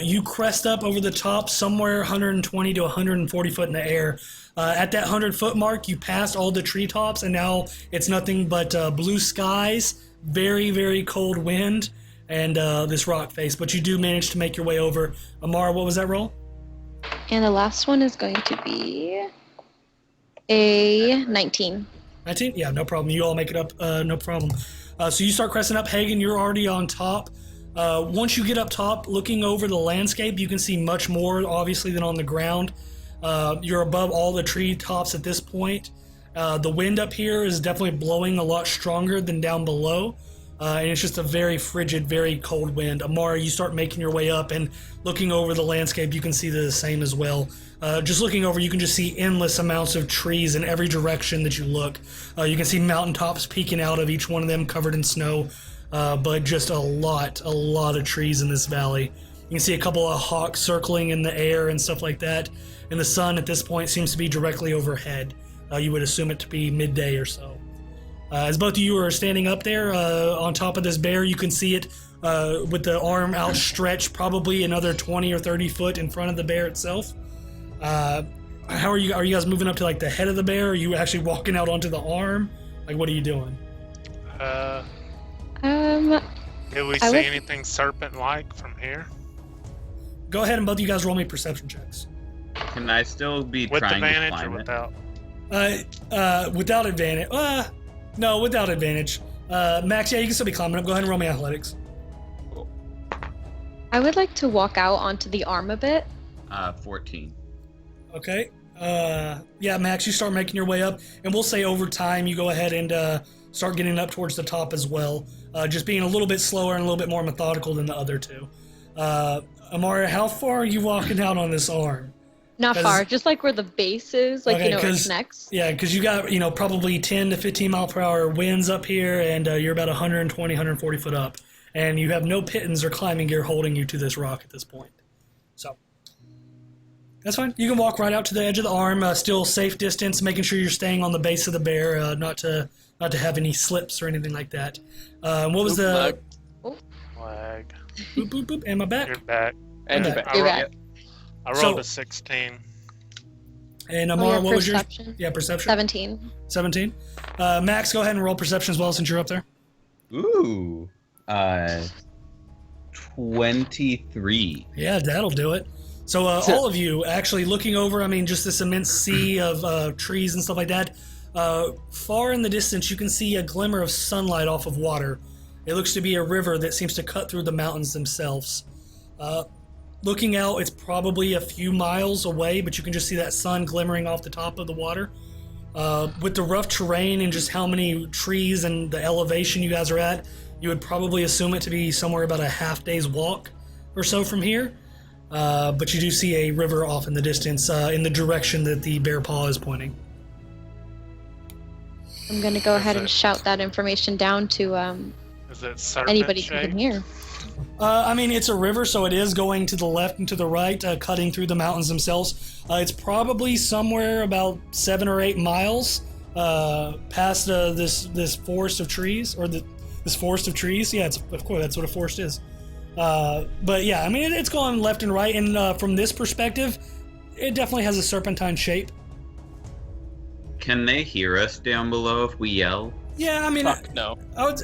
You crest up over the top somewhere 120 to 140 foot in the air. At that 100-foot mark, you passed all the treetops, and now it's nothing but blue skies, very, very cold wind, and this rock face. But you do manage to make your way over. Amara, what was that roll? And the last one is going to be a 19. 19? Yeah, no problem. You all make it up, no problem. So you start cresting up. Hagen, you're already on top. Once you get up top, looking over the landscape, you can see much more, obviously, than on the ground. You're above all the tree tops at this point. The wind up here is definitely blowing a lot stronger than down below. And it's just a very frigid, very cold wind. Amara, you start making your way up, and looking over the landscape, you can see the same as well. Just looking over, you can just see endless amounts of trees in every direction that you look. You can see mountaintops peeking out of each one of them, covered in snow. But just a lot of trees in this valley. You can see a couple of hawks circling in the air and stuff like that. And the sun at this point seems to be directly overhead. You would assume it to be midday or so. As both of you are standing up there on top of this bear, you can see it with the arm outstretched, probably another 20 or 30 foot in front of the bear itself. How are you? Are you guys moving up to like the head of the bear? Are you actually walking out onto the arm? Like, what are you doing? Did we I see would- anything serpent-like from here? Go ahead and both of you guys roll me perception checks. Can I still be With trying to advantage or climb it? without? Without advantage. No, without advantage. Max, yeah, you can still be climbing up. Go ahead and roll me athletics. I would like to walk out onto the arm a bit. 14. Okay. Yeah, Max, you start making your way up, and we'll say over time you go ahead and start getting up towards the top as well. Just being a little bit slower and a little bit more methodical than the other two. Amara, how far are you walking out on this arm? Not 'Cause- far, just like where the base is, like, Okay, you know, where it 'cause- connects. Yeah, because you got, probably 10 to 15 mile per hour winds up here, and you're about 120, 140 foot up. And you have no pittons or climbing gear holding you to this rock at this point. So, that's fine. You can walk right out to the edge of the arm, still safe distance, making sure you're staying on the base of the bear, not to have any slips or anything like that. What was the... Flag. Boop, boop, boop. Am I back? You're back. And Okay. you're back. You're rolled- back. I rolled So- a 16. And Oh, Amara, yeah, what was yours? perception. Yeah, perception. 17. 17. Max, go ahead and roll perception as well since you're up there. Ooh. 23. Yeah, that'll do it. So all of you actually looking over, I mean, just this immense sea of trees and stuff like that. Far in the distance, you can see a glimmer of sunlight off of water. It looks to be a river that seems to cut through the mountains themselves. Looking out, it's probably a few miles away, but you can just see that sun glimmering off the top of the water. With the rough terrain and just how many trees and the elevation you guys are at, you would probably assume it to be somewhere about a half day's walk or so from here. But you do see a river off in the distance in the direction that the bear paw is pointing. I'm going to go ahead and shout that information down to Is it serpent anybody who shaped? can hear. I mean, it's a river, so it is going to the left and to the right, cutting through the mountains themselves. It's probably somewhere about 7 or 8 miles past this forest of trees, or this forest of trees. Yeah, of course, that's what a forest is. But yeah, I mean, it's going left and right, and from this perspective, it definitely has a serpentine shape. Can they hear us down below if we yell? Yeah, I mean, Fuck no. Let's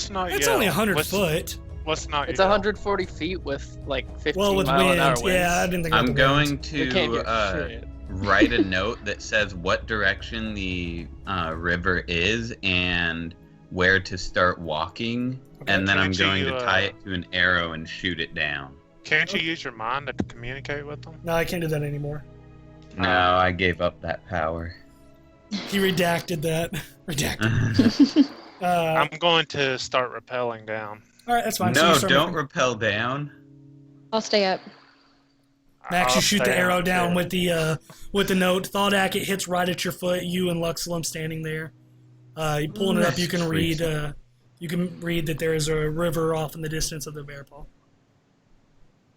not it's yell. only 100 Let's- foot. Let's not It's yell. 140 feet with like 15 Well, with mile an hour wind, winds. yeah, I didn't think about I'm the wind. going We can't to get shit. write a note that says what direction the river is and where to start walking, Okay. and then I'm Can't you, going to tie it to an arrow and shoot it down. Can't you use your mind to communicate with them? No, I can't do that anymore. No, I gave up that power. He redacted that. Redacted. I'm going to start rappelling down. All right, that's fine. So No, you start don't moving. rappel down. I'll stay up. Max, you I'll shoot the stay arrow out down there. with the note. Thar'dia, it hits right at your foot. You and Luxlum standing there. You pulling it up. You can read. You can read that there is a river off in the distance of the bear paw.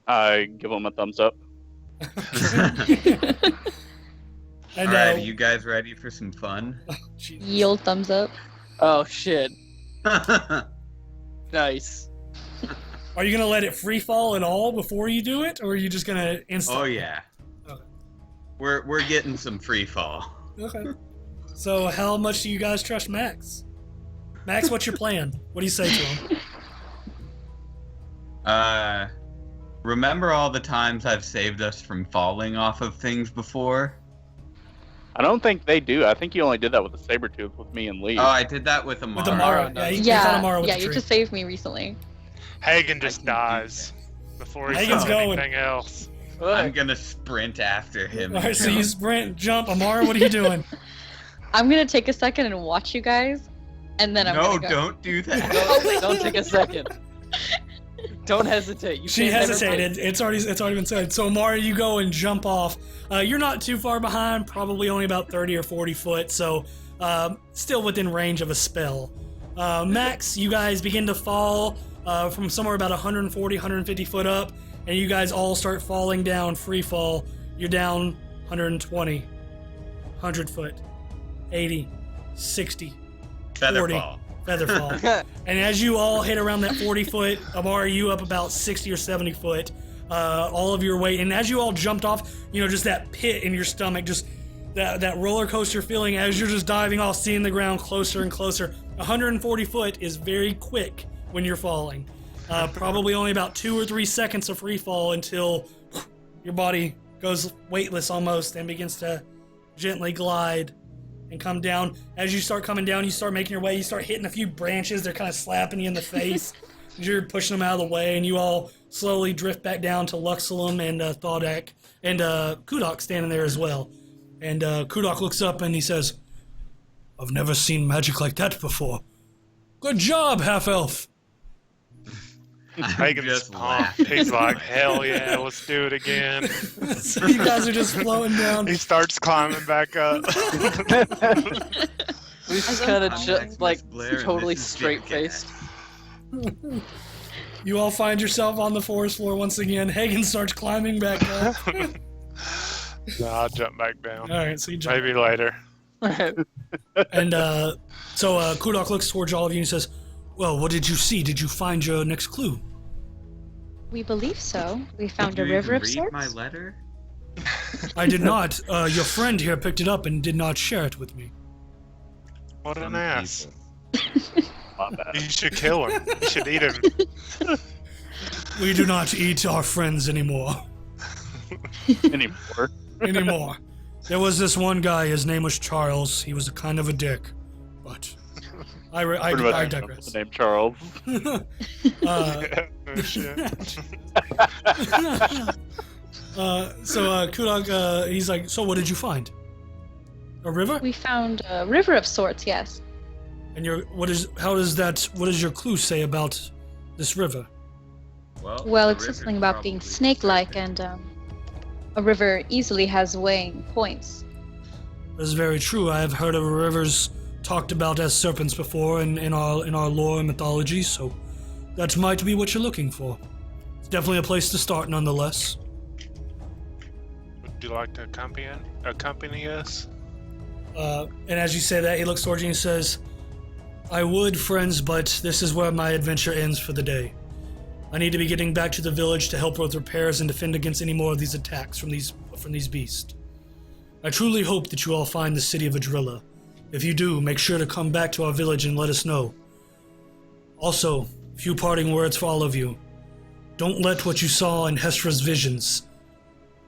I give him a thumbs up. And Alright, are you guys ready for some fun? Jesus. Yield thumbs up. Oh shit. Nice. Are you gonna let it free fall at all before you do it, or are you just gonna instantly? Oh yeah. Okay. We're getting some free fall. Okay. So how much do you guys trust Max? Max, what's your plan? What do you say to him? Remember all the times I've saved us from falling off of things before? I don't think they do. I think you only did that with the saber tooth with me and Lee. Oh, I did that with Amara. With Amara. no. Yeah, you caught Amara with Yeah, the you tree. just saved me recently. Hagen I just can do dies before he Hagen's says going. anything else. I'm gonna sprint after him. All right, so you sprint, jump. Amara, what are you doing? I'm gonna take a second and watch you guys, and then I'm No, gonna go. don't do that. Don't take a second. Don't hesitate. You She can't hesitated. It's already been said. So Amara, you go and jump off. You're not too far behind, probably only about 30 or 40 foot, so still within range of a spell. Max, you guys begin to fall from somewhere about 140, 150 foot up, and you guys all start falling down, free fall. You're down 120, 100 foot, 80, 60, 40. Featherfall. Featherfall. And as you all hit around that 40 foot, Amara, you up about 60 or 70 foot, all of your weight. And as you all jumped off, just that pit in your stomach, just that roller coaster feeling as you're just diving off, seeing the ground closer and closer. 140 foot is very quick when you're falling. Probably only about 2 or 3 seconds of free fall until your body goes weightless almost and begins to gently glide and come down. As you start coming down, you start making your way, you start hitting a few branches, they're kind of slapping you in the face. You're pushing them out of the way, and you all slowly drift back down to Luxlum and Thar'dia, and Kudok standing there as well. And Kudok looks up and he says, "I've never seen magic like that before. Good job, half-elf." Hagen's just pumped. laughing. He's like, hell yeah, let's do it again. So you guys are just floating down. He starts climbing back up. We just kind of Maximus like Blair and totally this is straight Jackass. faced. You all find yourself on the forest floor once again. Hagen starts climbing back up. No, I'll jump back down. All right, so you jump. Maybe later. And so Kudok looks towards all of you and says, "Well, what did you see? Did you find your next clue?" We believe so. We found Did a you river even of read sorts. my letter? I did not. Your friend here picked it up and did not share it with me. What an Some ass. people. My bad. You should kill him. You should eat him. We do not eat our friends anymore. Anymore. There was this one guy, his name was Charles. He was a kind of a dick. But I digress. The name Charles. Oh, shit. So Kulak, he's like, so what did you find? A river? We found a river of sorts, yes. And what does your clue say about this river? Well, it's something about being snake-like, and a river easily has weighing points. That's very true. I have heard of rivers talked about as serpents before in our lore and mythology, so that might be what you're looking for. It's definitely a place to start, nonetheless. Would you like to accompany us? And as you say that, he looks towards you and says, I would, friends, but this is where my adventure ends for the day. I need to be getting back to the village to help with repairs and defend against any more of these attacks from these beasts. I truly hope that you all find the city of Adrilla. If you do, make sure to come back to our village and let us know. Also, a few parting words for all of you. Don't let what you saw in Hestra's visions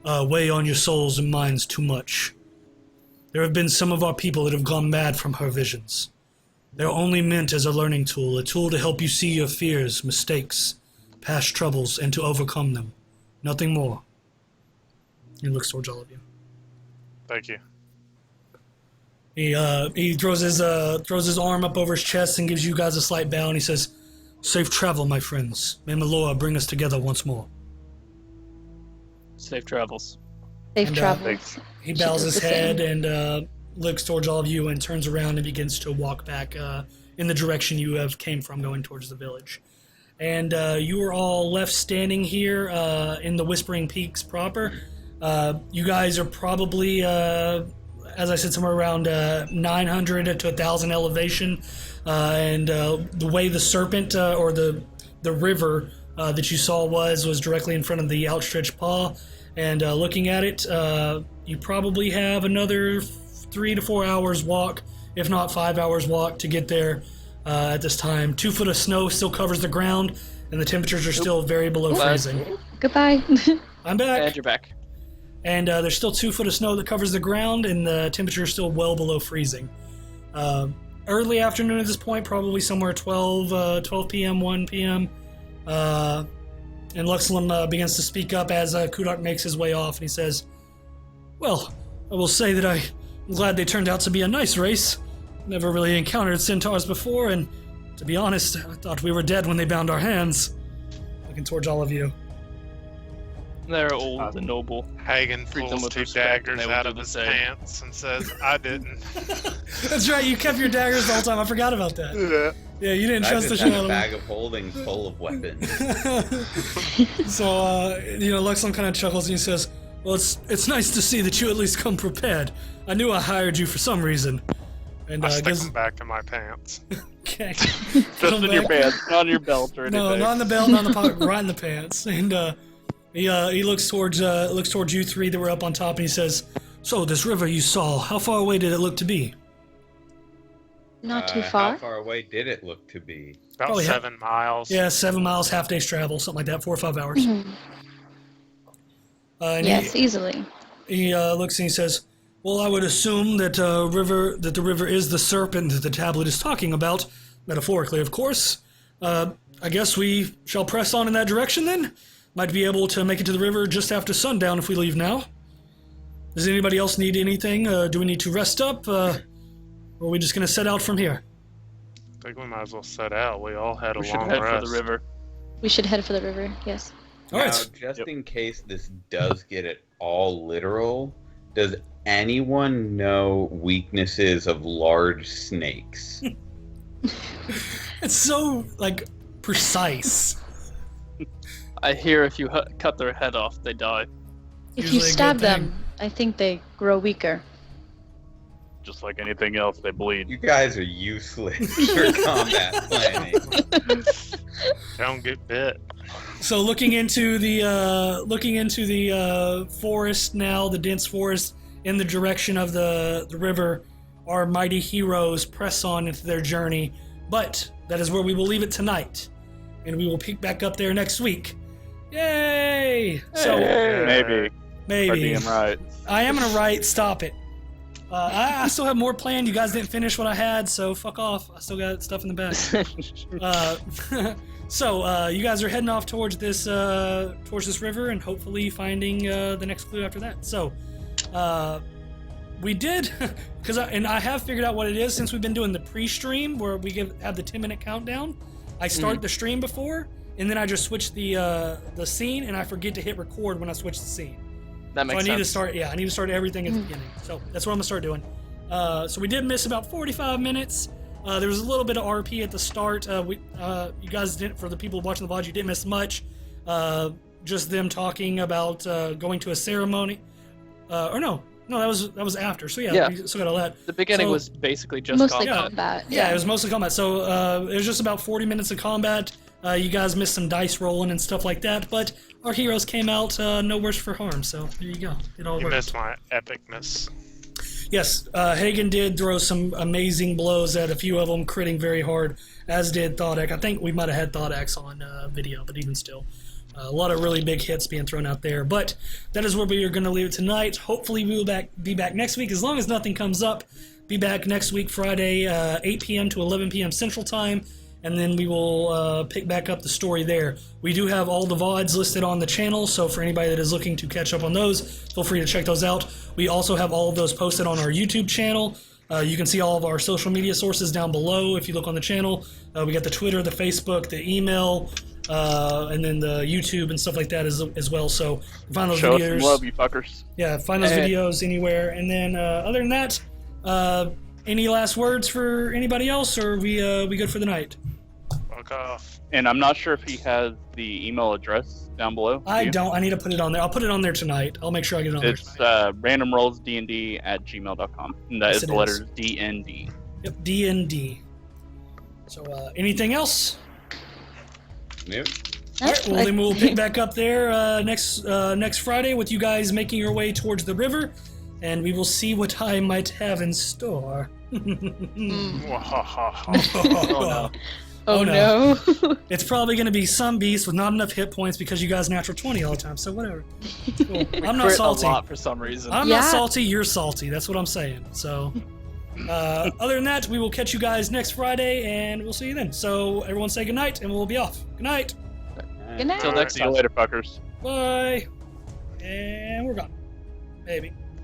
weigh on your souls and minds too much. There have been some of our people that have gone mad from her visions. They're only meant as a learning tool, a tool to help you see your fears, mistakes, past troubles, and to overcome them. Nothing more. He looks towards all of you. Thank you. He throws his arm up over his chest and gives you guys a slight bow, and he says, "Safe travel, my friends. May Malora bring us together once more." Safe travels. Safe travels. He bows his head and looks towards all of you and turns around and begins to walk back in the direction you have came from, going towards the village. And you are all left standing here in the Whispering Peaks proper. You guys are probably, as I said, somewhere around 900 to 1,000 elevation. And the way the serpent or the river that you saw was directly in front of the outstretched paw. And looking at it, you probably have another 3 to 4 hours walk, if not 5 hours walk, to get there at this time. 2 foot of snow still covers the ground, and the temperatures are still very below freezing. Goodbye. I'm back. And you're back. And there's still 2 foot of snow that covers the ground, and the temperature is still well below freezing. Early afternoon at this point, probably somewhere 12 p.m., 1 p.m. And Luxlin begins to speak up as Kudak makes his way off, and he says, "Well, I will say that I'm glad they turned out to be a nice race. Never really encountered centaurs before, and to be honest, I thought we were dead when they bound our hands." Looking towards all of you. They're old and noble. Hagen Treat them pulls with 2 respect, and daggers they will out do of the his same. pants and says, "I didn't." That's right, you kept your daggers the whole time. I forgot about that. Yeah, you didn't I trust the just shit had out a of bag of holding full of weapons. So, Luxlin kind of chuckles and he says, "Well, it's nice to see that you at least come prepared. I knew I hired you for some reason." And I stick gives... them back in my pants. Okay. Just in your pants, not on your belt or anything. No, not in the belt, not in the pocket, right in the pants. And he looks towards you three that were up on top, and he says, "So this river you saw, how far away did it look to be?" Not too far. How far away did it look to be? About Probably 7 miles. Yeah, 7 miles, half day's travel, something like that, 4 or 5 hours. Mhm. And Yes, easily. he looks and he says, "Well, I would assume that the river is the serpent that the tablet is talking about, metaphorically, of course. I guess we shall press on in that direction then. Might be able to make it to the river just after sundown if we leave now. Does anybody else need anything? Do we need to rest up? Or are we just going to set out from here?" I think we might as well set out. We all had a We should long head rest. for the river. We should head for the river, yes. All right. Now, just in case this does get it all literal, does anyone know weaknesses of large snakes? It's so, precise. I hear if you cut their head off, they die. If Usually you a good stab thing. them, I think they grow weaker. Just like anything else, they bleed. You guys are useless for combat planning. Don't get bit. So looking into the forest now, the dense forest in the direction of the river, our mighty heroes press on into their journey. But that is where we will leave it tonight, and we will pick back up there next week. Yay! So Maybe. maybe I'm right. I am gonna write. Stop it. I still have more planned. You guys didn't finish what I had, so fuck off. I still got stuff in the back. So you guys are heading off towards this river and hopefully finding the next clue after that. So we did, I have figured out what it is since we've been doing the pre-stream where we have the 10-minute countdown. I start the stream before, and then I just switch the scene, and I forget to hit record when I switch the scene. That makes sense. I need to start everything at the beginning. So that's what I'm gonna start doing. So we did miss about 45 minutes. There was a little bit of RP at the start. You guys didn't, for the people watching the VOD, you didn't miss much. Just them talking about going to a ceremony. No, that was after. So yeah. We still got all that. The beginning was basically just mostly combat. combat. It was mostly combat. So it was just about 40 minutes of combat. You guys missed some dice rolling and stuff like that, but our heroes came out no worse for harm. So there you go. It all You worked. missed my epicness. Yes, Hagen did throw some amazing blows at a few of them, critting very hard, as did Thar'dia. I think we might have had Thar'dia on video, but even still. A lot of really big hits being thrown out there. But that is where we are going to leave it tonight. Hopefully we will be back next week. As long as nothing comes up, be back next week, Friday, 8 p.m. to 11 p.m. Central Time. And then we will pick back up the story there. We do have all the VODs listed on the channel, so for anybody that is looking to catch up on those, feel free to check those out. We also have all of those posted on our YouTube channel. You can see all of our social media sources down below if you look on the channel. We got the Twitter, the Facebook, the email, and then the YouTube and stuff like that as well. So find those Show videos. us some love, you fuckers. Yeah, find those videos anywhere. And then other than that, any last words for anybody else, or are we good for the night? Fuck off. And I'm not sure if he has the email address down below. I don't. I need to put it on there. I'll put it on there tonight. I'll make sure I get it on there It's tonight. randomrollsdnd@gmail.com. And that Yes, is it the is. letters DND. Yep, D&D. So anything else? Nope. All right, well, then we'll pick back up there next Friday with you guys making your way towards the river, and we will see what I might have in store. Oh no. It's probably going to be some beast with not enough hit points because you guys natural 20 all the time, so whatever. Cool. I'm not Crit salty. a lot for some reason. I'm not salty, you're salty. That's what I'm saying. So, other than that, we will catch you guys next Friday, and we'll see you then. So, everyone say goodnight, and we'll be off. Good night. Good night. Till next See you time. later, fuckers. Bye. And we're gone. Maybe.